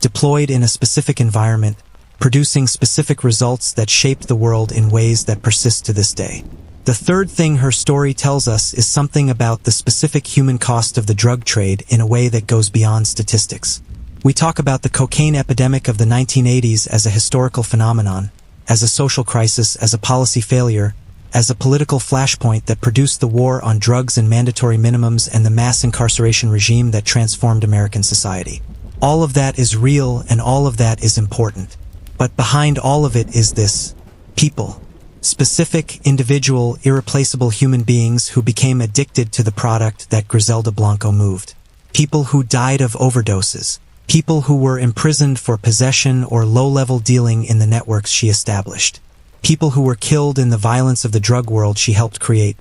deployed in a specific environment, producing specific results that shaped the world in ways that persist to this day. The third thing her story tells us is something about the specific human cost of the drug trade in a way that goes beyond statistics. We talk about the cocaine epidemic of the 1980s as a historical phenomenon, as a social crisis, as a policy failure, as a political flashpoint that produced the war on drugs and mandatory minimums and the mass incarceration regime that transformed American society. All of that is real and all of that is important. But behind all of it is this: people. Specific, individual, irreplaceable human beings who became addicted to the product that Griselda Blanco moved. People who died of overdoses. People who were imprisoned for possession or low-level dealing in the networks she established. People who were killed in the violence of the drug world she helped create.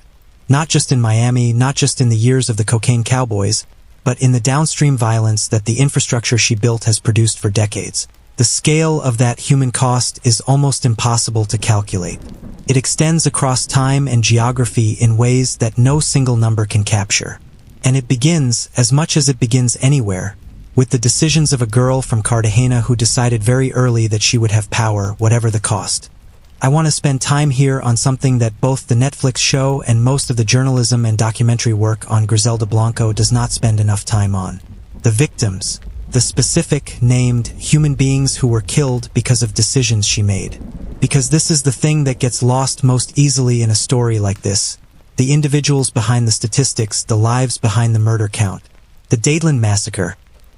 Not just in Miami, not just in the years of the cocaine cowboys, but in the downstream violence that the infrastructure she built has produced for decades. The scale of that human cost is almost impossible to calculate. It extends across time and geography in ways that no single number can capture. And it begins, as much as it begins anywhere, with the decisions of a girl from Cartagena who decided very early that she would have power, whatever the cost. I want to spend time here on something that both the Netflix show and most of the journalism and documentary work on Griselda Blanco does not spend enough time on. The victims. The specific, named, human beings who were killed because of decisions she made. Because this is the thing that gets lost most easily in a story like this. The individuals behind the statistics, the lives behind the murder count. The Dadeland Massacre.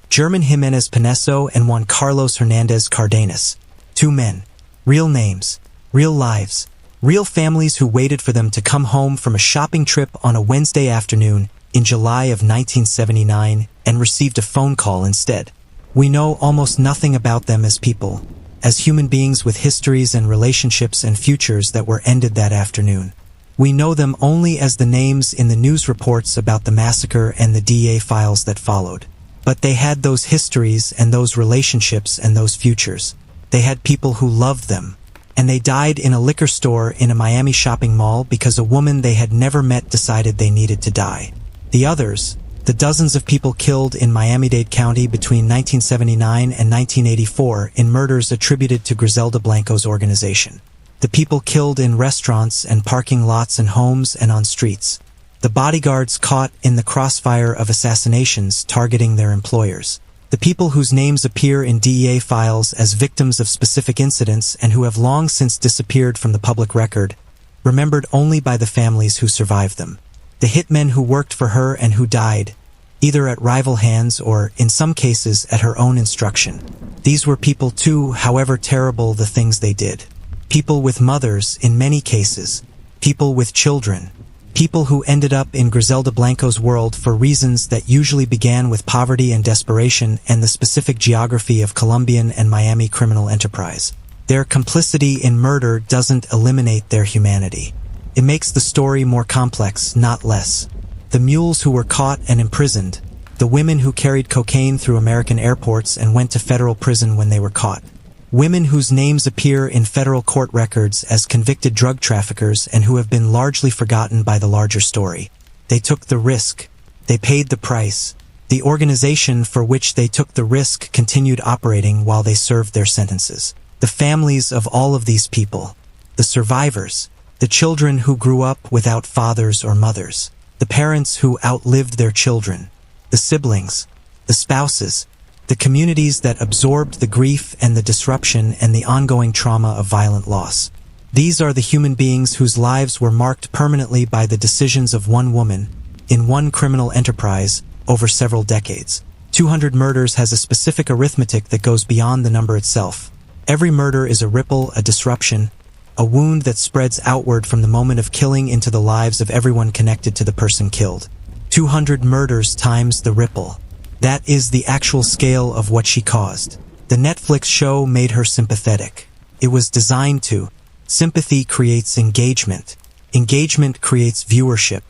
German Jimenez Pineso and Juan Carlos Hernandez Cardenas. Two men. Real names. Real lives. Real families who waited for them to come home from a shopping trip on a Wednesday afternoon in July of 1979 and received a phone call instead. We know almost nothing about them as people, as human beings with histories and relationships and futures that were ended that afternoon. We know them only as the names in the news reports about the massacre and the DA files that followed. But they had those histories and those relationships and those futures. They had people who loved them. And they died in a liquor store in a Miami shopping mall because a woman they had never met decided they needed to die. The others, the dozens of people killed in Miami-Dade County between 1979 and 1984 in murders attributed to Griselda Blanco's organization. The people killed in restaurants and parking lots and homes and on streets. The bodyguards caught in the crossfire of assassinations targeting their employers. The people whose names appear in DEA files as victims of specific incidents and who have long since disappeared from the public record, remembered only by the families who survived them. The hitmen who worked for her and who died, either at rival hands or, in some cases, at her own instruction. These were people too, however terrible the things they did. People with mothers, in many cases. People with children. People who ended up in Griselda Blanco's world for reasons that usually began with poverty and desperation and the specific geography of Colombian and Miami criminal enterprise. Their complicity in murder doesn't eliminate their humanity. It makes the story more complex, not less. The mules who were caught and imprisoned. The women who carried cocaine through American airports and went to federal prison when they were caught. Women whose names appear in federal court records as convicted drug traffickers and who have been largely forgotten by the larger story. They took the risk. They paid the price. The organization for which they took the risk continued operating while they served their sentences. The families of all of these people. The survivors. The children who grew up without fathers or mothers. The parents who outlived their children. The siblings. The spouses. The communities that absorbed the grief and the disruption and the ongoing trauma of violent loss. These are the human beings whose lives were marked permanently by the decisions of one woman, in one criminal enterprise, over several decades. 200 murders has a specific arithmetic that goes beyond the number itself. Every murder is a ripple, a disruption, a wound that spreads outward from the moment of killing into the lives of everyone connected to the person killed. 200 murders times the ripple. That is the actual scale of what she caused. The Netflix show made her sympathetic. It was designed to. Sympathy creates engagement. Engagement creates viewership.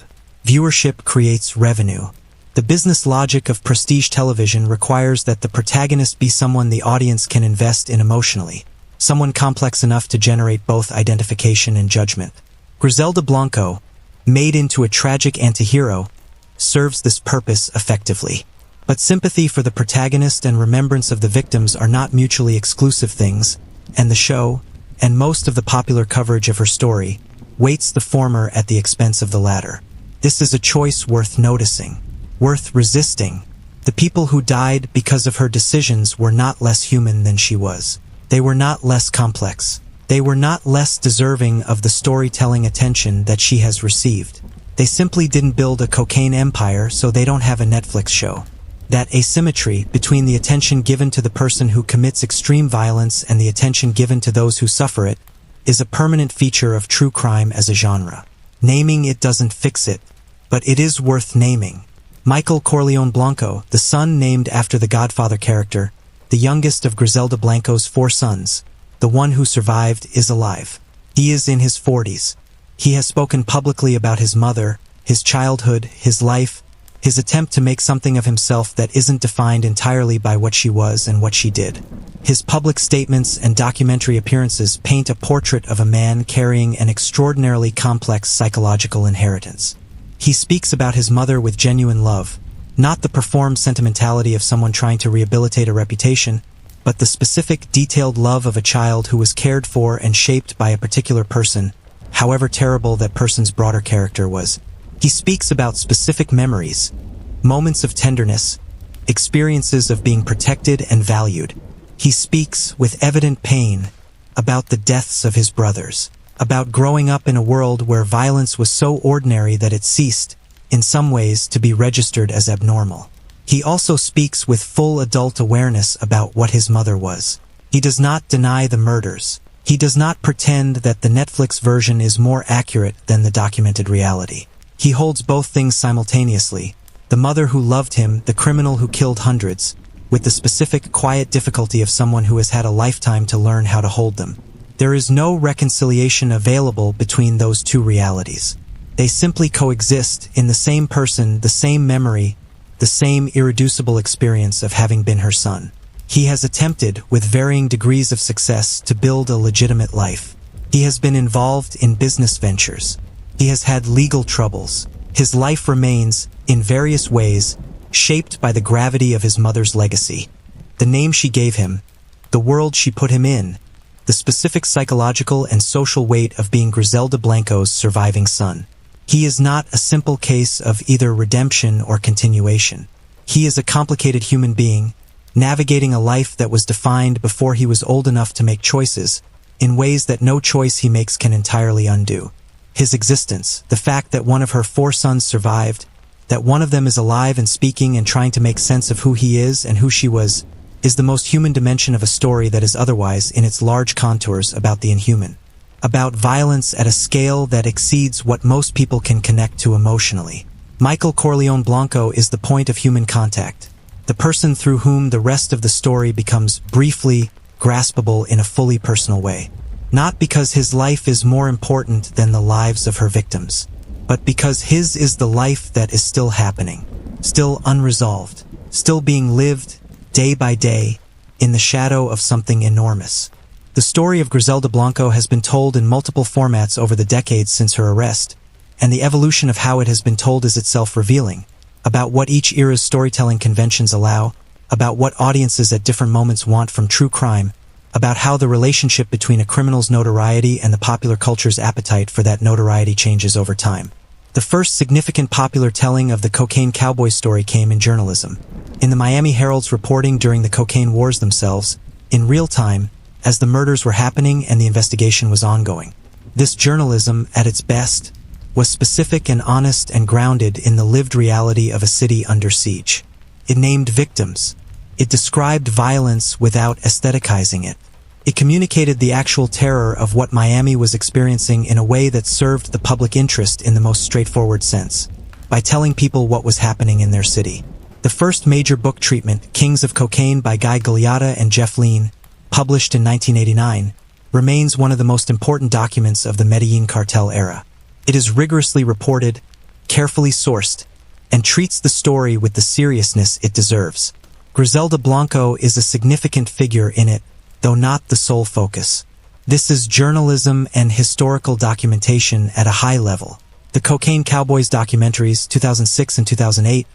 Viewership creates revenue. The business logic of prestige television requires that the protagonist be someone the audience can invest in emotionally, someone complex enough to generate both identification and judgment. Griselda Blanco, made into a tragic antihero, serves this purpose effectively. But sympathy for the protagonist and remembrance of the victims are not mutually exclusive things, and the show, and most of the popular coverage of her story, weights the former at the expense of the latter. This is a choice worth noticing, worth resisting. The people who died because of her decisions were not less human than she was. They were not less complex. They were not less deserving of the storytelling attention that she has received. They simply didn't build a cocaine empire, so they don't have a Netflix show. That asymmetry between the attention given to the person who commits extreme violence and the attention given to those who suffer it is a permanent feature of true crime as a genre. Naming it doesn't fix it, but it is worth naming. Michael Corleone Blanco, the son named after the Godfather character, the youngest of Griselda Blanco's 4 sons, the one who survived, is alive. He is in his 40s. He has spoken publicly about his mother, his childhood, his life, his attempt to make something of himself that isn't defined entirely by what she was and what she did. His public statements and documentary appearances paint a portrait of a man carrying an extraordinarily complex psychological inheritance. He speaks about his mother with genuine love, not the performed sentimentality of someone trying to rehabilitate a reputation, but the specific, detailed love of a child who was cared for and shaped by a particular person, however terrible that person's broader character was. He speaks about specific memories, moments of tenderness, experiences of being protected and valued. He speaks, with evident pain, about the deaths of his brothers, about growing up in a world where violence was so ordinary that it ceased, in some ways, to be registered as abnormal. He also speaks with full adult awareness about what his mother was. He does not deny the murders. He does not pretend that the Netflix version is more accurate than the documented reality. He holds both things simultaneously, the mother who loved him, the criminal who killed hundreds, with the specific, quiet difficulty of someone who has had a lifetime to learn how to hold them. There is no reconciliation available between those two realities. They simply coexist in the same person, the same memory, the same irreducible experience of having been her son. He has attempted, with varying degrees of success, to build a legitimate life. He has been involved in business ventures. He has had legal troubles. His life remains, in various ways, shaped by the gravity of his mother's legacy. The name she gave him, the world she put him in, the specific psychological and social weight of being Griselda Blanco's surviving son. He is not a simple case of either redemption or continuation. He is a complicated human being, navigating a life that was defined before he was old enough to make choices, in ways that no choice he makes can entirely undo. His existence, the fact that one of her 4 sons survived, that one of them is alive and speaking and trying to make sense of who he is and who she was, is the most human dimension of a story that is otherwise, in its large contours, about the inhuman. About violence at a scale that exceeds what most people can connect to emotionally. Michael Corleone Blanco is the point of human contact, the person through whom the rest of the story becomes briefly graspable in a fully personal way. Not because his life is more important than the lives of her victims, but because his is the life that is still happening, still unresolved, still being lived, day by day, in the shadow of something enormous. The story of Griselda Blanco has been told in multiple formats over the decades since her arrest, and the evolution of how it has been told is itself revealing, about what each era's storytelling conventions allow, about what audiences at different moments want from true crime, about how the relationship between a criminal's notoriety and the popular culture's appetite for that notoriety changes over time. The first significant popular telling of the cocaine cowboy story came in journalism, in the Miami Herald's reporting during the cocaine wars themselves, in real time, as the murders were happening and the investigation was ongoing. This journalism, at its best, was specific and honest and grounded in the lived reality of a city under siege. It named victims. It described violence without aestheticizing it. It communicated the actual terror of what Miami was experiencing in a way that served the public interest in the most straightforward sense, by telling people what was happening in their city. The first major book treatment, Kings of Cocaine by Guy Galliata and Jeff Lean, published in 1989, remains one of the most important documents of the Medellin cartel era. It is rigorously reported, carefully sourced, and treats the story with the seriousness it deserves. Griselda Blanco is a significant figure in it, though not the sole focus. This is journalism and historical documentation at a high level. The Cocaine Cowboys documentaries, 2006 and 2008,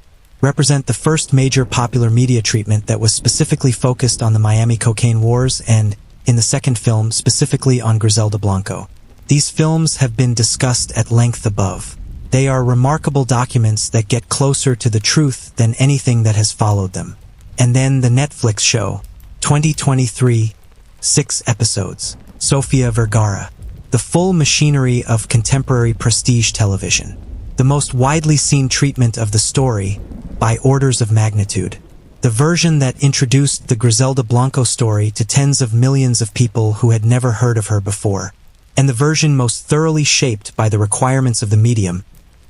represent the first major popular media treatment that was specifically focused on the Miami cocaine wars and, in the second film, specifically on Griselda Blanco. These films have been discussed at length above. They are remarkable documents that get closer to the truth than anything that has followed them. And then the Netflix show, 2023, 6 episodes, Sofía Vergara, the full machinery of contemporary prestige television. The most widely seen treatment of the story, by orders of magnitude. The version that introduced the Griselda Blanco story to tens of millions of people who had never heard of her before. And the version most thoroughly shaped by the requirements of the medium,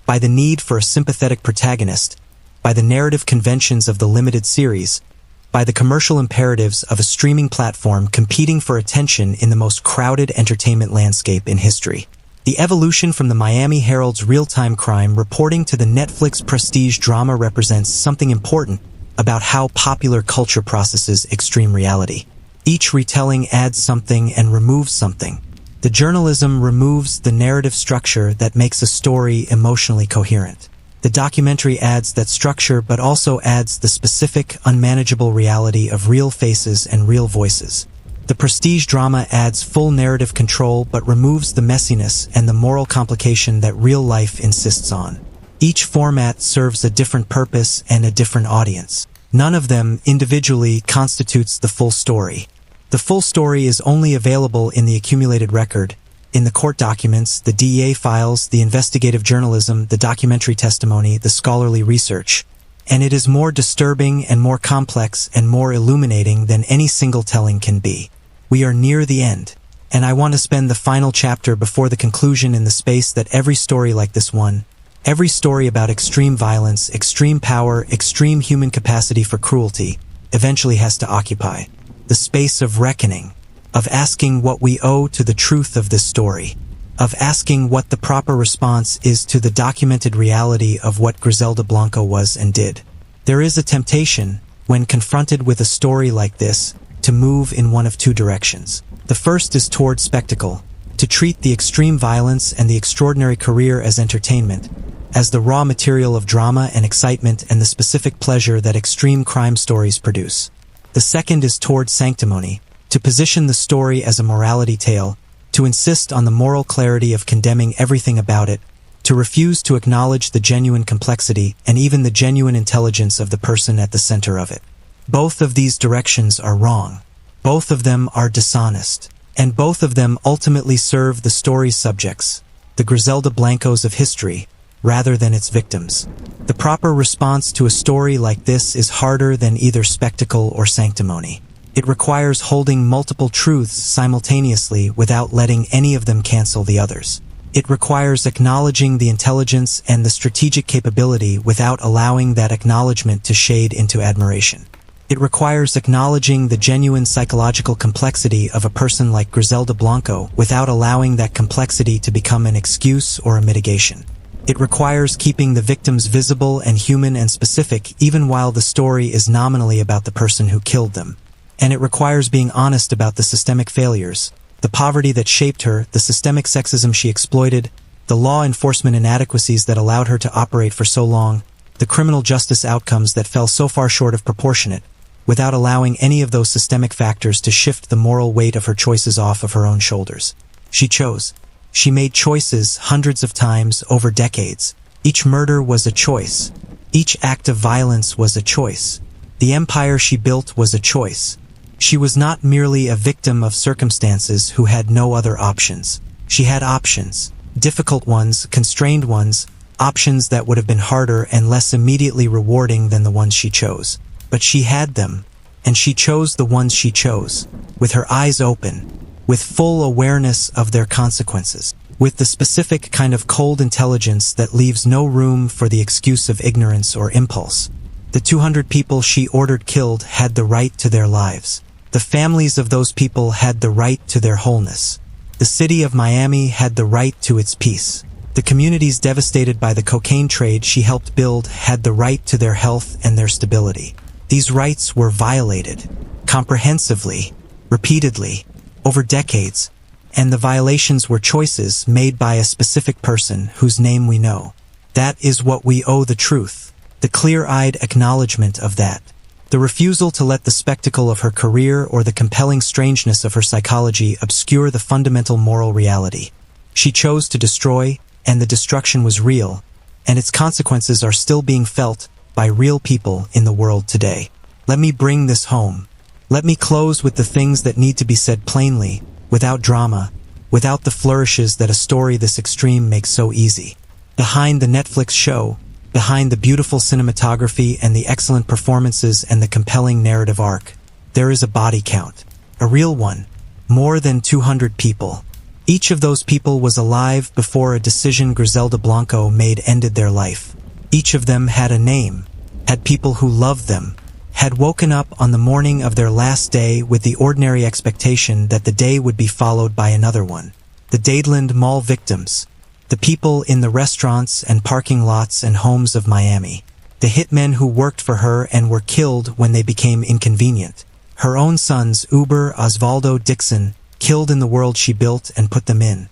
by the need for a sympathetic protagonist, by the narrative conventions of the limited series, by the commercial imperatives of a streaming platform competing for attention in the most crowded entertainment landscape in history. The evolution from the Miami Herald's real-time crime reporting to the Netflix prestige drama represents something important about how popular culture processes extreme reality. Each retelling adds something and removes something. The journalism removes the narrative structure that makes a story emotionally coherent. The documentary adds that structure but also adds the specific, unmanageable reality of real faces and real voices. The prestige drama adds full narrative control but removes the messiness and the moral complication that real life insists on. Each format serves a different purpose and a different audience. None of them individually constitutes the full story. The full story is only available in the accumulated record, in the court documents, the DEA files, the investigative journalism, the documentary testimony, the scholarly research. And it is more disturbing and more complex and more illuminating than any single telling can be. We are near the end, and I want to spend the final chapter before the conclusion in the space that every story like this one, every story about extreme violence, extreme power, extreme human capacity for cruelty, eventually has to occupy. The space of reckoning, of asking what we owe to the truth of this story, of asking what the proper response is to the documented reality of what Griselda Blanco was and did. There is a temptation, when confronted with a story like this, to move in one of two directions. The first is toward spectacle, to treat the extreme violence and the extraordinary career as entertainment, as the raw material of drama and excitement and the specific pleasure that extreme crime stories produce. The second is toward sanctimony, to position the story as a morality tale, to insist on the moral clarity of condemning everything about it, to refuse to acknowledge the genuine complexity and even the genuine intelligence of the person at the center of it. Both of these directions are wrong. Both of them are dishonest. And both of them ultimately serve the story's subjects, the Griselda Blancos of history, rather than its victims. The proper response to a story like this is harder than either spectacle or sanctimony. It requires holding multiple truths simultaneously without letting any of them cancel the others. It requires acknowledging the intelligence and the strategic capability without allowing that acknowledgement to shade into admiration. It requires acknowledging the genuine psychological complexity of a person like Griselda Blanco without allowing that complexity to become an excuse or a mitigation. It requires keeping the victims visible and human and specific even while the story is nominally about the person who killed them. And it requires being honest about the systemic failures, the poverty that shaped her, the systemic sexism she exploited, the law enforcement inadequacies that allowed her to operate for so long, the criminal justice outcomes that fell so far short of proportionate, without allowing any of those systemic factors to shift the moral weight of her choices off of her own shoulders. She chose. She made choices hundreds of times over decades. Each murder was a choice. Each act of violence was a choice. The empire she built was a choice. She was not merely a victim of circumstances who had no other options. She had options. Difficult ones, constrained ones, options that would have been harder and less immediately rewarding than the ones she chose. But she had them, and she chose the ones she chose, with her eyes open, with full awareness of their consequences, with the specific kind of cold intelligence that leaves no room for the excuse of ignorance or impulse. The 200 people she ordered killed had the right to their lives. The families of those people had the right to their wholeness. The city of Miami had the right to its peace. The communities devastated by the cocaine trade she helped build had the right to their health and their stability. These rights were violated, comprehensively, repeatedly, over decades, and the violations were choices made by a specific person whose name we know. That is what we owe the truth, the clear-eyed acknowledgement of that. The refusal to let the spectacle of her career or the compelling strangeness of her psychology obscure the fundamental moral reality. She chose to destroy, and the destruction was real, and its consequences are still being felt by real people in the world today. Let me bring this home. Let me close with the things that need to be said plainly, without drama, without the flourishes that a story this extreme makes so easy. Behind the Netflix show, behind the beautiful cinematography and the excellent performances and the compelling narrative arc, there is a body count. A real one. More than 200 people. Each of those people was alive before a decision Griselda Blanco made ended their life. Each of them had a name, had people who loved them, had woken up on the morning of their last day with the ordinary expectation that the day would be followed by another one. The Dadeland Mall victims. The people in the restaurants and parking lots and homes of Miami. The hitmen who worked for her and were killed when they became inconvenient. Her own sons, Uber Osvaldo Dixon, killed in the world she built and put them in.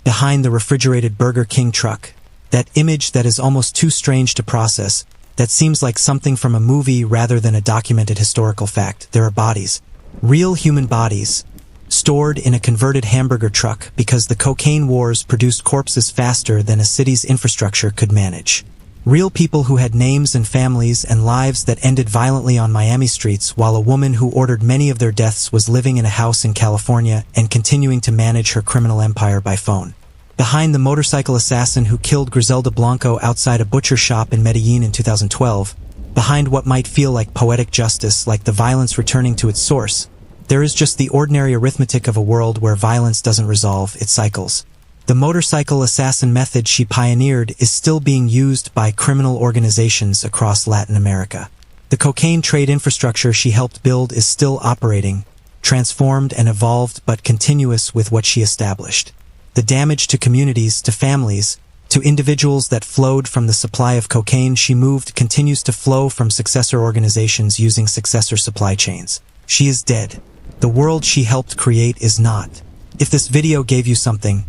Behind the refrigerated Burger King truck. That image that is almost too strange to process, that seems like something from a movie rather than a documented historical fact. There are bodies. Real human bodies. Stored in a converted hamburger truck because the cocaine wars produced corpses faster than a city's infrastructure could manage. Real people who had names and families and lives that ended violently on Miami streets while a woman who ordered many of their deaths was living in a house in California and continuing to manage her criminal empire by phone. Behind the motorcycle assassin who killed Griselda Blanco outside a butcher shop in Medellin in 2012, behind what might feel like poetic justice, like the violence returning to its source, there is just the ordinary arithmetic of a world where violence doesn't resolve, it cycles. The motorcycle assassin method she pioneered is still being used by criminal organizations across Latin America. The cocaine trade infrastructure she helped build is still operating, transformed and evolved but continuous with what she established. The damage to communities, to families, to individuals that flowed from the supply of cocaine she moved continues to flow from successor organizations using successor supply chains. She is dead. The world she helped create is not. If this video gave you something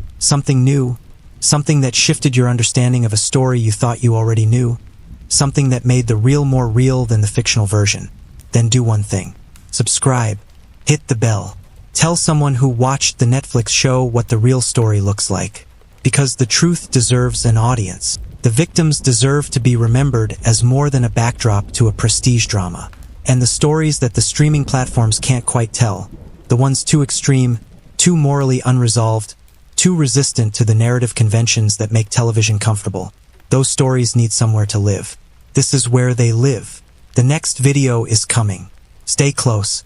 new, something that shifted your understanding of a story you thought you already knew, something that made the real more real than the fictional version, then do one thing. Subscribe. Hit the bell. Tell someone who watched the Netflix show what the real story looks like. Because the truth deserves an audience. The victims deserve to be remembered as more than a backdrop to a prestige drama. And the stories that the streaming platforms can't quite tell, the ones too extreme, too morally unresolved, too resistant to the narrative conventions that make television comfortable, those stories need somewhere to live. This is where they live. The next video is coming. Stay close.